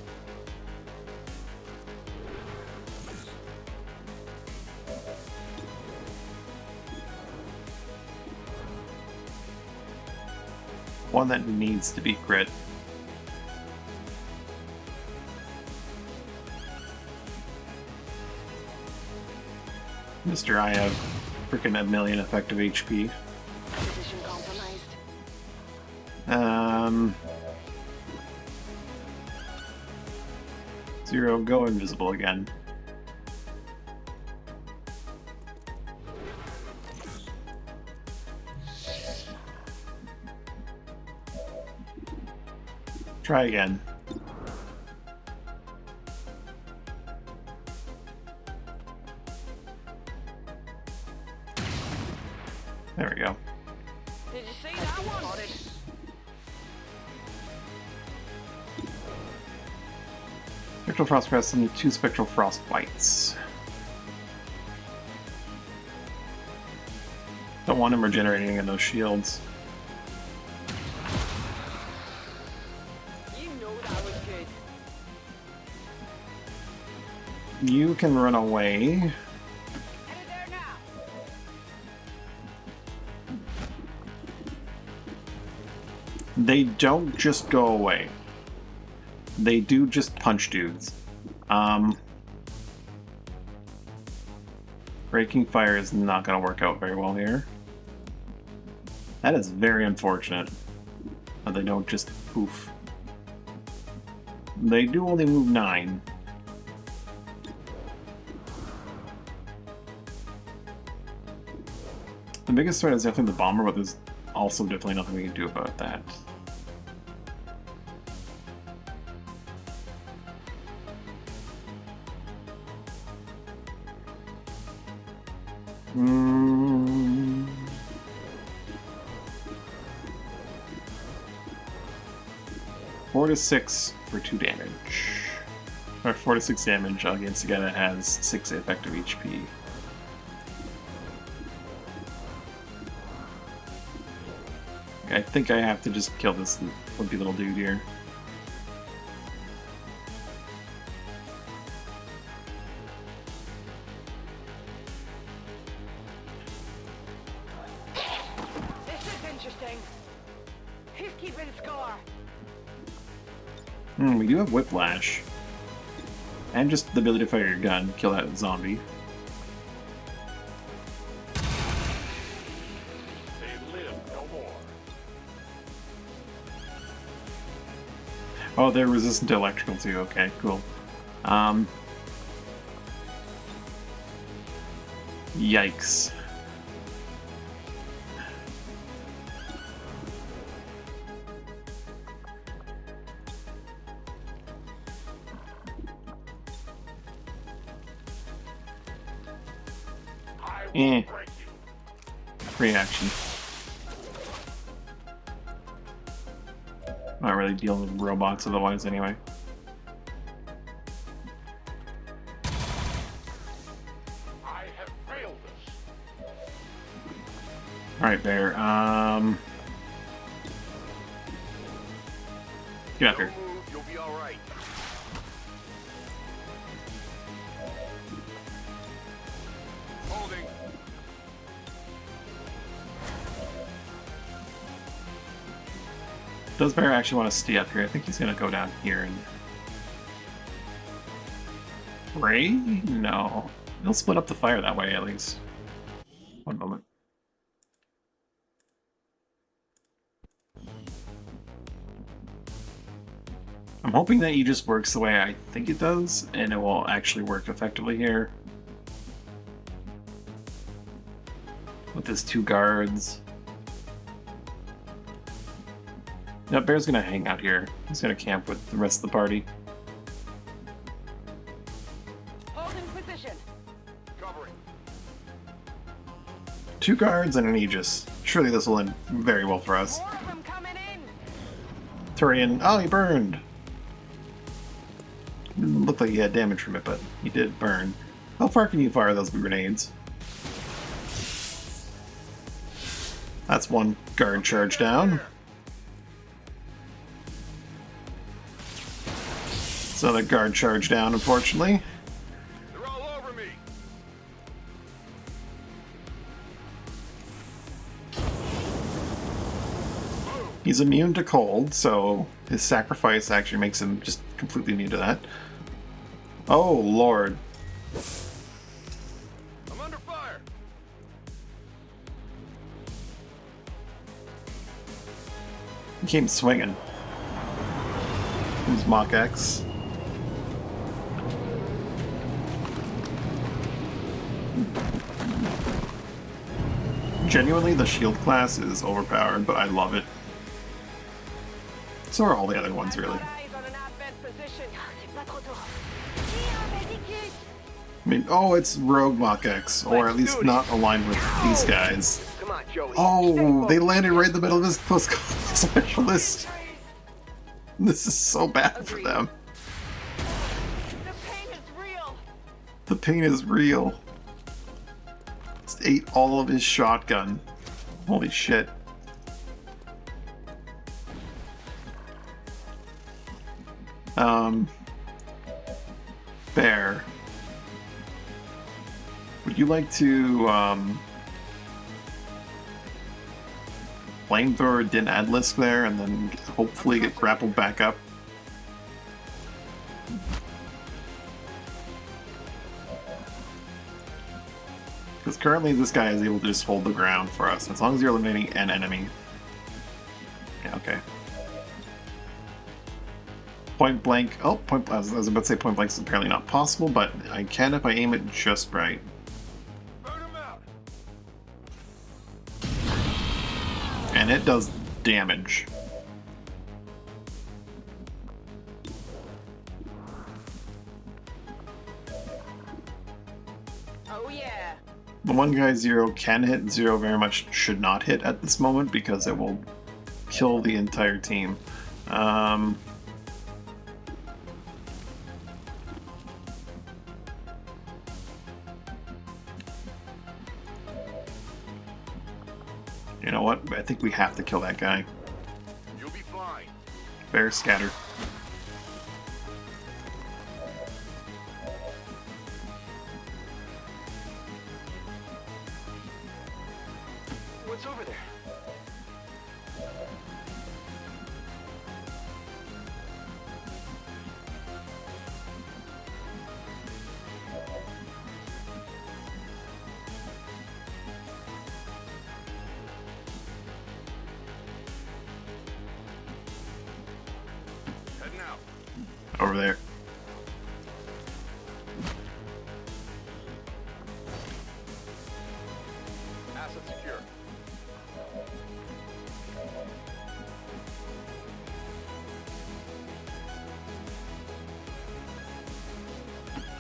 One that needs to be crit. Mr. I have freaking 1,000,000 effective HP. Position compromised. Zero, go invisible again. Try again. There we go. Did you see that one? Spectral Frost Crest and 2 Spectral Frost Bites. Don't want him regenerating in those shields. You know that was good. You can run away. Headed there now. They don't just go away. They do just punch dudes. Breaking fire is not going to work out very well here. That is very unfortunate. That they don't just poof. They do only move 9. The biggest threat is definitely the bomber, but there's also definitely nothing we can do about that. Mm. 4 to 6 for 2 damage. Or 4 to 6 damage against a guy that has 6 effective HP. I think I have to just kill this wimpy little dude here. This is interesting. He's keeping score. We do have Whiplash. And just the ability to fire your gun, kill that zombie. They live no more. Oh, they're resistant to electrical too. Okay, cool. Yikes. Eh. Reaction. Not really dealing with robots otherwise anyway. I have failed us. Alright, Bear. Get up here. Don't move, you'll be all right. Holding. Does Bear actually want to stay up here? I think he's gonna go down here and... Ray? No. He'll split up the fire that way, at least. One moment. I'm hoping that he just works the way I think it does, and it will actually work effectively here. With his 2 guards. No, Bear's gonna hang out here. He's gonna camp with the rest of the party. Hold in position. Covering. 2 guards and an Aegis. Surely this will end very well for us. More of them coming in. Turian. Oh, he burned! Didn't look like he had damage from it, but he did burn. How far can you fire those grenades? That's 1 guard charge down. So the guard charge down, unfortunately. They're all over me. He's immune to cold, so his sacrifice actually makes him just completely immune to that. Oh, Lord. I'm under fire. He came swinging. Who's Mach X? Genuinely, the shield class is overpowered, but I love it. So are all the other ones, really. Eyes on an advent position. C'est pas trop tôt. I mean, oh, it's Rogue Mach X, or at least not aligned with these guys. Come on, Joey. Oh, they landed right in the middle of this post-conflict specialist. This is so bad for them. The pain is real. The pain is real. Just ate all of his shotgun. Holy shit. Bear. Would you like to, flamethrower Din Adlisk there and then hopefully get grappled back up? Because currently this guy is able to just hold the ground for us, as long as you're eliminating an enemy. Yeah, okay. Point blank. Oh, I was about to say point blank is apparently not possible, but I can if I aim it just right. Burn him out. And it does damage. Oh yeah. The one guy Zero can hit, Zero very much should not hit at this moment because it will kill the entire team. You know what? I think we have to kill that guy. You'll be fine. Bear scatter. What's over there? Heading out. Over there. Asset secure.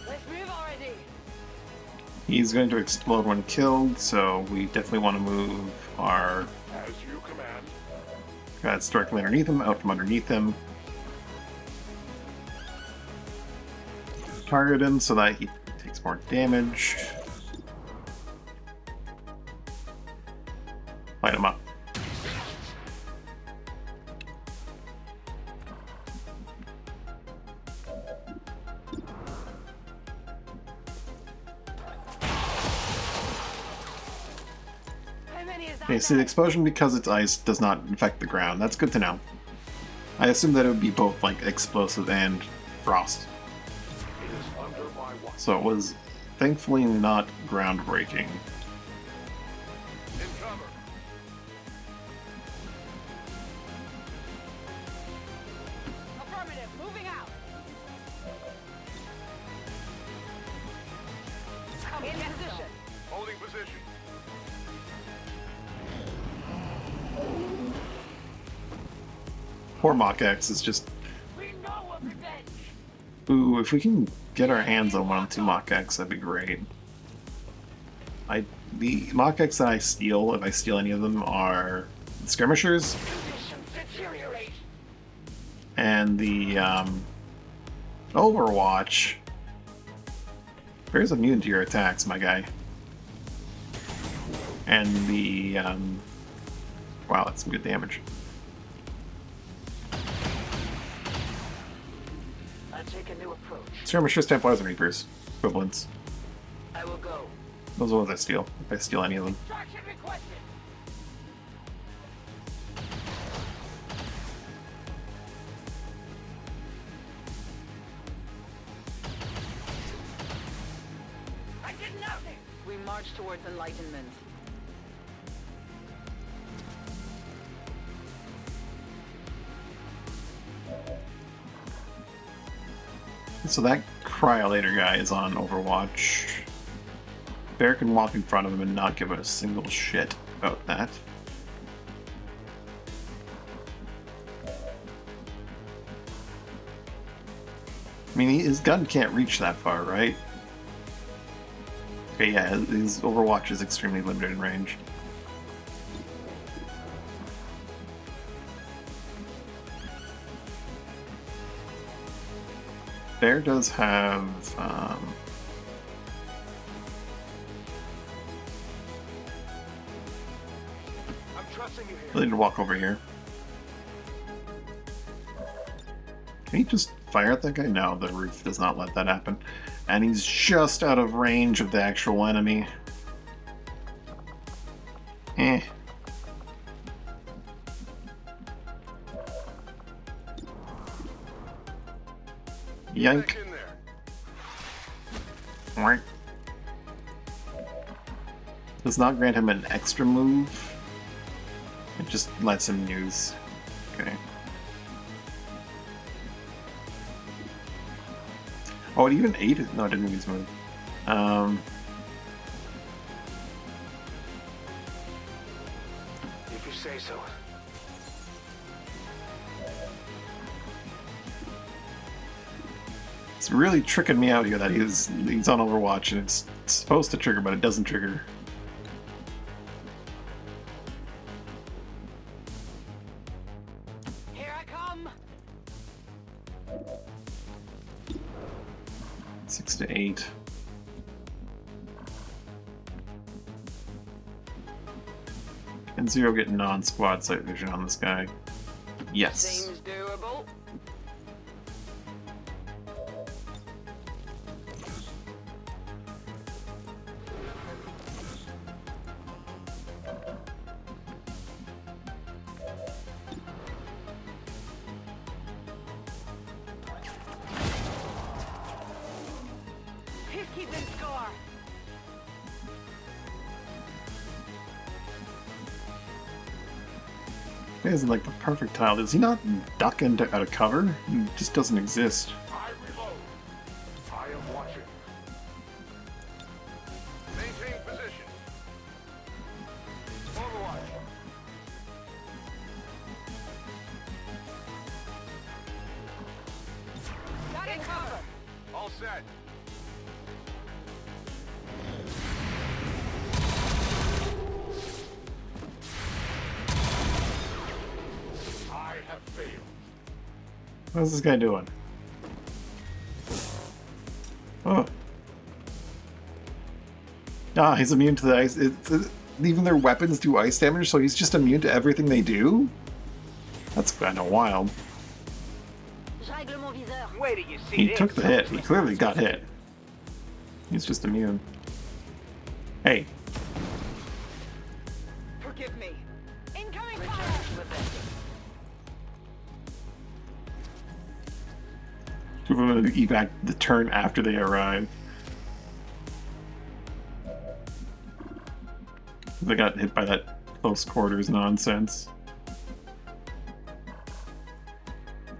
Let's move already. He's going to explode when killed, so we definitely want to move our As you command. guys directly underneath him, out from underneath him. Target him so that he takes more damage. Light him up. Okay, see, the explosion, because it's ice, does not infect the ground. That's good to know. I assume that it would be both, like, explosive and frost. It is under my watch. So it was thankfully not groundbreaking. In cover. Affirmative. Moving out. In position. Holding position. Poor Mach X is just... We know of revenge. Ooh, if we can get our hands on 1 or 2 Mach X, that'd be great. The Mach X that I steal, if I steal any of them, are skirmishers and the Overwatch. Bear's immune to your attacks, my guy. And the wow, that's some good damage. I take a new approach. Skirmishers, Templars, and Reapers. Equivalents. I will go. Those are the ones I steal, if I steal any of them. Extraction requested. I did nothing. We march towards enlightenment. So that Cryolator guy is on Overwatch. Bear can walk in front of him and not give a single shit about that. I mean, his gun can't reach that far, right? Okay, yeah, his Overwatch is extremely limited in range. Bear does have, I'm trusting you here. I need to walk over here. Can he just fire at that guy? No, the roof does not let that happen. And he's just out of range of the actual enemy. Eh. Yank. Back in there. Right. Does not grant him an extra move. It just lets him use. Okay. Oh, it even ate it. No, it didn't use move. If you say so. It's really tricking me out here that he's on Overwatch and it's supposed to trigger, but it doesn't trigger. Here I come. 6 to 8. And 0 get non-squad sight vision on this guy. Yes. Seems doable. He's keeping score. He has like the perfect tile. Does he not duck into out of cover? He just doesn't exist. I reload. I am watching. Maintain position. Overwatch. Got it cover. All set. What's this guy doing? Oh. Ah, he's immune to the ice. Even their weapons do ice damage, so he's just immune to everything they do? That's kind of wild. Wait till you see He this. took the hit. He clearly got hit. He's just immune. Hey. Forgive me. Incoming fire! Two of them evac the turn after they arrive. They got hit by that close quarters nonsense.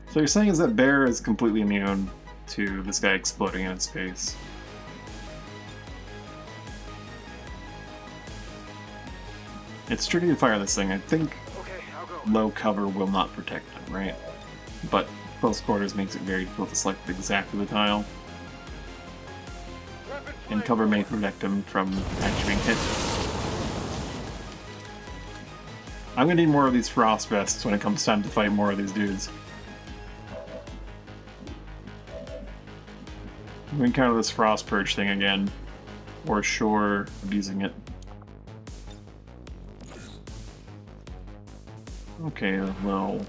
So you're saying is that Bear is completely immune to this guy exploding in its face? It's tricky to fire this thing. I think low cover will not protect him, right? But close quarters makes it very difficult to select exactly the tile. And cover may protect him from actually being hit. I'm gonna need more of these frost vests when it comes time to fight more of these dudes. I'm gonna encounter this frost purge thing again. For sure, abusing it. Okay, well...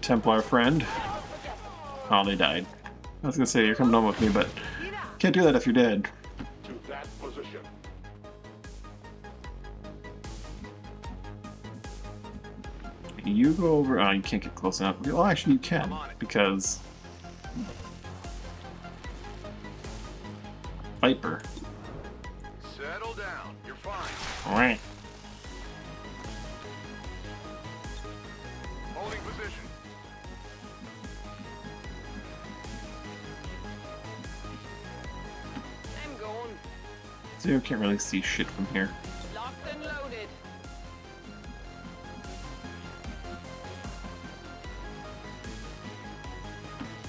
Templar friend. Oh, they died. I was gonna say, you're coming home with me, but can't do that if you're dead. To that position. You go over... Oh, you can't get close enough. Well, actually you can, because... Viper. Settle down. You're fine. Alright. Holding position. I'm going. So you can't really see shit from here. Locked and loaded.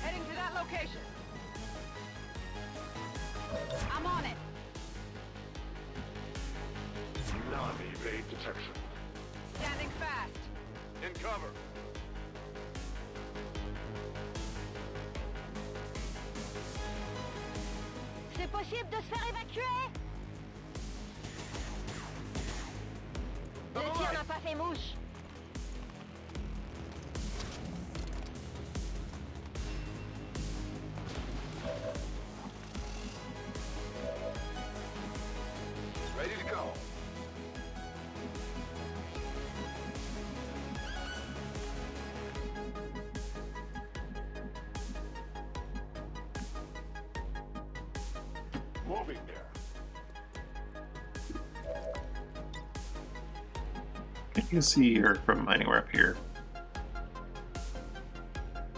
Heading to that location. I'm on it. Non-evade detection. Standing fast. In cover. C'est possible de se faire évacuer? Le tir n'a pas fait mouche. Ready to go. Moving there. Can you see her from anywhere up here?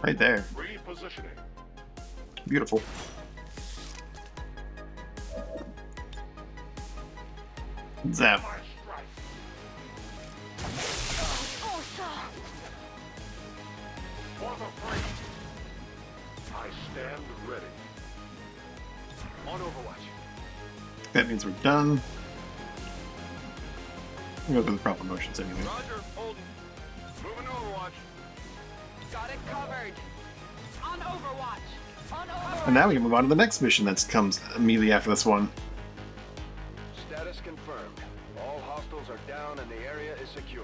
Right there. Repositioning. Beautiful. Zap. My strike. Oh, ça! For the fight. I stand ready. On Overwatch. That means we're done. We'll go through the proper motions anyway. Roger. Holding. Moving Overwatch. Got it covered. On Overwatch. On Overwatch. And now we can move on to the next mission that comes immediately after this one. Status confirmed. All hostiles are down and the area is secure.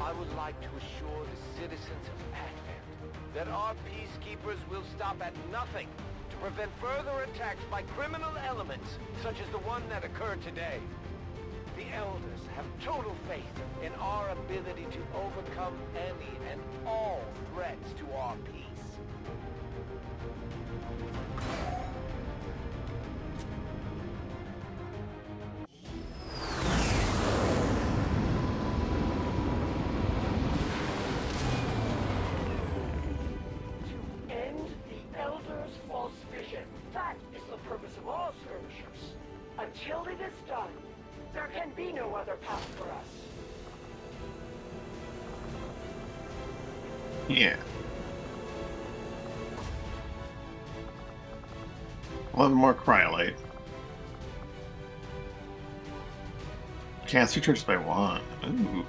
I would like to assure the citizens of Advent that our peacekeepers will stop at nothing to prevent further attacks by criminal elements such as the one that occurred today. The Elders have total faith in our ability to overcome any and all threats to our peace. End the Elder's false vision. That is the purpose of all skirmishers. Until it is done, there can be no other Yeah. 11 more cryolite. Chance recharges by 1. Ooh.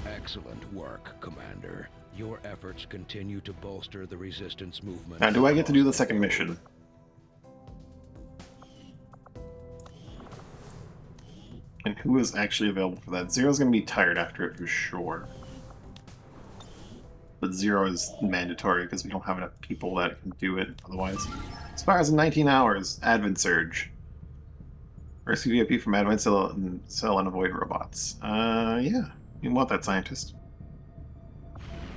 Excellent work, Commander. Your efforts continue to bolster the resistance movement. Now, do I get to do the second mission? And who is actually available for that? Zero's gonna be tired after it for sure. But Zero is mandatory because we don't have enough people that can do it otherwise. Expires in 19 hours. Advent Surge. Rescue VIP from Advent Cell and avoid robots. Yeah. You want that scientist.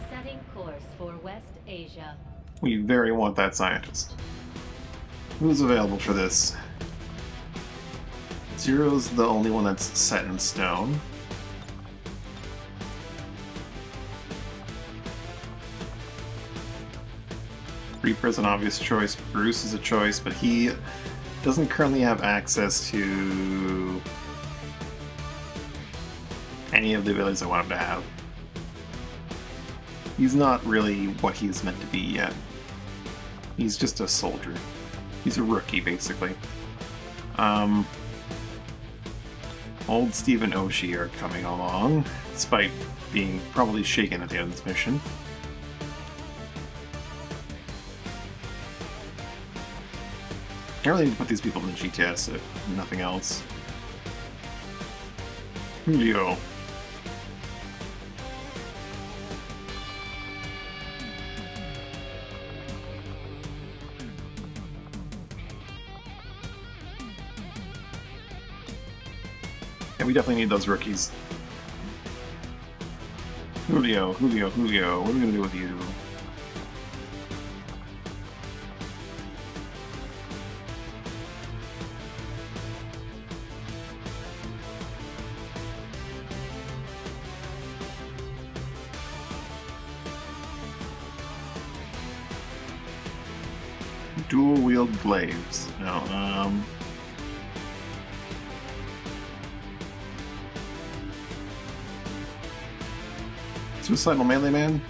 Setting course for West Asia. We very want that scientist. Who's available for this? Zero's the only one that's set in stone. Reaper's an obvious choice. Bruce is a choice, but he doesn't currently have access to any of the abilities I want him to have. He's not really what he's meant to be yet. He's just a soldier. He's a rookie, basically. Old Steve and Oshi are coming along, despite being probably shaken at the end of this mission. I really need to put these people in the GTS, if nothing else. Julio. Yeah, we definitely need those rookies. Julio, Julio, Julio, what are we gonna do with you? Dual-wield glaives. No, Suicidal Melee Man?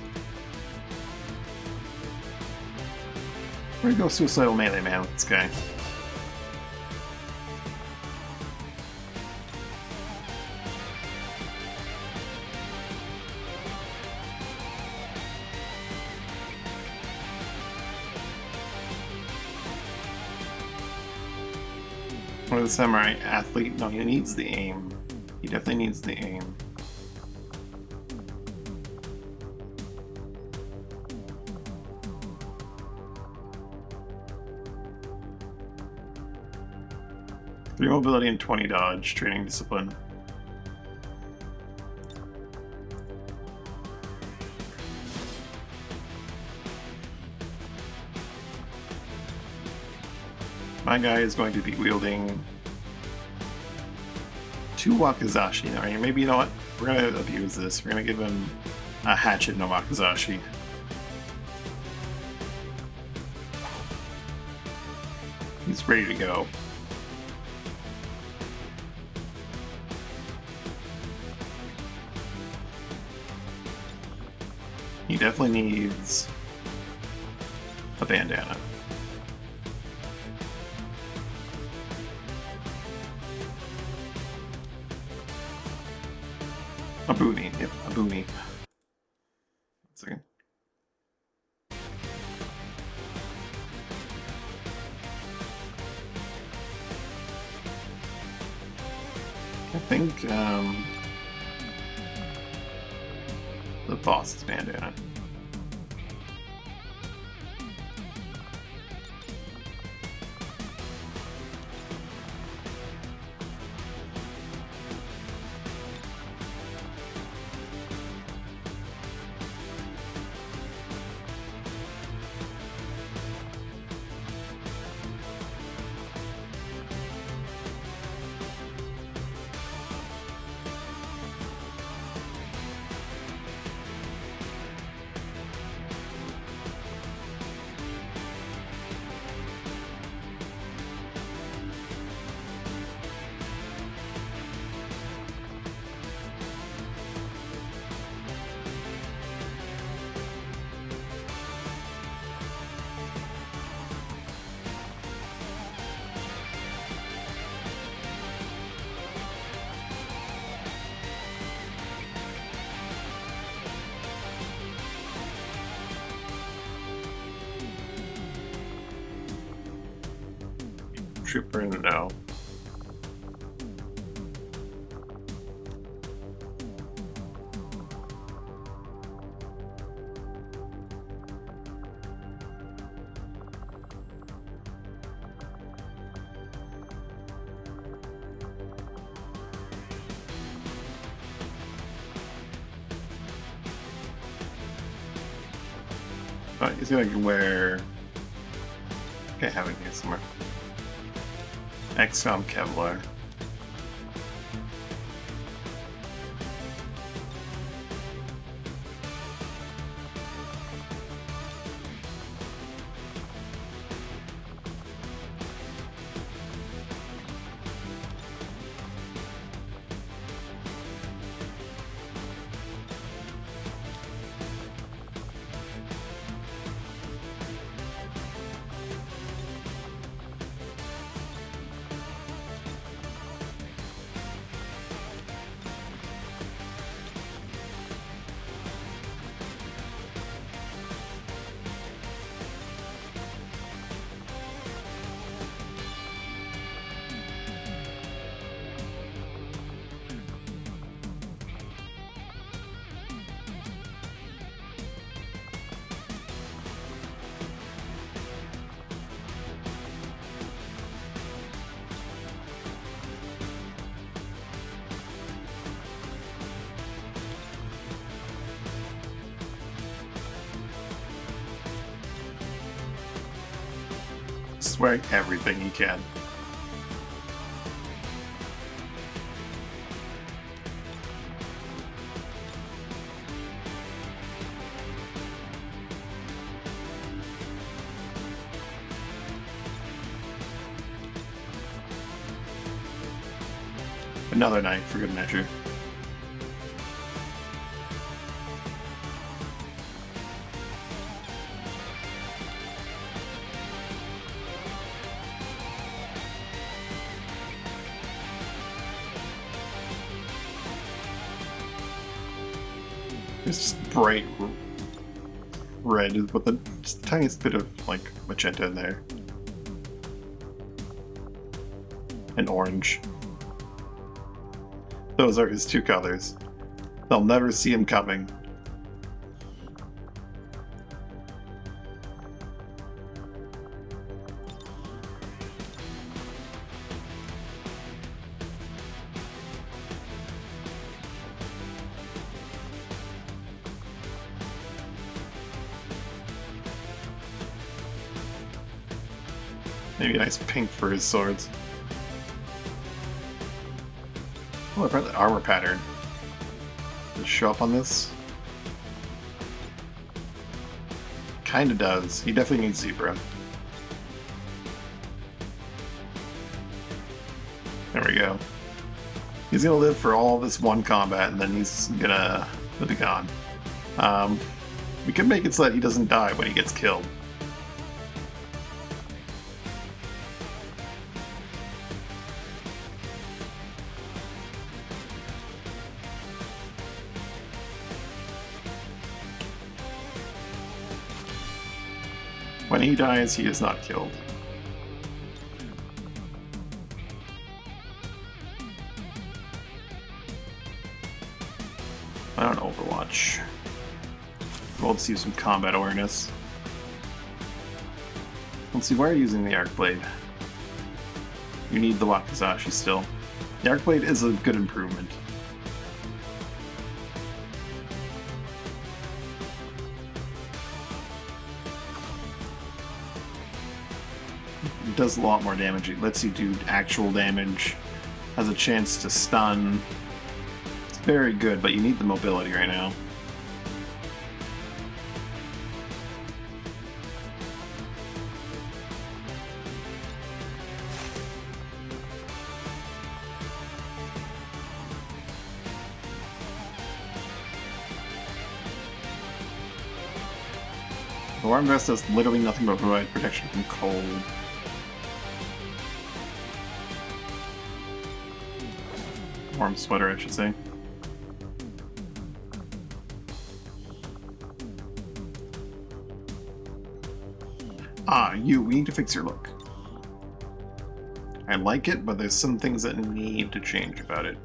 Where do you go Suicidal Melee Man with this guy? Or the Samurai Athlete? No, he needs the aim. He definitely needs the aim. Three mobility and 20 dodge, training discipline. My guy is going to be wielding 2 Wakizashi. Alright, maybe, you know what? We're going to abuse this. We're going to give him a hatchet and a Wakizashi. He's ready to go. He definitely needs a bandana. A boonie, yep, a boonie. One second. I think, the boss's bandana. Trooper, no. But he's gonna wear. Okay, I have it here somewhere. XCOM Kevlar. Just wearing everything he can. Another knight for good measure. It's just bright red with a just tiniest bit of like magenta in there. And orange. Those are his two colors. They'll never see him coming. Maybe a nice pink for his swords. Oh, apparently the armor pattern. Does it show up on this? Kinda does. He definitely needs zebra. There we go. He's gonna live for all this one combat and then he's gonna be gone. We can make it so that he doesn't die when he gets killed. When he dies, he is not killed. I don't Overwatch. We'll see some combat awareness. Let's see, why are you using the Arc Blade? You need the Wakizashi still. The Arc Blade is a good improvement. It does a lot more damage. It lets you do actual damage. Has a chance to stun. It's very good, but you need the mobility right now. The Warm Vest does literally nothing but provide protection from cold. Warm sweater, I should say. Ah, we need to fix your look. I like it, but there's some things that need to change about it.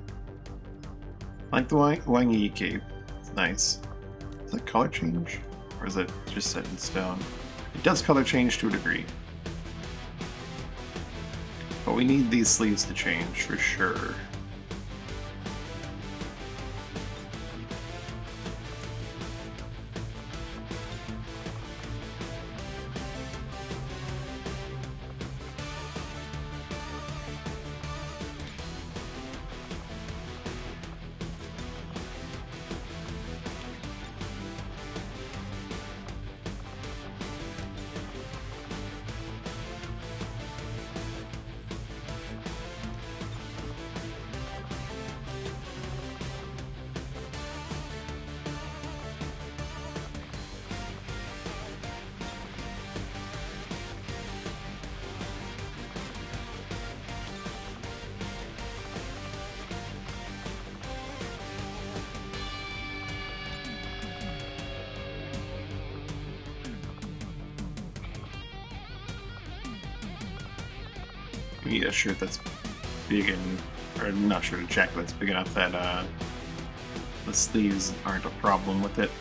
I like the Wang Yi cape. It's nice. Is that color change? Or is it just set in stone? It does color change to a degree. But we need these sleeves to change for sure. We need a shirt that's big and, or not shirt, a jacket that's big enough that the sleeves aren't a problem with it.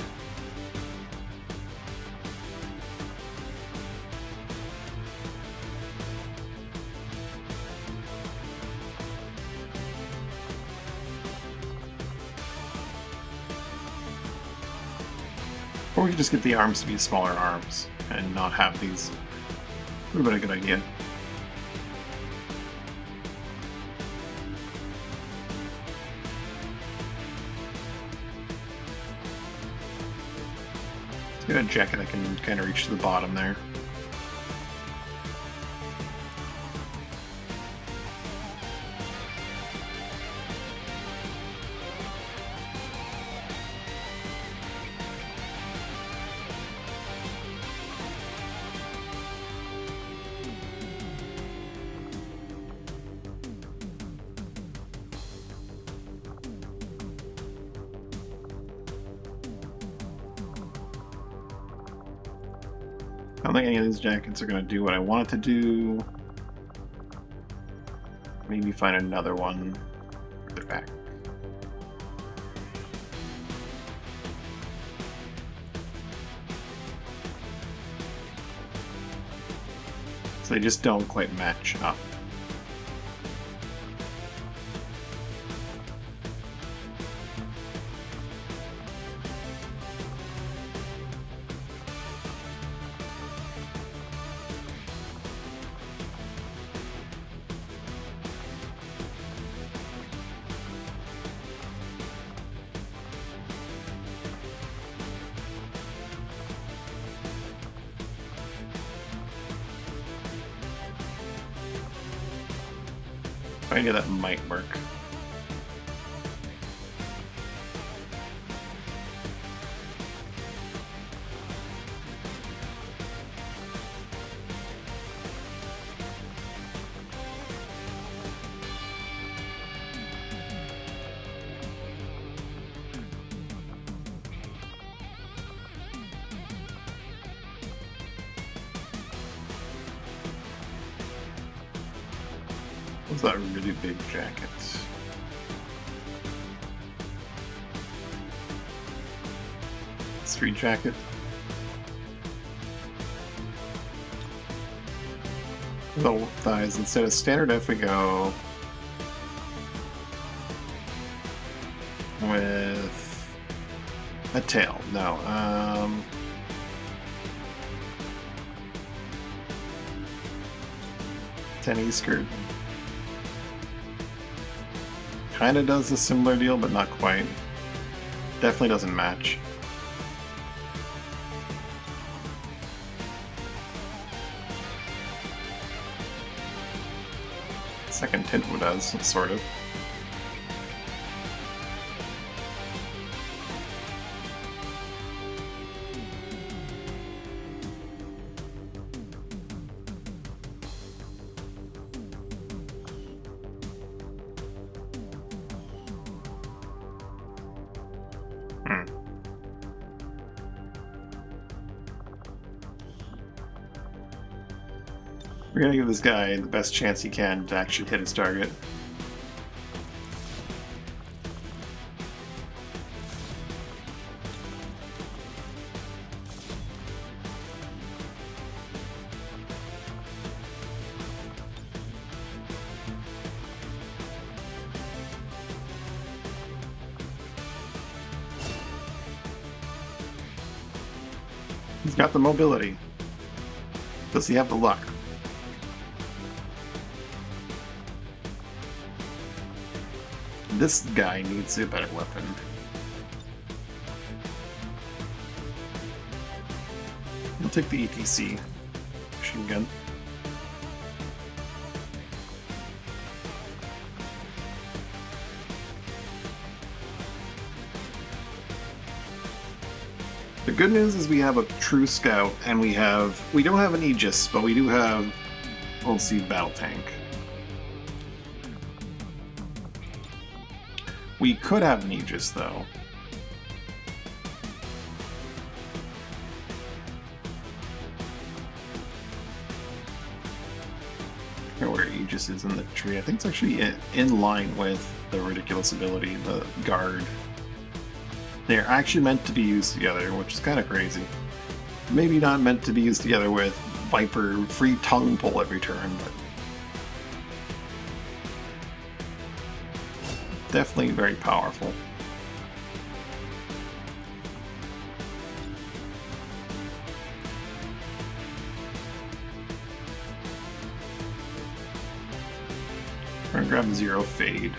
Or we could just get the arms to be smaller arms and not have these. Would have been a good idea. Get a jacket that can kind of reach to the bottom there. I don't think any of these jackets are going to do what I want it to do. Maybe find another one further back. So they just don't quite match up. I think that might work. What's that really big jacket? Street jacket? Little thighs. Instead of standard F, we go with a tail. No, tenny skirt. Kinda does a similar deal, but not quite. Definitely doesn't match. Second tint does, sort of. We're gonna give this guy the best chance he can to actually hit his target. He's got the mobility. Does he have the luck? This guy needs a better weapon. I'll take the ETC machine gun. The good news is we have a true scout, and we don't have an Aegis, but we do have Old Seed Battle Tank. We could have an Aegis, though. I don't know where Aegis is in the tree. I think it's actually in line with the ridiculous ability, the guard. They're actually meant to be used together, which is kind of crazy. Maybe not meant to be used together with Viper free tongue pull every turn, but definitely very powerful. We're gonna grab Zero Fade.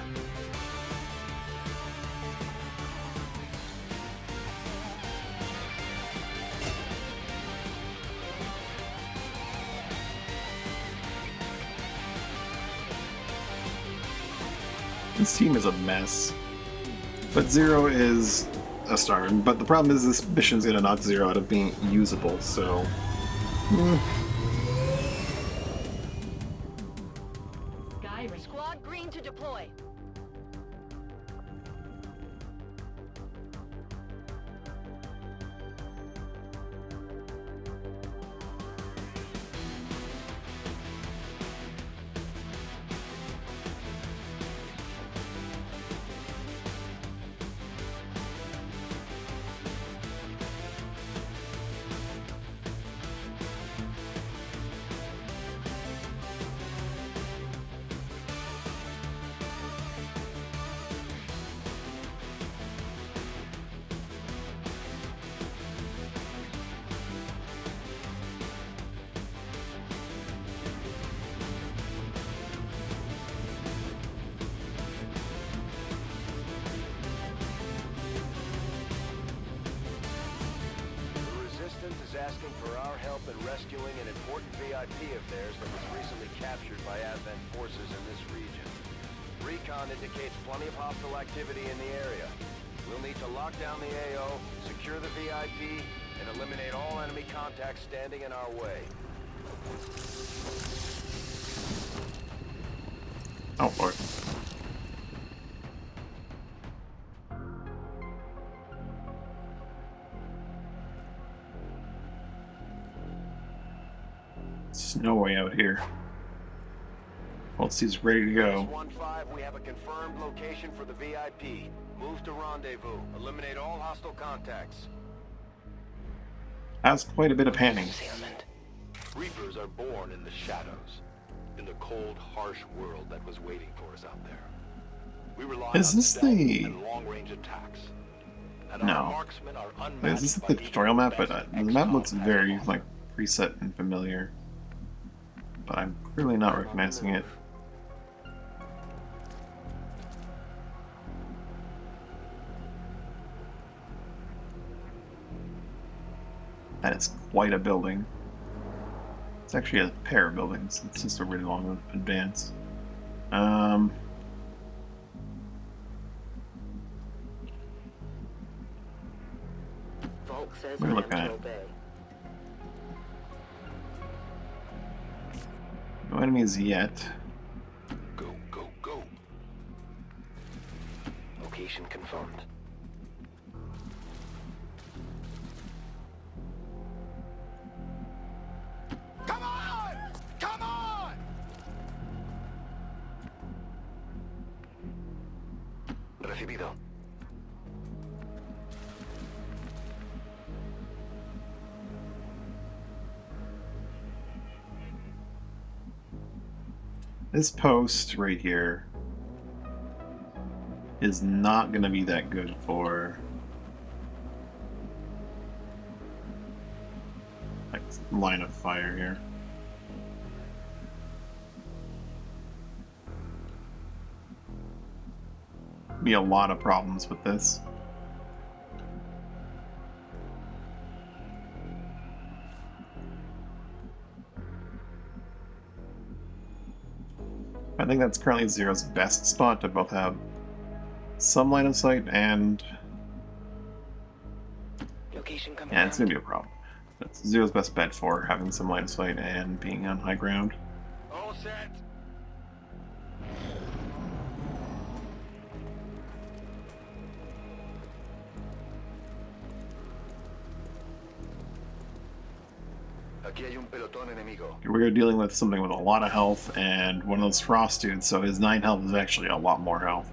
This team is a mess, but Zero is a star. But the problem is this mission's gonna knock Zero out of being usable, so... Squad green to deploy. Asking for our help in rescuing an important VIP of theirs that was recently captured by Advent forces in this region. Recon indicates plenty of hostile activity in the area. We'll need to lock down the AO, secure the VIP, and eliminate all enemy contacts standing in our way. Oh, boy. There's no way out here. He's ready to go. 1-5, we have a confirmed location for the VIP. Move to rendezvous. Eliminate all hostile contacts. Has quite a bit of panning. Reapers are born in the shadows, in the cold, harsh world that was waiting for us out there. We rely on stealth and long-range attacks. And No. our marksmen are Wait, unmatched is this by the tutorial map? But the even map XCOM looks has very to offer. like preset and familiar. But I'm clearly not recognizing it. That is quite a building. It's actually a pair of buildings. It's just a really long advance. Volk says We're looking at no enemies yet. Go, go, go. Location confirmed. Come on! Come on! Recibido. This post right here is not going to be that good for like line of fire here. Be a lot of problems with this. I think that's currently Zero's best spot to both have some line of sight and... yeah, it's gonna be a problem. That's Zero's best bet for having some line of sight and being on high ground. All set. Aquí hay un pelotón enemigo. We're dealing with something with a lot of health and one of those frost dudes, so his 9 health is actually a lot more health.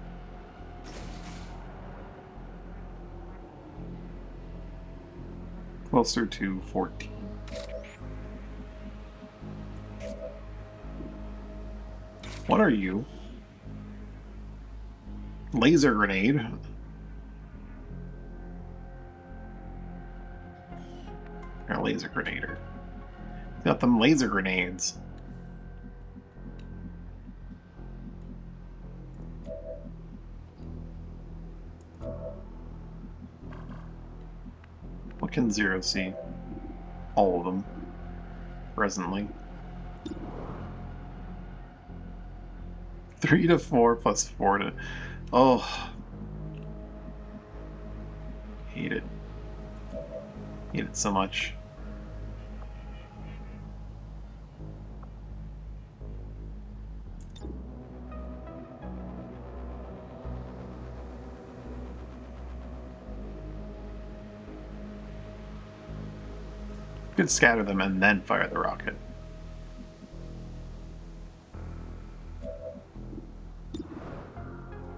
Closer to 14. What are you? Laser grenade. Or a laser grenader. Got them laser grenades. What can Zero see? All of them. Presently. 3 to 4 plus 4 to... oh. Hate it. Hate it so much. Could scatter them and then fire the rocket.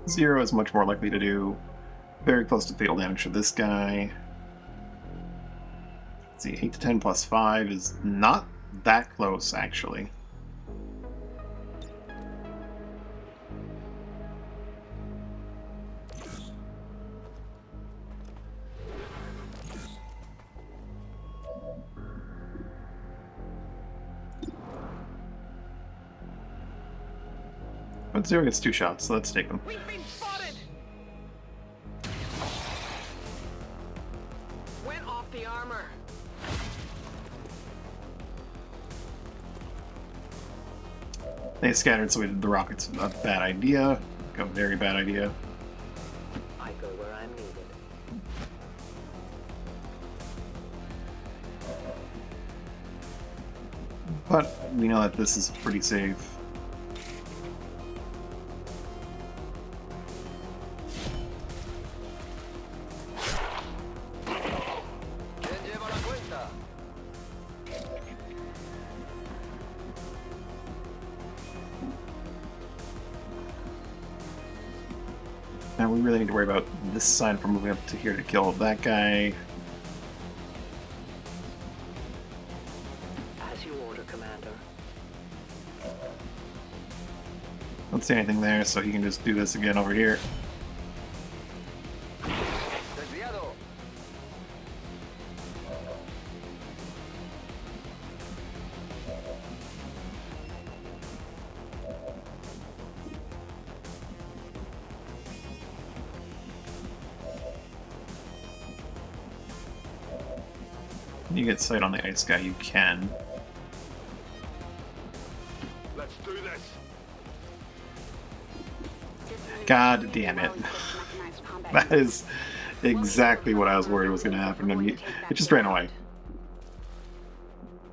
Zero is much more likely to do very close to fatal damage to this guy. Let's see, 8 to 10 plus 5 is not that close, actually. But Zero gets 2 shots, so let's take them. We've been spotted! Went off the armor. They scattered, so we did the rockets. A bad idea. Like a very bad idea. I go where I'm needed. But we know that this is pretty safe. Now we really need to worry about this side from moving up to here to kill that guy. As you order, Commander. Don't see anything there, so he can just do this again over here. Desviado. You get sight on the ice guy, you can. Let's do this. God damn it. That is exactly what I was worried was going to happen to me. It just ran away.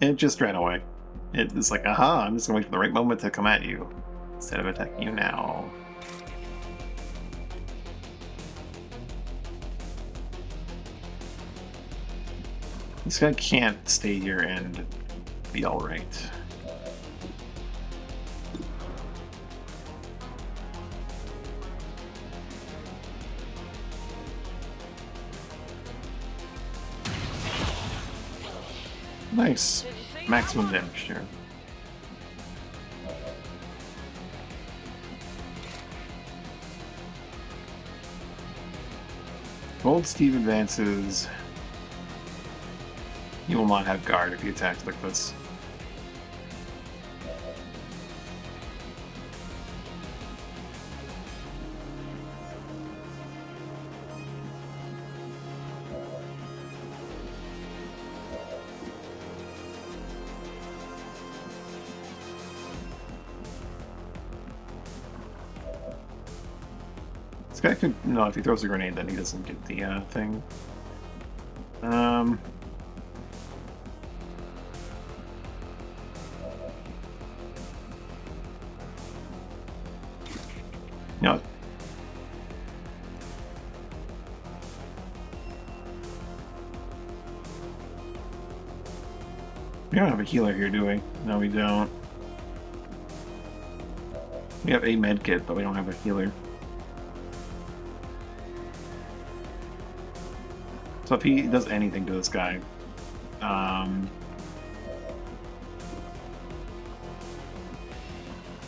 It just ran away. It's like, aha, I'm just going to wait for the right moment to come at you, instead of attacking you now. This guy can't stay here and be alright. Nice. Maximum damage here. Old Steve advances. He will not have guard if he attacks like this. This guy could... No, if he throws a grenade, then he doesn't get the thing. No. We don't have a healer here, do we? No, we don't. We have a med kit, but we don't have a healer. So if he does anything to this guy,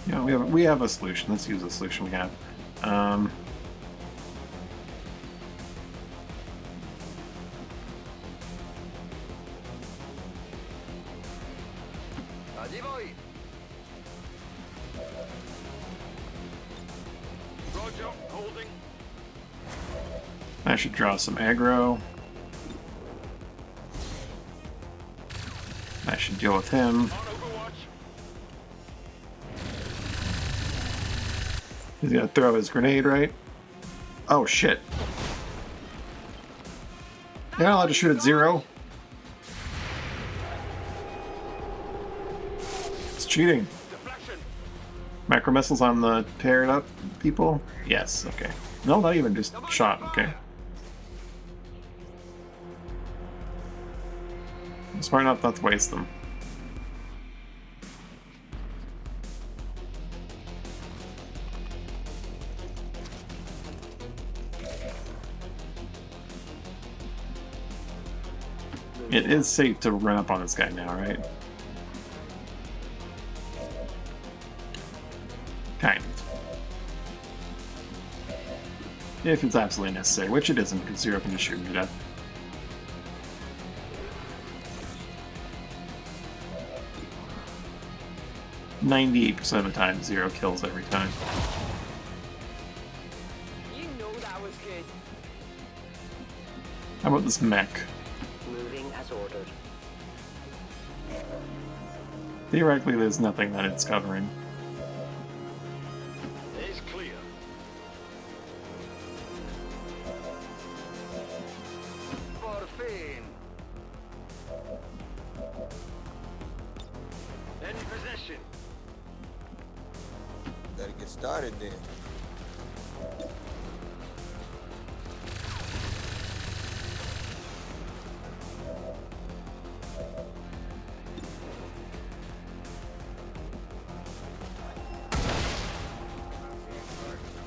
you know, we have a solution. Let's use the solution we have. I should draw some aggro. I should deal with him. He's gonna throw his grenade, right? Oh shit. You're not allowed to shoot at 0. It's cheating. Macro missiles on the paired up people? Yes, okay. No, not even, just shot, okay. Smart enough not to waste them. It is safe to run up on this guy now, right? Kind of. If it's absolutely necessary, which it isn't, because Zero can just shoot him to death. %98 of the time, Zero kills every time. You know that was good. How about this mech? Moving as ordered. Theoretically, there's nothing that it's covering. It's clear. Por fin. In position. Better get started then.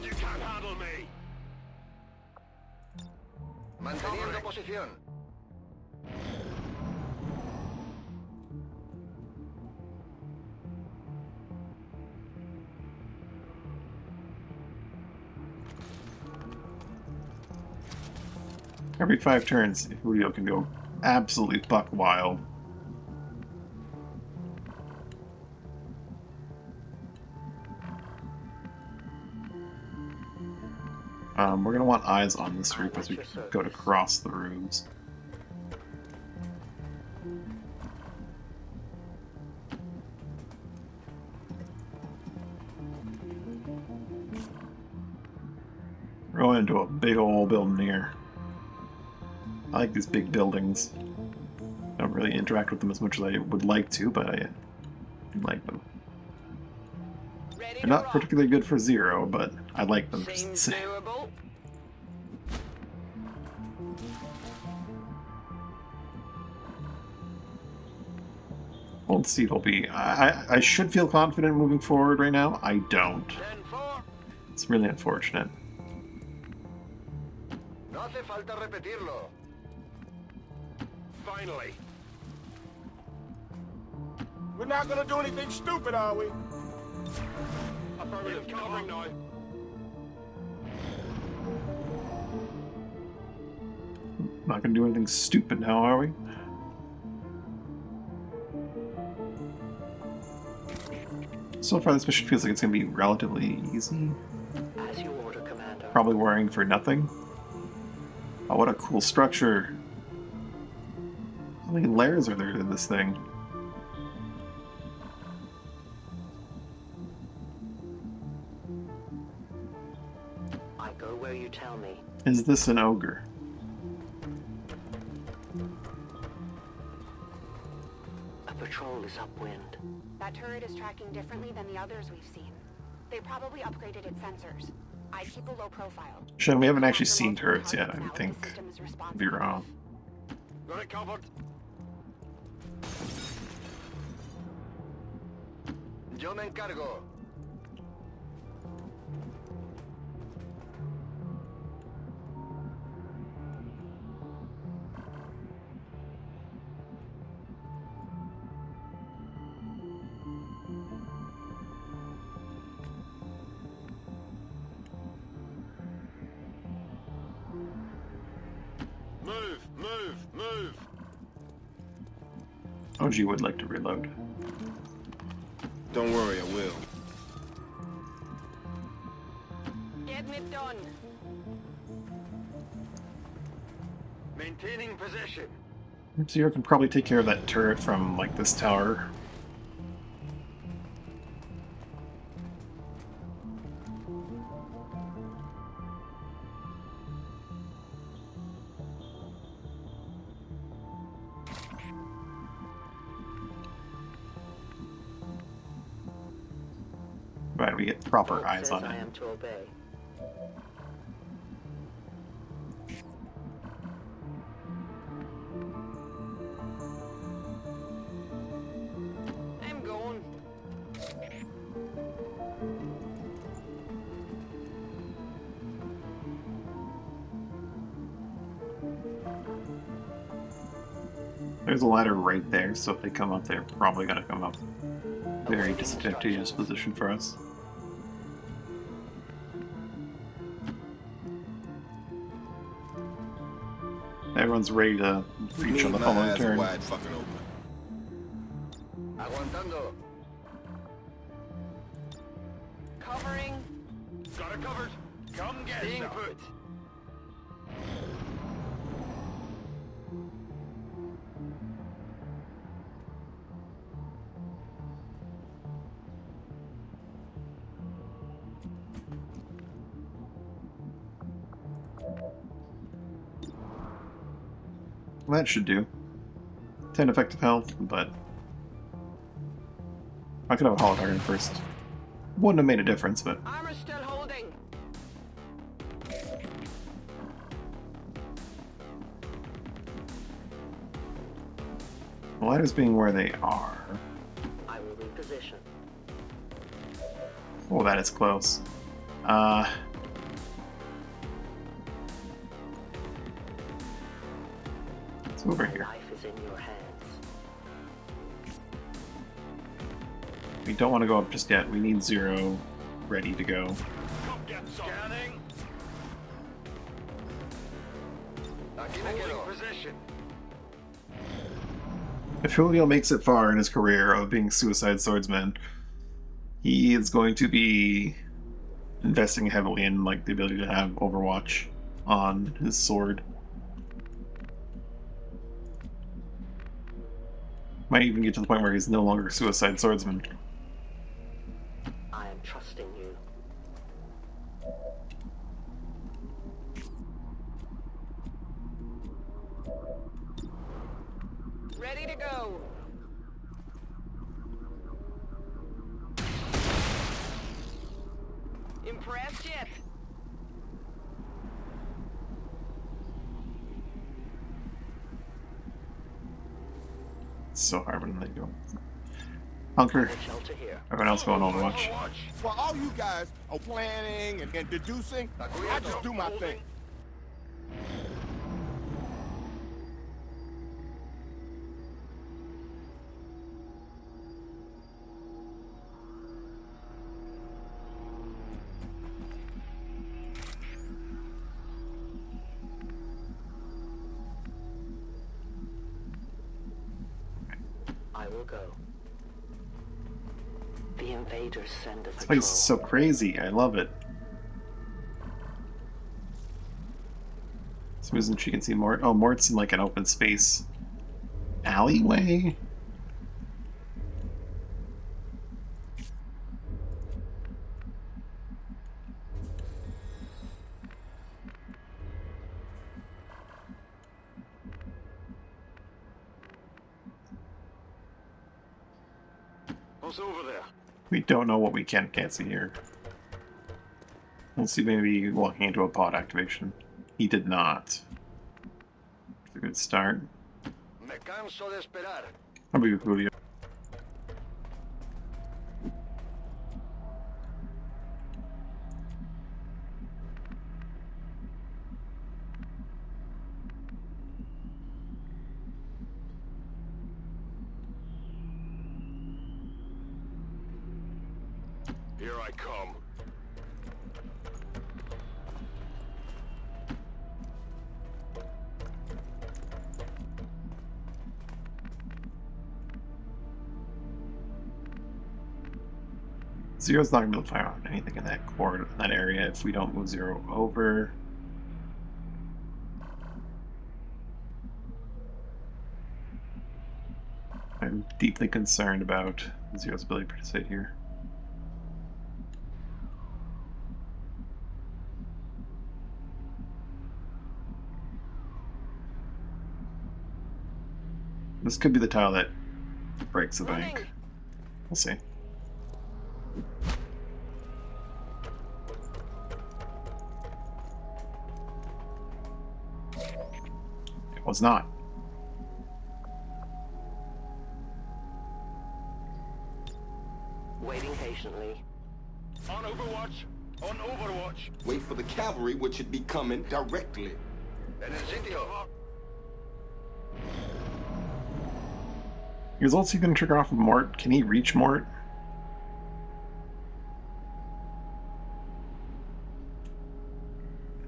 You can't handle me. Manteniendo posición. Every 5 turns, Julio can go absolutely buck wild. We're gonna want eyes on this roof as we go to cross the roofs. We're going into a big old building here. I like these big buildings. I don't really interact with them as much as I would like to, but I do like them. They're not particularly good for Zero, but I like them just the same. Old Steve will be... I should feel confident moving forward right now. I don't. It's really unfortunate. No hace falta repetirlo. Finally. We're not gonna do anything stupid, are we? Affirmative, covering now. Not gonna do anything stupid now, are we? So far, this mission feels like it's gonna be relatively easy. As you order, Commander. Probably worrying for nothing. Oh, what a cool structure. How many layers are there to this thing? I go where you tell me. Is this an ogre? A patrol is upwind. That turret is tracking differently than the others we've seen. They probably upgraded its sensors. I'd keep a low profile. Shen, we haven't actually seen turrets yet, I think. Could be wrong. Got it covered. Yo me encargo. Move. OG would like to reload. Don't worry, I will. Getting it done. Maintaining position. Zero can probably take care of that turret from, like, this tower. Right, we get proper eyes on I it. am to obey. I'm going. There's a ladder right there, so if they come up, they're probably gonna come up. Very disadvantageous position for us. Everyone's ready to reach on the following turn. Wide fucking open. Aguantando. Covering. Got it covered. Come get Being some. put. That should do. 10 effective health, but I could have a hollow target first. Wouldn't have made a difference, but Armor still holding. the ladders being where they are. I will reposition. Oh, that is close. It's over here. Life is in your hands. We don't want to go up just yet. We need Zero ready to go. Come get some. Scanning. Aquí me quedo. Position. If Julio makes it far in his career of being Suicide Swordsman, he is going to be investing heavily in, like, the ability to have Overwatch on his sword. Might even get to the point where he's no longer Suicide Swordsman. I am trusting you. Ready to go. Impressed yet? It's so hard when they go. Hunker. Shelter here. Everyone else going Overwatch. While all you guys are planning and deducing, I just do my thing. will go. The invaders send a This patrol. place is so crazy. I love it. Susan, she can see Mort. Oh, Mort's in like an open space alleyway. What's over there? We don't know what we can't see here. We'll see, maybe walking into a pod activation. He did not. It's a good start. Me canso de esperar. I'll be with Julio. Here I come. Zero's not gonna be able to fire on anything in that core, in that area, if we don't move Zero over. I'm deeply concerned about Zero's ability to participate here. This could be the tile that breaks the bank. We'll see. It was not. Waiting patiently. On Overwatch! On Overwatch! Wait for the cavalry, which should be coming directly. En el sitio. He's also going to trigger off of Mort. Can he reach Mort?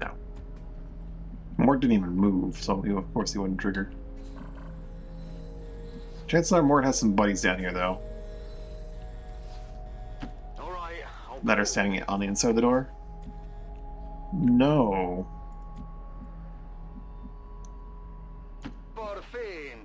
No. Mort didn't even move, so of course he wouldn't trigger. Chances are Mort has some buddies down here, though. That are standing on the inside of the door? No. Por fin.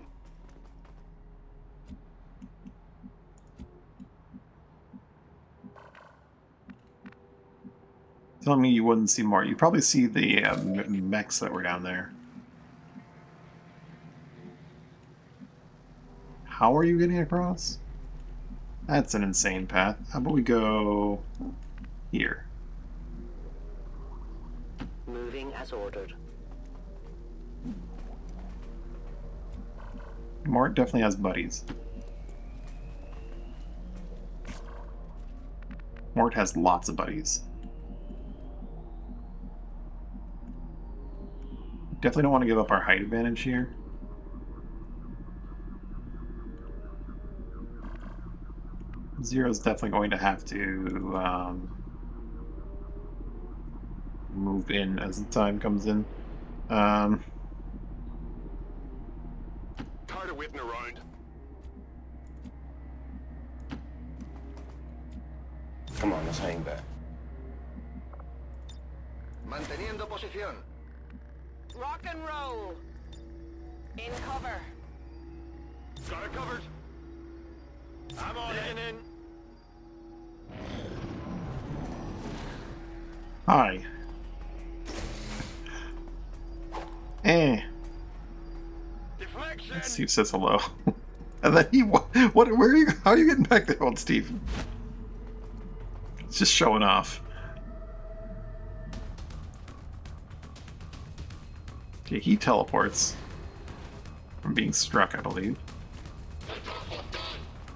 Telling me you wouldn't see Mort. You'd probably see the mechs that were down there. How are you getting across? That's an insane path. How about we go here? Moving as ordered. Mort definitely has buddies. Mort has lots of buddies. Definitely don't want to give up our height advantage here. Zero's definitely going to have to move in as the time comes in. Tired of waiting around. Come on, let's hang back. Manteniendo posición. Rock and roll. In cover. Got it covered. I'm on it. Hi. Deflection. Steve says hello. And then he what where are you, how are you getting back there, old Steve? It's just showing off. Okay, he teleports from being struck, I believe.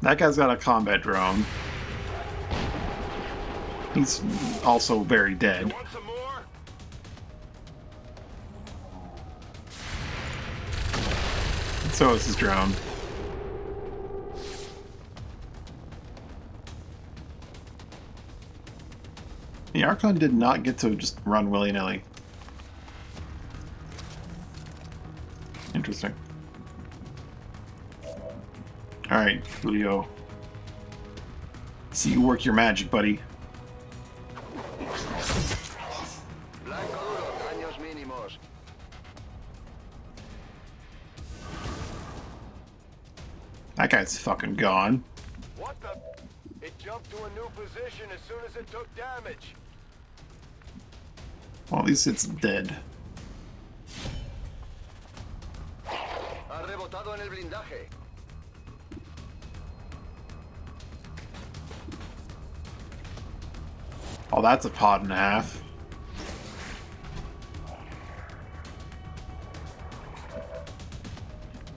That guy's got a combat drone. He's also very dead. Want some more? So is his drone. The Archon did not get to just run willy-nilly. Interesting. Alright, Julio. See you work your magic, buddy. That guy's fucking gone. What the? It jumped to a new position as soon as it took damage. Well, at least it's dead. Ha rebotado en el blindaje. Oh, that's a pod and a half.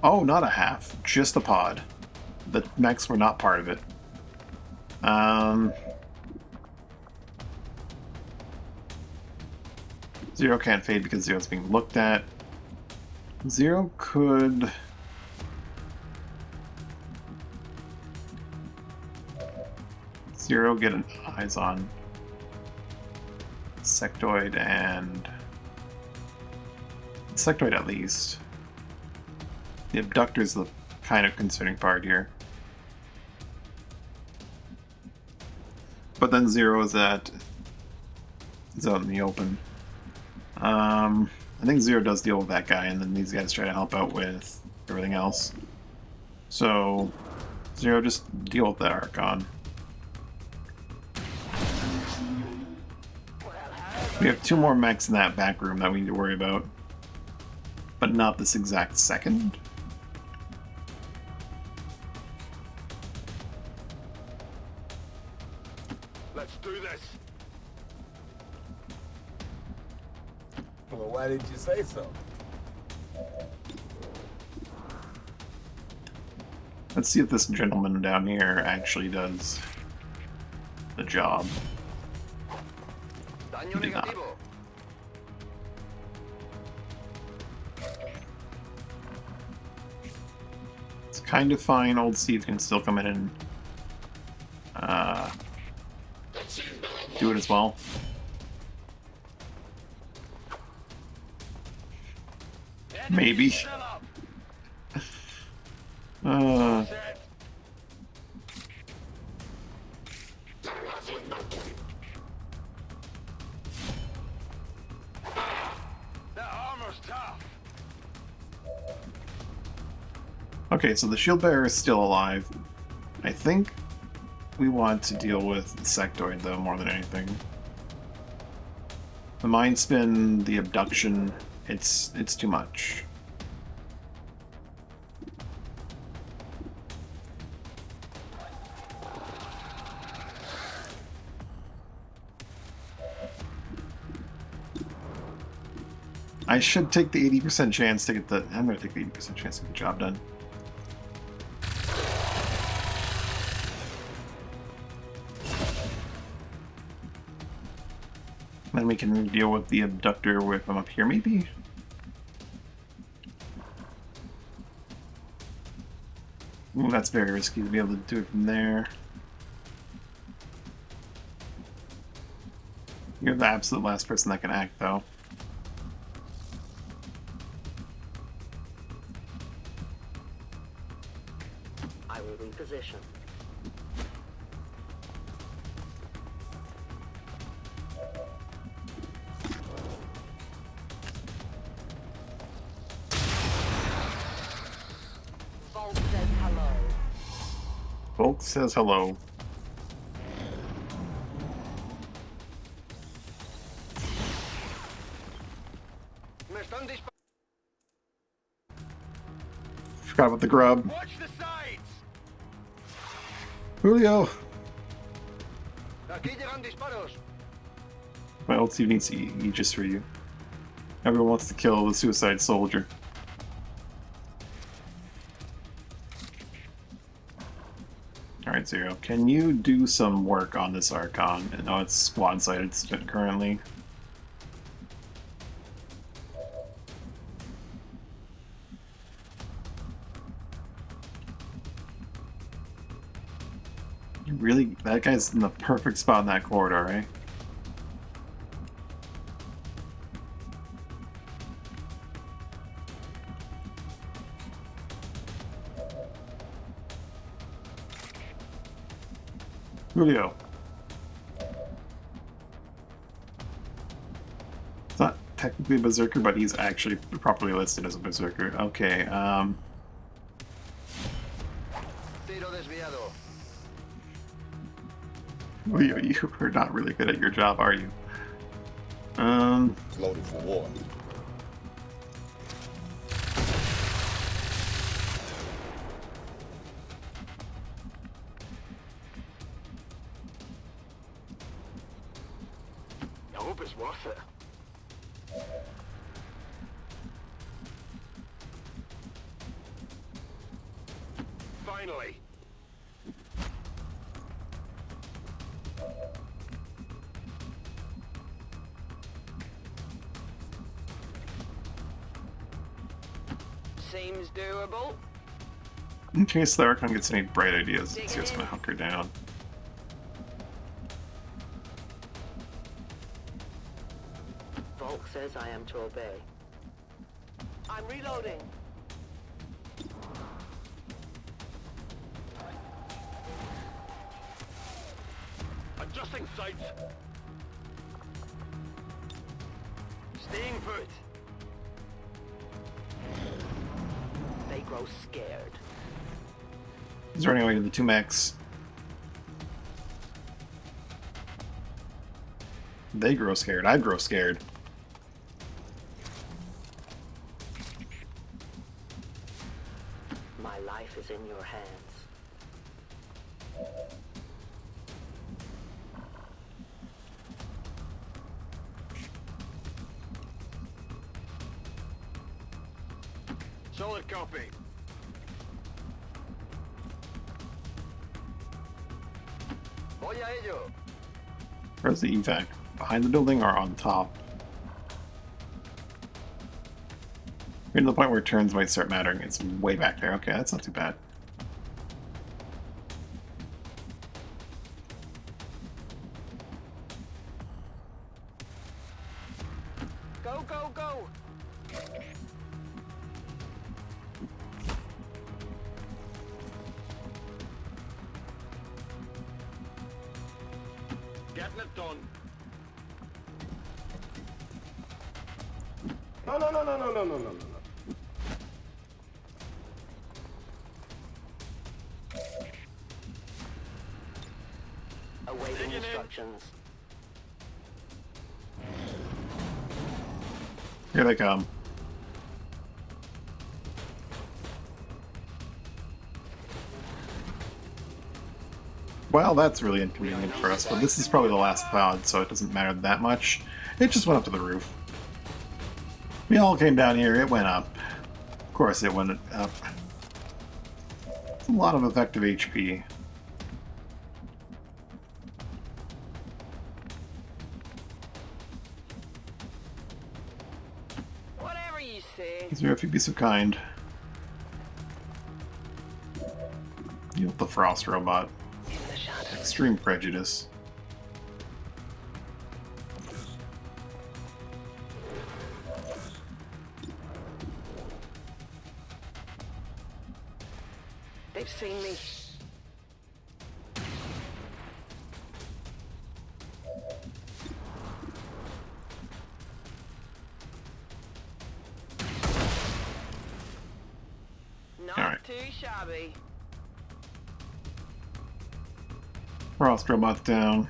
Oh, not a half. Just a pod. The mechs were not part of it. Zero can't fade because Zero's being looked at. Zero could... Zero get an eyes on Sectoid and... Sectoid at least. The abductor's the kind of concerning part here. But then Zero is out in the open. I think Zero does deal with that guy, and then these guys try to help out with everything else. So, Zero, just deal with that Archon. We have 2 more mechs in that back room that we need to worry about. But not this exact second. Let's do this. Well, why didn't you say so? Let's see if this gentleman down here actually does the job. He did not. It's kind of fine. Old Steve can still come in and do it as well. Maybe. Okay, so the shield bearer is still alive. I think we want to deal with the sectoid, though, more than anything. The mind spin, the abduction, it's too much. I should take the 80% chance to get the... I'm going to take the 80% chance to get the job done. Then we can deal with the abductor with him up here, maybe? Ooh, that's very risky to be able to do it from there. You're the absolute last person that can act, though. I will be positioned. Volk says hello. Forgot about the grub. Watch the sides. Julio! Aquí llegan disparos. My old Steve needs to eat just for you. Everyone wants to kill the suicide soldier. Alright, Zero. Can you do some work on this Archon? I know it's squad-sided currently. Really? That guy's in the perfect spot in that corridor, right? Julio. It's not technically a berserker, but he's actually properly listed as a berserker. Okay, Tiro desviado. Julio, you are not really good at your job, are you? Loaded for war. I hope it's worth it. Finally. Seems doable. In case the Archon gets any bright ideas, he's just gonna hunker down. Volk says I am to obey. I'm reloading. Adjusting sights. Staying put. They grow scared. He's running away to the 2 mechs. They grow scared. I grow scared. My life is in your hands. Solid copy. Voy a ello. Where's the evac? Behind the building or on top? We're to the point where turns might start mattering. It's way back there. Okay, that's not too bad. Go, go, go! Getting it done. No. Awaiting instructions. Here they come. Well, that's really inconvenient for us, but this is probably the last cloud, so it doesn't matter that much. It just went up to the roof. We all came down here, it went up. Of course it went up. It's a lot of effective HP. Whatever you say. Is there if you'd be so kind? You with the frost robot. Extreme prejudice. They've seen me. Not Alright. too shabby. Frost robot down.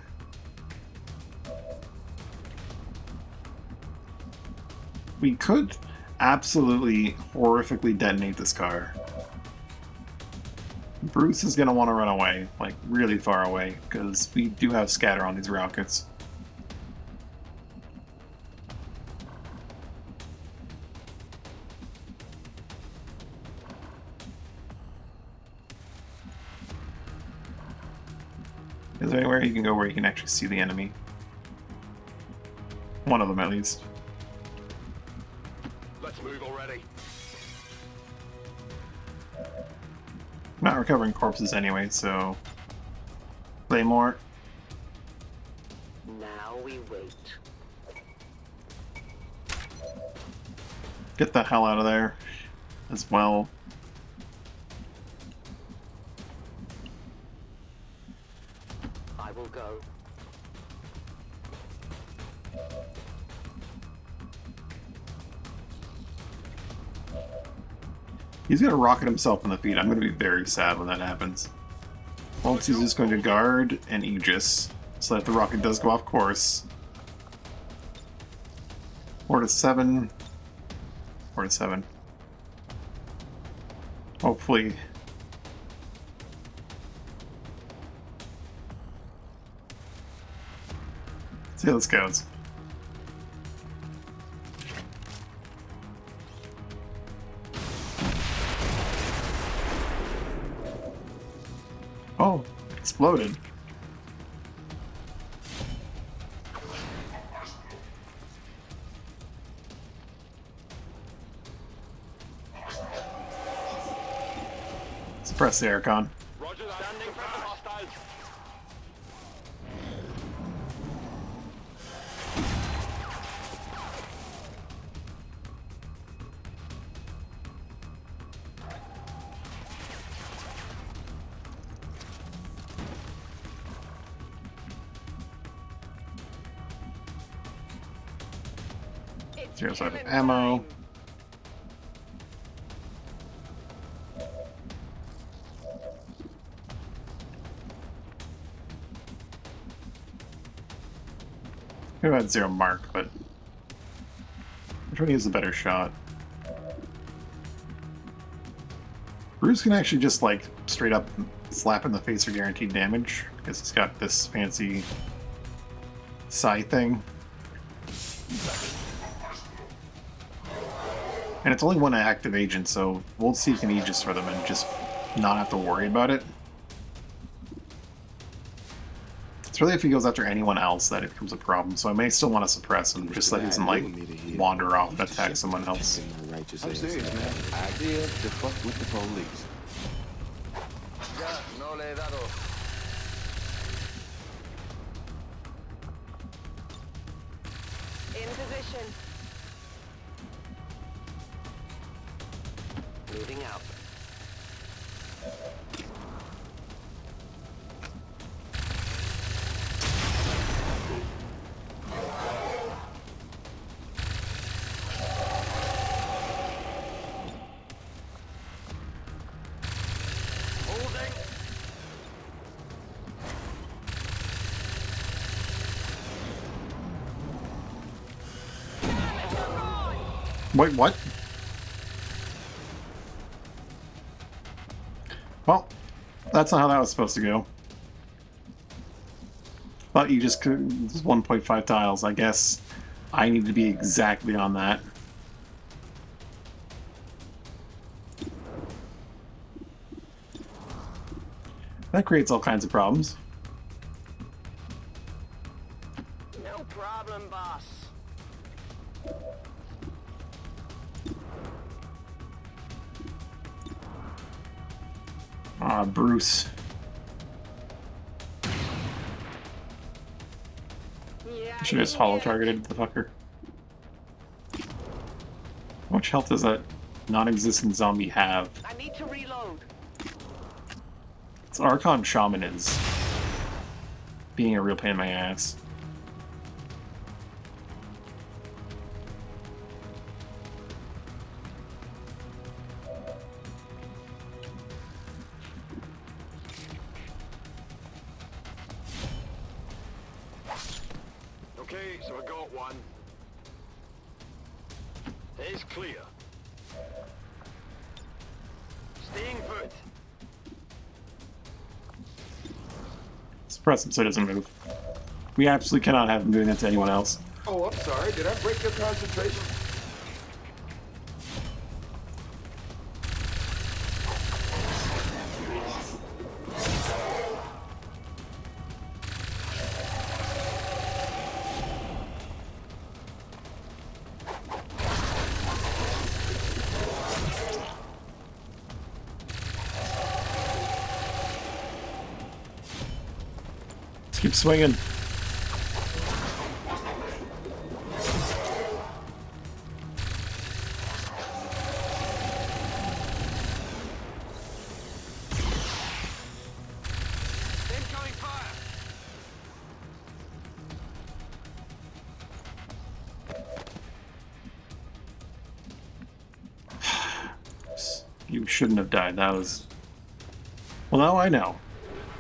We could absolutely horrifically detonate this car. Bruce is going to want to run away, like really far away, because we do have scatter on these rockets. Is there anywhere you can go where you can actually see the enemy? One of them at least. Let's move already. I'm not recovering corpses anyway, so... Claymore. Now we wait. Get the hell out of there as well. know. He's gonna rocket himself in the feet. I'm gonna be very sad when that happens. Well, he's just going to guard and Aegis, so that the rocket does go off course. 4 to 7. 4 to 7. Hopefully. Let's see how this goes. Oh, it exploded. Suppress the aircon. Roger, standing for the hostiles. Zero's out of ammo. Could have had zero mark, but which one is a better shot? Bruce can actually just like straight up slap in the face for guaranteed damage because he's got this fancy scythe thing. And it's only one active agent, so we'll seek an Aegis for them and just not have to worry about it. It's really if he goes after anyone else that it becomes a problem, so I may still want to suppress him just so he doesn't like wander off and attack someone else. I'm serious, man. Idea to fuck with the police. Ya, no le he dado. In position. Moving out. Wait, what? Well, that's not how that was supposed to go. Thought you just could... 1.5 tiles. I guess I need to be exactly on that. That creates all kinds of problems. No problem, boss. Ah, Bruce. Yeah, I should have just holo-targeted the fucker. How much health does that non-existent zombie have? I need to reload. This Archon Shaman is being a real pain in my ass. Okay, so I got one. It's clear. Staying put. Suppress him so he doesn't move. We absolutely cannot have him doing that to anyone else. Oh, I'm sorry. Did I break your concentration? Let's keep swinging. You shouldn't have died. That was... Well, now I know.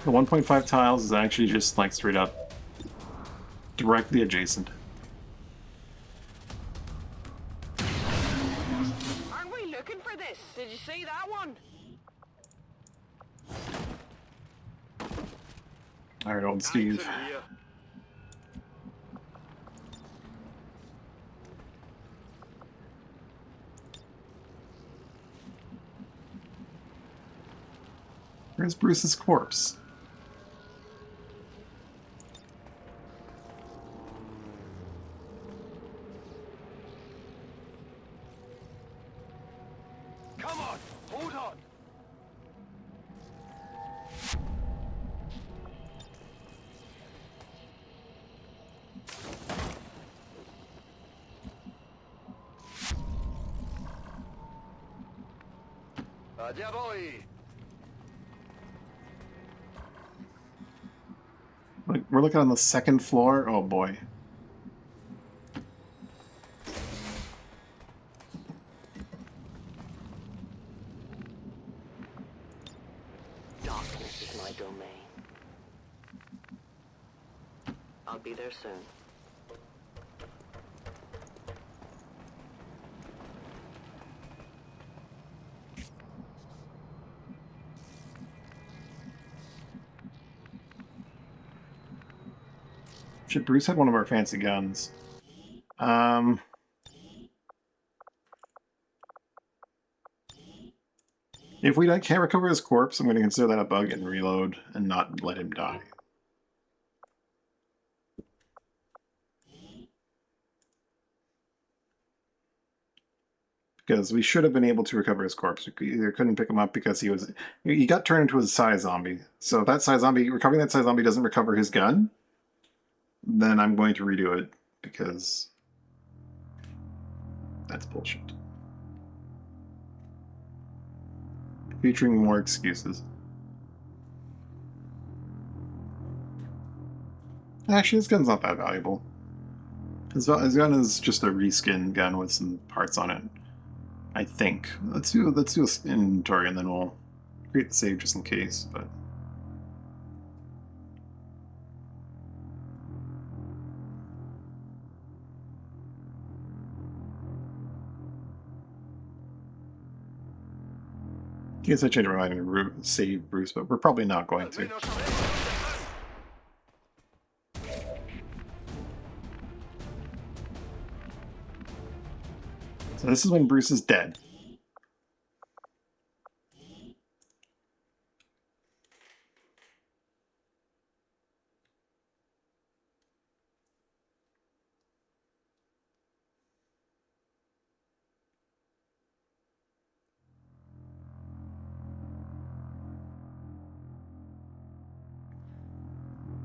The 1.5 tiles is actually just, like, straight up directly adjacent. Aren't we looking for this? Did you see that one? Alright, old Steve. Where's Bruce's corpse? Come on, hold on. Allá voy. Like, we're looking on the second floor? Oh boy. Darkness is my domain. I'll be there soon. Shit, Bruce had one of our fancy guns. If we can't recover his corpse, I'm going to consider that a bug and reload and not let him die. Because we should have been able to recover his corpse. We either couldn't pick him up because he got turned into a Psy zombie. So if that Psy zombie, recovering that Psy zombie doesn't recover his gun, then I'm going to redo it because that's bullshit. Featuring more excuses. Actually, his gun's not that valuable. His gun is just a reskin gun with some parts on it. I think. Let's do an inventory and then we'll create the save just in case, but... I guess I changed my mind and save Bruce, but we're probably not going to. So this is when Bruce is dead.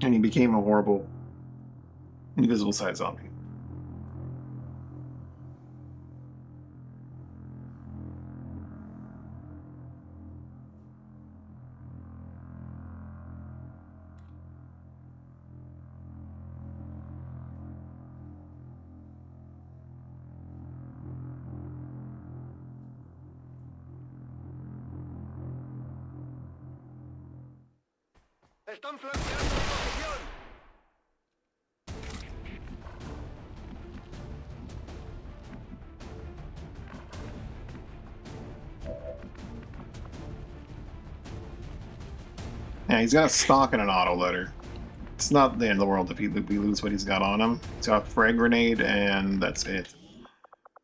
And he became a horrible, invisible-sized zombie. Están flanqueando la posición. Yeah, he's got a stock and an autoloader. It's not the end of the world if we lose what he's got on him. He's got a frag grenade, and that's it.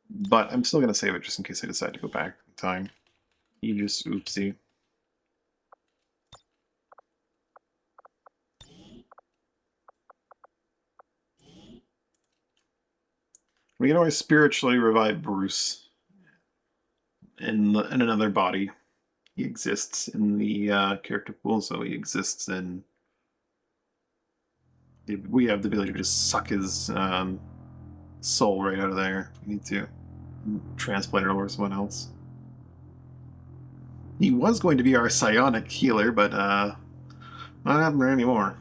But I'm still going to save it just in case I decide to go back in time. You just oopsie. We can always spiritually revive Bruce in another body. He exists in the character pool, so he exists in... We have the ability to just suck his soul right out of there. We need to transplant it over to someone else. He was going to be our psionic healer, but not happening anymore.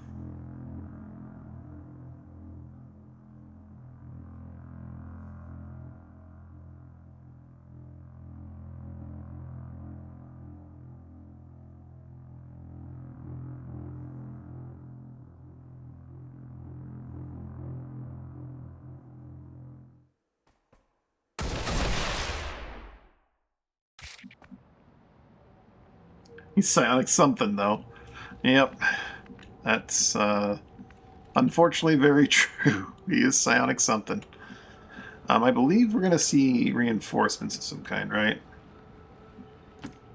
He's psionic something, though. Yep. That's, unfortunately very true. He is psionic something. I believe we're gonna see reinforcements of some kind, right?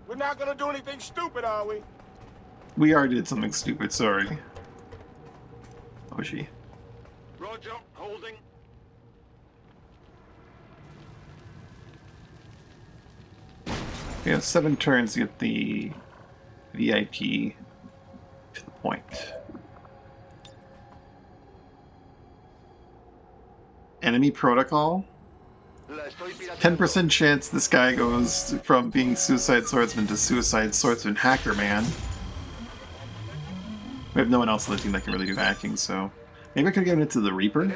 We're not gonna do anything stupid, are we? We already did something stupid, sorry. Oh, she. Roger, holding. We have 7 turns to get the VIP to the point. Enemy protocol? 10% chance this guy goes from being Suicide Swordsman to Suicide Swordsman Hacker Man. We have no one else on the team that can really do hacking, so... Maybe I could have given it to the Reaper?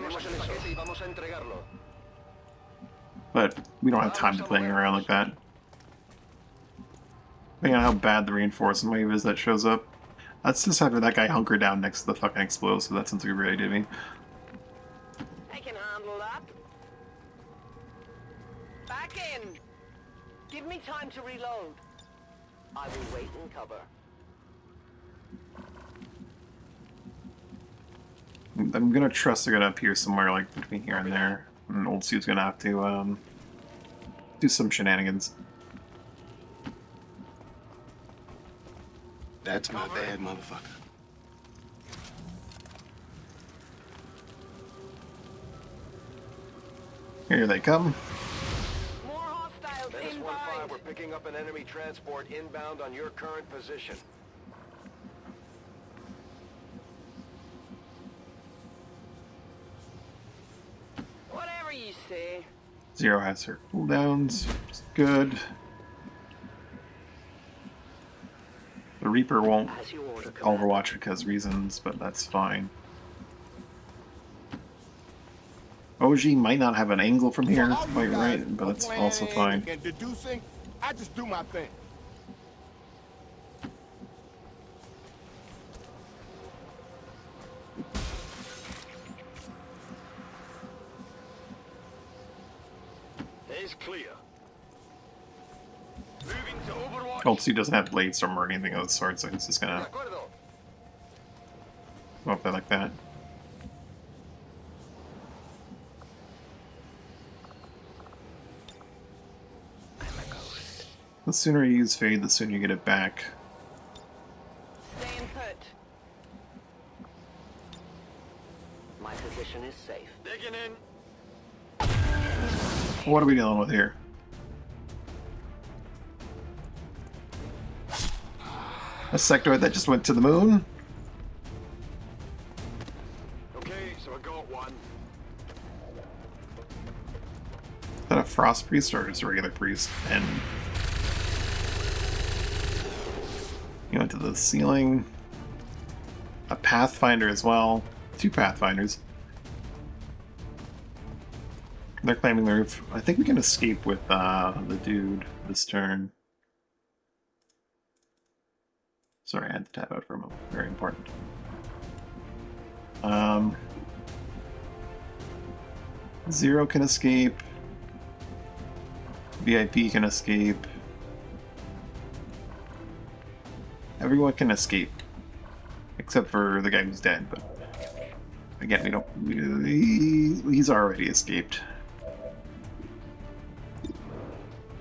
But we don't have time to playing around like that. Depending on how bad the reinforcement wave is that shows up. Let's just have that guy hunker down next to the fucking explosive. That sounds like a great idea to me. I can handle that. Back in. Give me time to reload. I will wait in cover. I'm gonna trust they're gonna appear somewhere like between here and there. And Old Sue's gonna have to do some shenanigans. That's my bad, motherfucker. Here they come. More hostiles Dennis inbound. 1-5, we're picking up an enemy transport inbound on your current position. Whatever you say. Zero has her cooldowns, which is good. The Reaper won't Overwatch because reasons, but that's fine. OG might not have an angle from here, quite right, but it's also fine. And deducing, I just do my thing. Is clear. Moving to Overwatch. Old Sue doesn't have Blade Storm or anything of the sort, so he's just gonna go up there like that. The sooner you use Fade, the sooner you get it back. Staying put. My position is safe. Digging in. What are we dealing with here? A sectoid that just went to the moon? Okay, so I got one. Is that a Frost Priest or just a regular priest? And you went to the ceiling. A Pathfinder as well. 2 Pathfinders. They're claiming the roof. I think we can escape with the dude this turn. Sorry, I had to tap out for a moment. Very important. Zero can escape. VIP can escape. Everyone can escape. Except for the guy who's dead, but again, we don't... he's already escaped.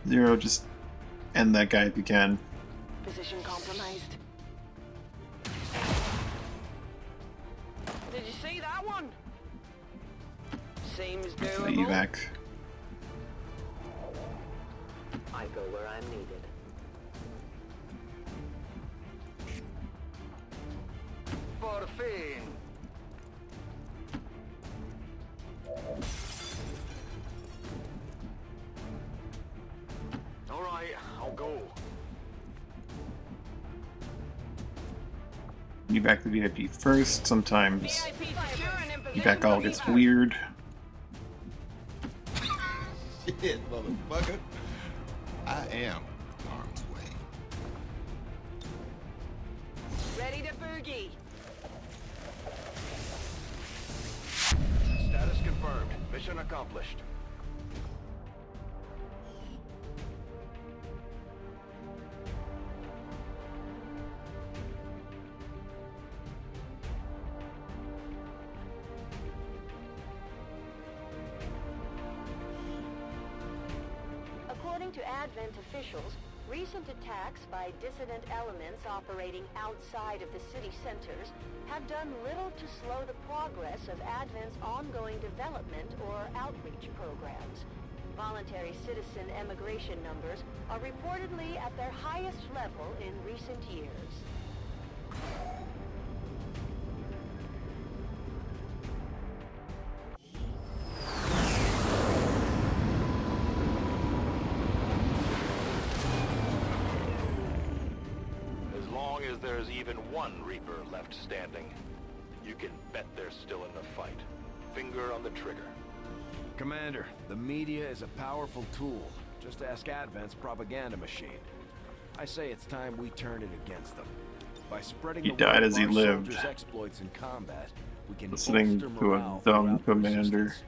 Zero, just end that guy if you can. Position compromised. Did you see that one? Seems The doable. evac. I go where I'm needed. For fin. All right, I'll go. Evac the VIP first. Sometimes VIP secure and in position evac all for gets evac. weird. Shit, motherfucker. I am arm's way. Ready to boogie. Status confirmed. Mission accomplished. According to Advent officials, recent attacks by dissident elements operating outside of the city centers have done little to slow the progress of Advent's ongoing development or outreach programs. Voluntary citizen emigration numbers are reportedly at their highest level in recent years. As long as there's even one Reaper left standing, you can bet they're still in the fight. Finger on the trigger. Commander, the media is a powerful tool. Just ask Advent's propaganda machine. I say it's time we turn it against them. By spreading He the died word as of he our lived. soldiers' exploits in combat, we can Listening bolster to a morale dumb throughout the commander. resistance.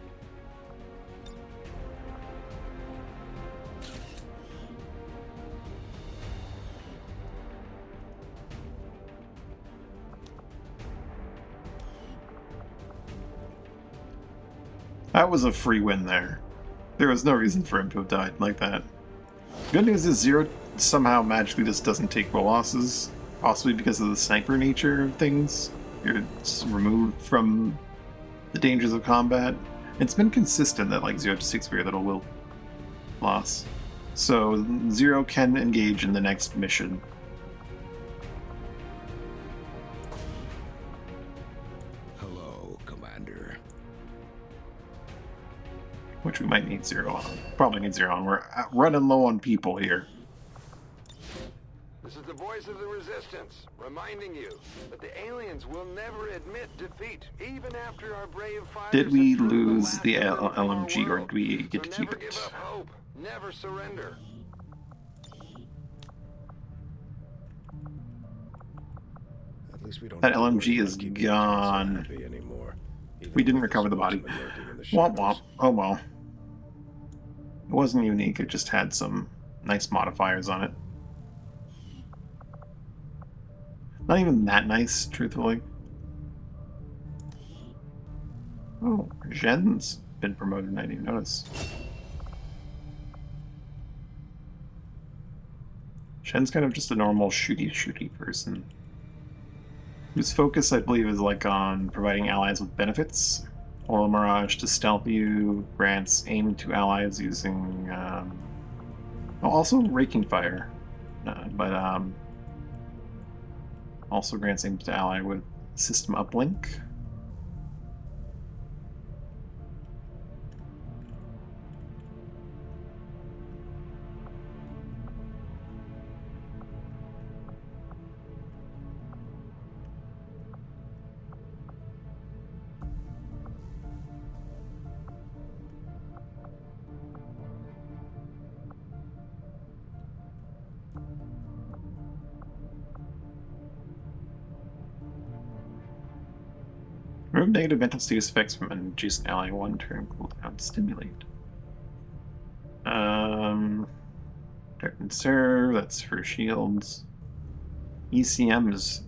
That was a free win there. There was no reason for him to have died like that. Good news is Zero somehow magically just doesn't take losses, possibly because of the sniper nature of things. You're just removed from the dangers of combat. It's been consistent that like Zero just takes very little will loss. So Zero can engage in the next mission. Hello, Commander. Which we might need Zero on. Probably need Zero on. We're running low on people here. This is the voice of the Resistance, reminding you that the aliens will never admit defeat, even after our brave fighters Did we have driven the lose last the of them from our LMG, or world. do we get to So keep never give it? up hope, never surrender. At least we don't That have to worry LMG about is keeping the council gone. happy anymore, even We didn't with recover the body. spokesman lurking in the Womp womp. shadows. Oh well. It wasn't unique, it just had some nice modifiers on it. Not even that nice, truthfully. Oh, Zhen's been promoted and I didn't even notice. Shen's kind of just a normal shooty person. Whose focus, I believe, is like on providing allies with benefits. Oral Mirage to stealth you, grants aim to allies using... also Raking Fire. But also grants aim to ally with system uplink. Remove negative mental status effects from an adjacent ally 1 turn cooldown. Stimulate. Protect and serve, that's for shields. ECM is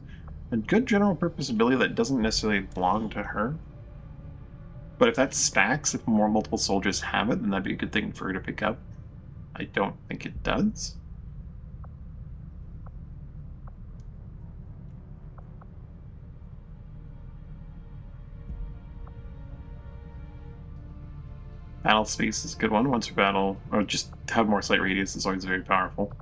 a good general purpose ability that doesn't necessarily belong to her. But if that stacks, if more multiple soldiers have it, then that'd be a good thing for her to pick up. I don't think it does. Battle space is a good one. Once per battle, or just have more sight radius is always very powerful.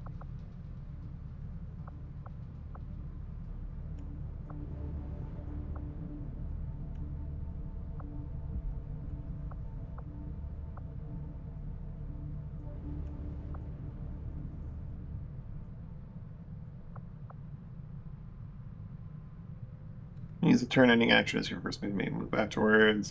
Use a turn-ending action as your first move afterwards.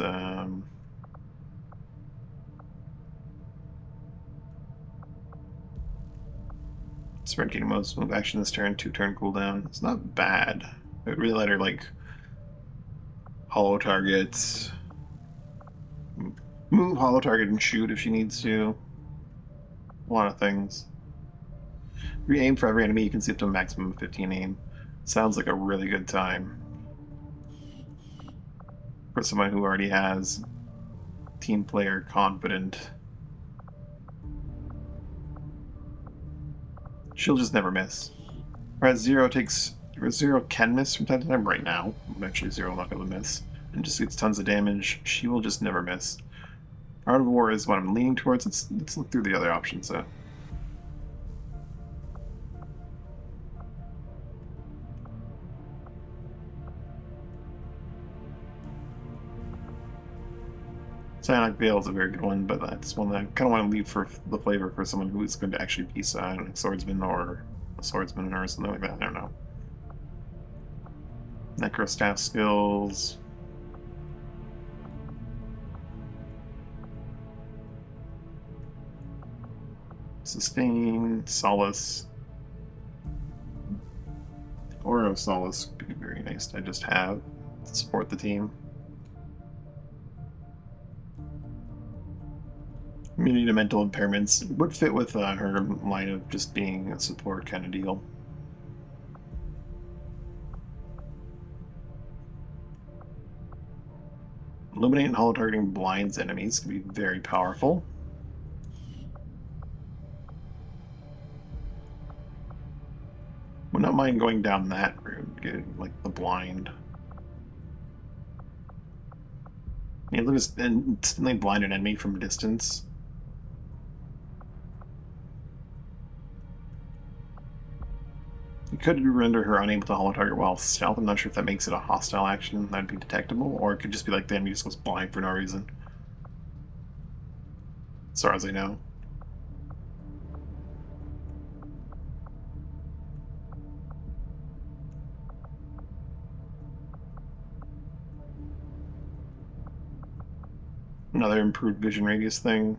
Sprint game modes, move action this turn, 2-turn cooldown. It's not bad. I would really let her, like, hollow targets. Move, hollow target, and shoot if she needs to. A lot of things. Re-aim for every enemy, you can see up to a maximum of 15 aim. Sounds like a really good time. For someone who already has team player confident. She'll just never miss. Whereas Zero can miss from time to time. Right now, eventually Zero will not be able to miss, and just gets tons of damage. She will just never miss. Art of War is what I'm leaning towards. Let's look through the other options though. Psionic Veil is a very good one, but that's one that I kind of want to leave for the flavor for someone who is going to actually be a swordsman or a swordsman or something like that. I don't know. Necrostaff skills. Sustain, Solace. Oro Solace would be very nice to just have to support the team. Immunity to mental impairments would fit with her line of just being a support kind of deal. Illuminate and holo-targeting blinds enemies can be very powerful. Would not mind going down that route, getting like the blind. Yeah, look, instantly blind an enemy from a distance. You could render her unable to holo-target while stealth. I'm not sure if that makes it a hostile action that'd be detectable, or it could just be like the enemy just goes blind for no reason. As far as I know. Another improved vision radius thing.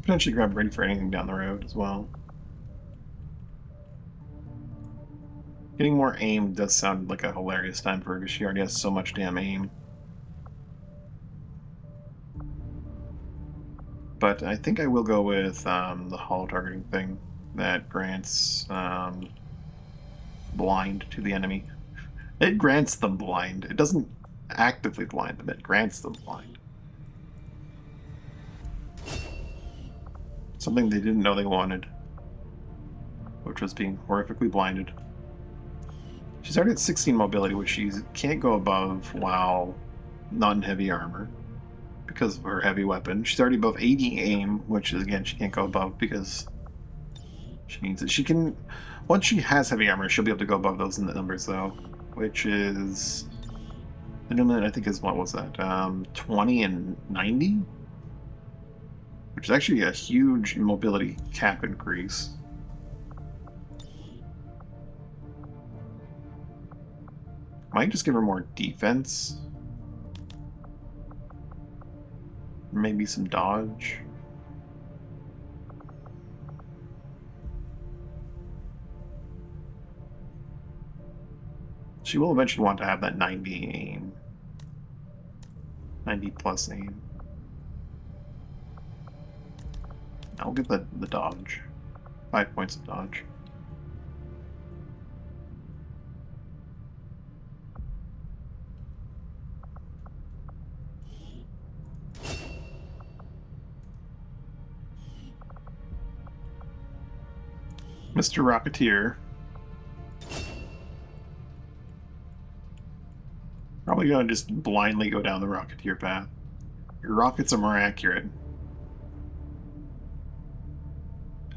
Potentially grab ready for anything down the road as well. Getting more aim does sound like a hilarious time for her because she already has so much damn aim. But I think I will go with the holo targeting thing that grants blind to the enemy. It grants them blind. It doesn't actively blind them, it grants them blind. Something they didn't know they wanted, which was being horrifically blinded. She's already at 16 mobility, which she can't go above while not in heavy armor because of her heavy weapon. She's already above 80 aim, which is, again, she can't go above because she needs it. She can, once she has heavy armor, she'll be able to go above those in the numbers, though, which is, the limit I think is, what was that, 20 and 90? Which is actually a huge mobility cap increase. Might just give her more defense. Maybe some dodge. She will eventually want to have that 90 aim. 90 plus aim. I'll give the dodge. 5 points of dodge. Mr. Rocketeer. Probably gonna just blindly go down the Rocketeer path. Your rockets are more accurate.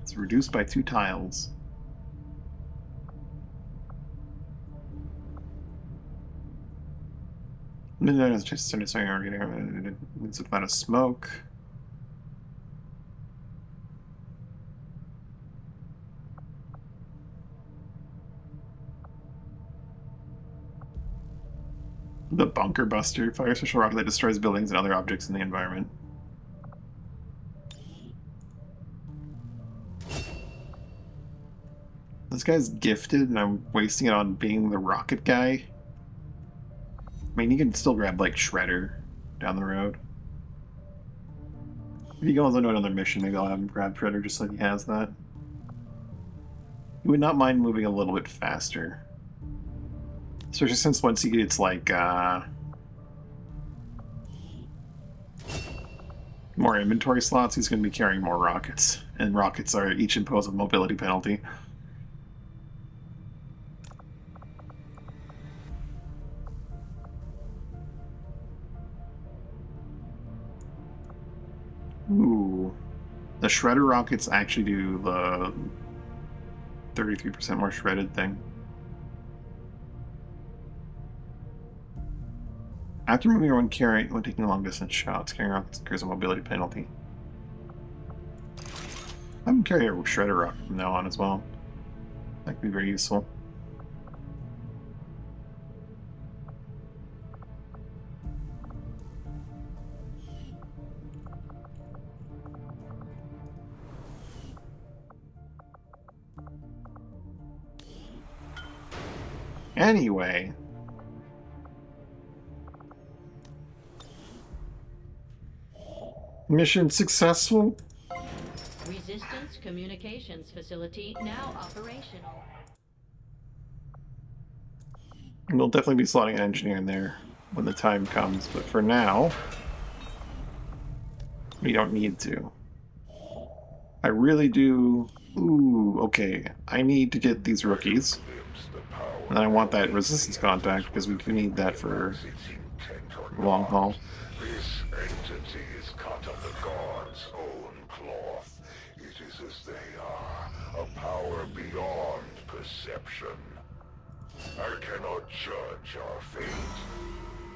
It's reduced by 2 tiles. It's just starting it's about a smoke. The Bunker Buster fires special rocket that destroys buildings and other objects in the environment. This guy's gifted and I'm wasting it on being the rocket guy. I mean, you can still grab, like, Shredder down the road. If he goes into another mission, maybe I'll have him grab Shredder just so he has that. He would not mind moving a little bit faster. Especially since once he gets, like, more inventory slots, he's going to be carrying more rockets. And rockets are each impose a mobility penalty. Ooh. The Shredder rockets actually do the 33% more shredded thing. After moving when taking long distance shots, carrying rockets incurs a mobility penalty. I'm gonna carry a Shredder rocket from now on as well. That could be very useful. Anyway. Mission successful? Resistance communications facility now operational. We'll definitely be slotting an engineer in there when the time comes, but for now, we don't need to. I really do... Ooh, okay. I need to get these rookies. And I want that resistance contact, because we do need that for long haul. This entity is cut of the gods' own cloth. It is as they are, a power beyond perception. I cannot judge our fate,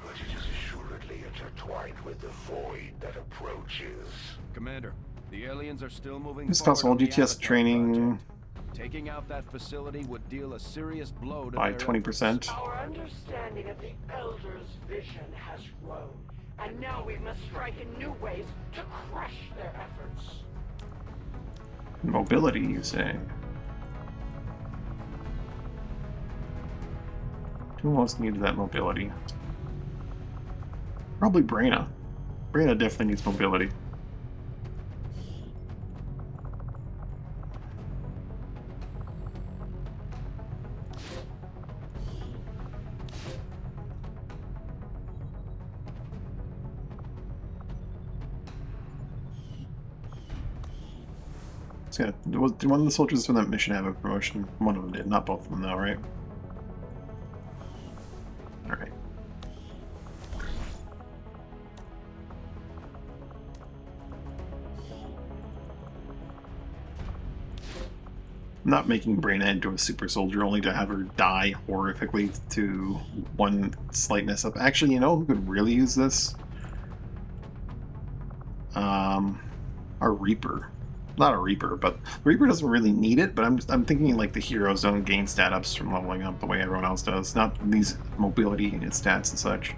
but it is assuredly intertwined with the void that approaches. Commander, the aliens are still moving This forward costs all on the GTS Avatar training project. Taking out that facility would deal a serious blow to by their 20%. Our understanding of the Elder's vision has grown, and now we must strike in new ways to crush their efforts. Mobility, you say? Who most needs that mobility? Probably Braina. Braina definitely needs mobility. Yeah, did one of the soldiers from that mission have a promotion? One of them did, not both of them though, right? Alright. I'm not making Braina into a super soldier only to have her die horrifically to one slight mess up. Actually, you know who could really use this? Our Reaper. Not a Reaper, but Reaper doesn't really need it, but I'm thinking like the heroes don't gain stat ups from leveling up the way everyone else does, not these mobility and stats and such.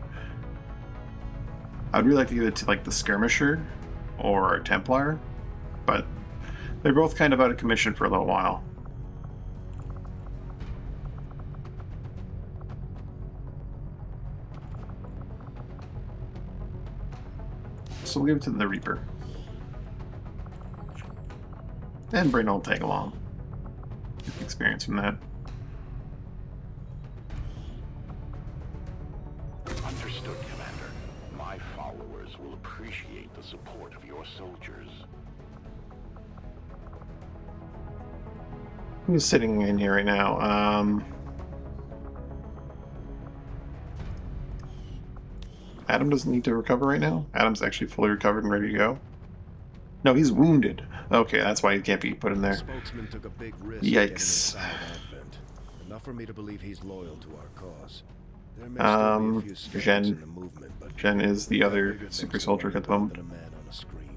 I'd really like to give it to like the Skirmisher or a Templar, but they're both kind of out of commission for a little while. So we'll give it to the Reaper. And Brain will tag along. Get the experience from that. Understood, Commander. My followers will appreciate the support of your soldiers. Who's sitting in here right now? Adam doesn't need to recover right now? Adam's actually fully recovered and ready to go? No, he's wounded. Okay, that's why he can't be put in there. Spokesman took a big risk. Yikes. Advent. Enough for me to believe he's loyal to our cause. There may still be a few skeptics in the movement, but Jen is the other super soldier at the moment. than a man on a screen.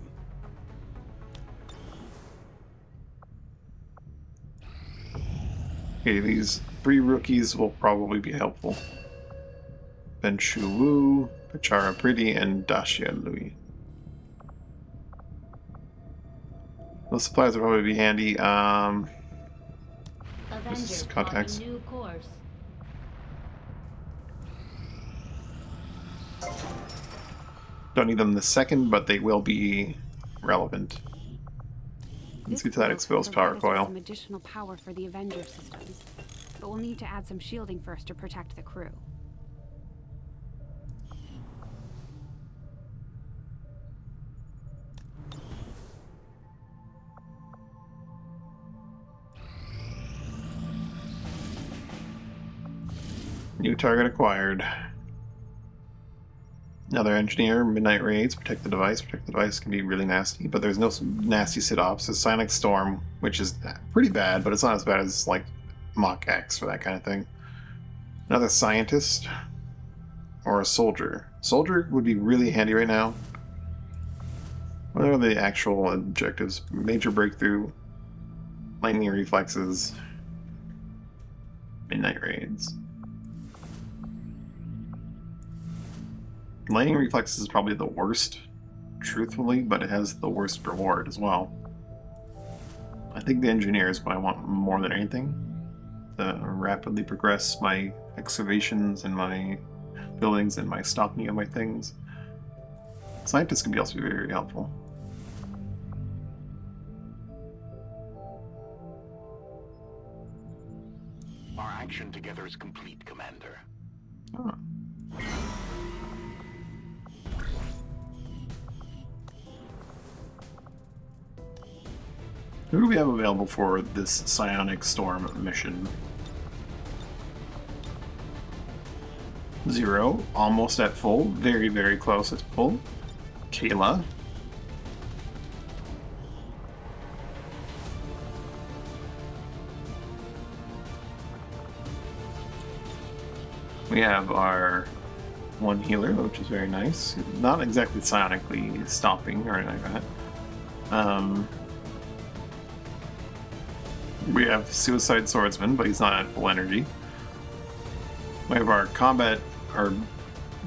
Okay, these 3 rookies will probably be helpful. Ben Shu Wu, Pachara Pretty, and Dacia Louis. Those supplies will probably be handy. A Avenger This is plotting contacts. new course. Don't need them this second, but they will be relevant. Let's get to that exposed power coil. Some additional power for the Avenger systems, but we'll need to add some shielding first to protect the crew. New target acquired. Another engineer, midnight raids, protect the device. Protect the device can be really nasty, but there's no nasty sit-ops. There's Sonic Storm, which is pretty bad, but it's not as bad as like Mach X or that kind of thing. Another scientist or a soldier. Soldier would be really handy right now. What are the actual objectives? Major breakthrough, lightning reflexes, midnight raids. Lightning reflexes is probably the worst, truthfully, but it has the worst reward as well. I think the engineer is what I want more than anything. To rapidly progress my excavations and my buildings and my stocking of my things. Scientists can be also very, very helpful. Our action together is complete, Commander. Oh. Who do we have available for this Psionic Storm mission? 0, almost at full, very, very close at full. Kayla. We have our one healer, which is very nice. Not exactly psionically stopping or anything like that. We have Suicide Swordsman, but he's not at full energy. We have our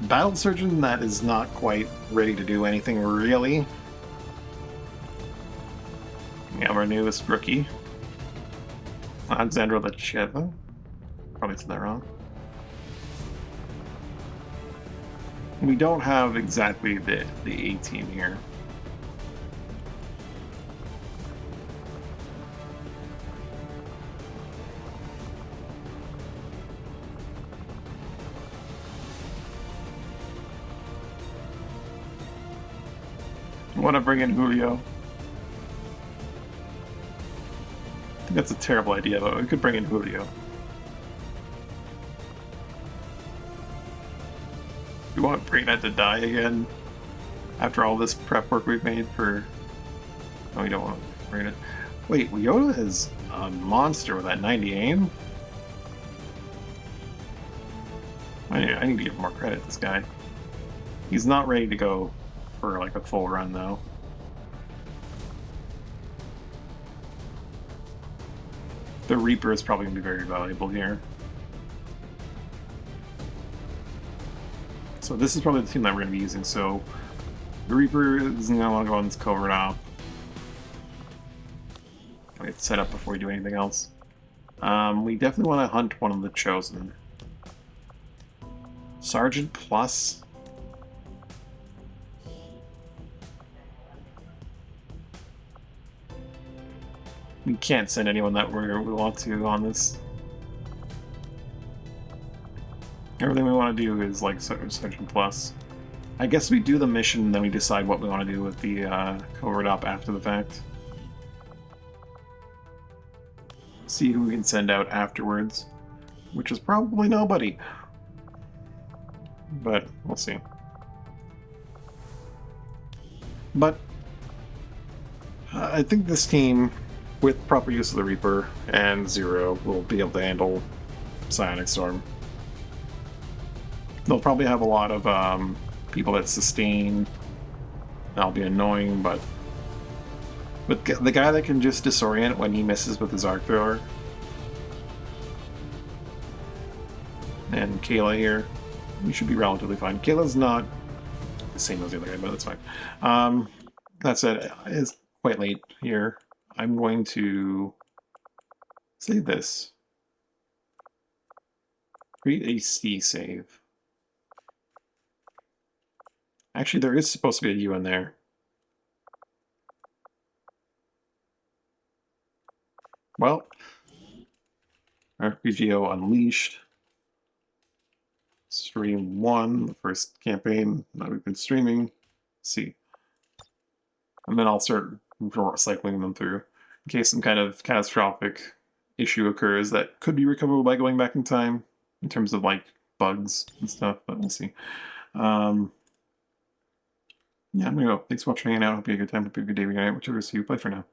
Battle Surgeon that is not quite ready to do anything really. We have our newest rookie, Alexandra Lecheva. Probably said that wrong. We don't have exactly the A team here. I want to bring in Julio. I think that's a terrible idea, but we could bring in Julio. We want Brainhead to die again after all this prep work we've made for... No, we don't want Brainhead. Wait, Yoda is a monster with that 90 aim? I need to give more credit to this guy. He's not ready to go for like a full run though. The Reaper is probably going to be very valuable here. So this is probably the team that we're going to be using. So the Reaper is going to want to go on this covert op. We have to set up before we do anything else. We definitely want to hunt one of the Chosen. Sergeant Plus. We can't send anyone that we want to on this. Everything we want to do is like Sergeant Plus. I guess we do the mission and then we decide what we want to do with the covert op after the fact. See who we can send out afterwards, which is probably nobody. But we'll see. But I think this team, with proper use of the Reaper and Zero, will be able to handle Psionic Storm. They'll probably have a lot of people that sustain. That'll be annoying, but the guy that can just disorient when he misses with his arc thrower, and Kayla here, we should be relatively fine. Kayla's not the same as the other guy, but that's fine. That said, it's quite late here. I'm going to save this Create a C save. Actually, there is supposed to be a U in there. Well, RPGO Unleashed. Stream 1, the first campaign that we've been streaming. Let's see. And then I'll start cycling them through in case some kind of catastrophic issue occurs that could be recoverable by going back in time in terms of like bugs and stuff, but we'll see. Yeah, I'm gonna go. Thanks for watching, hanging out. Hope you had a good time. Hope you have a good day, good night, whichever is you. Bye for now.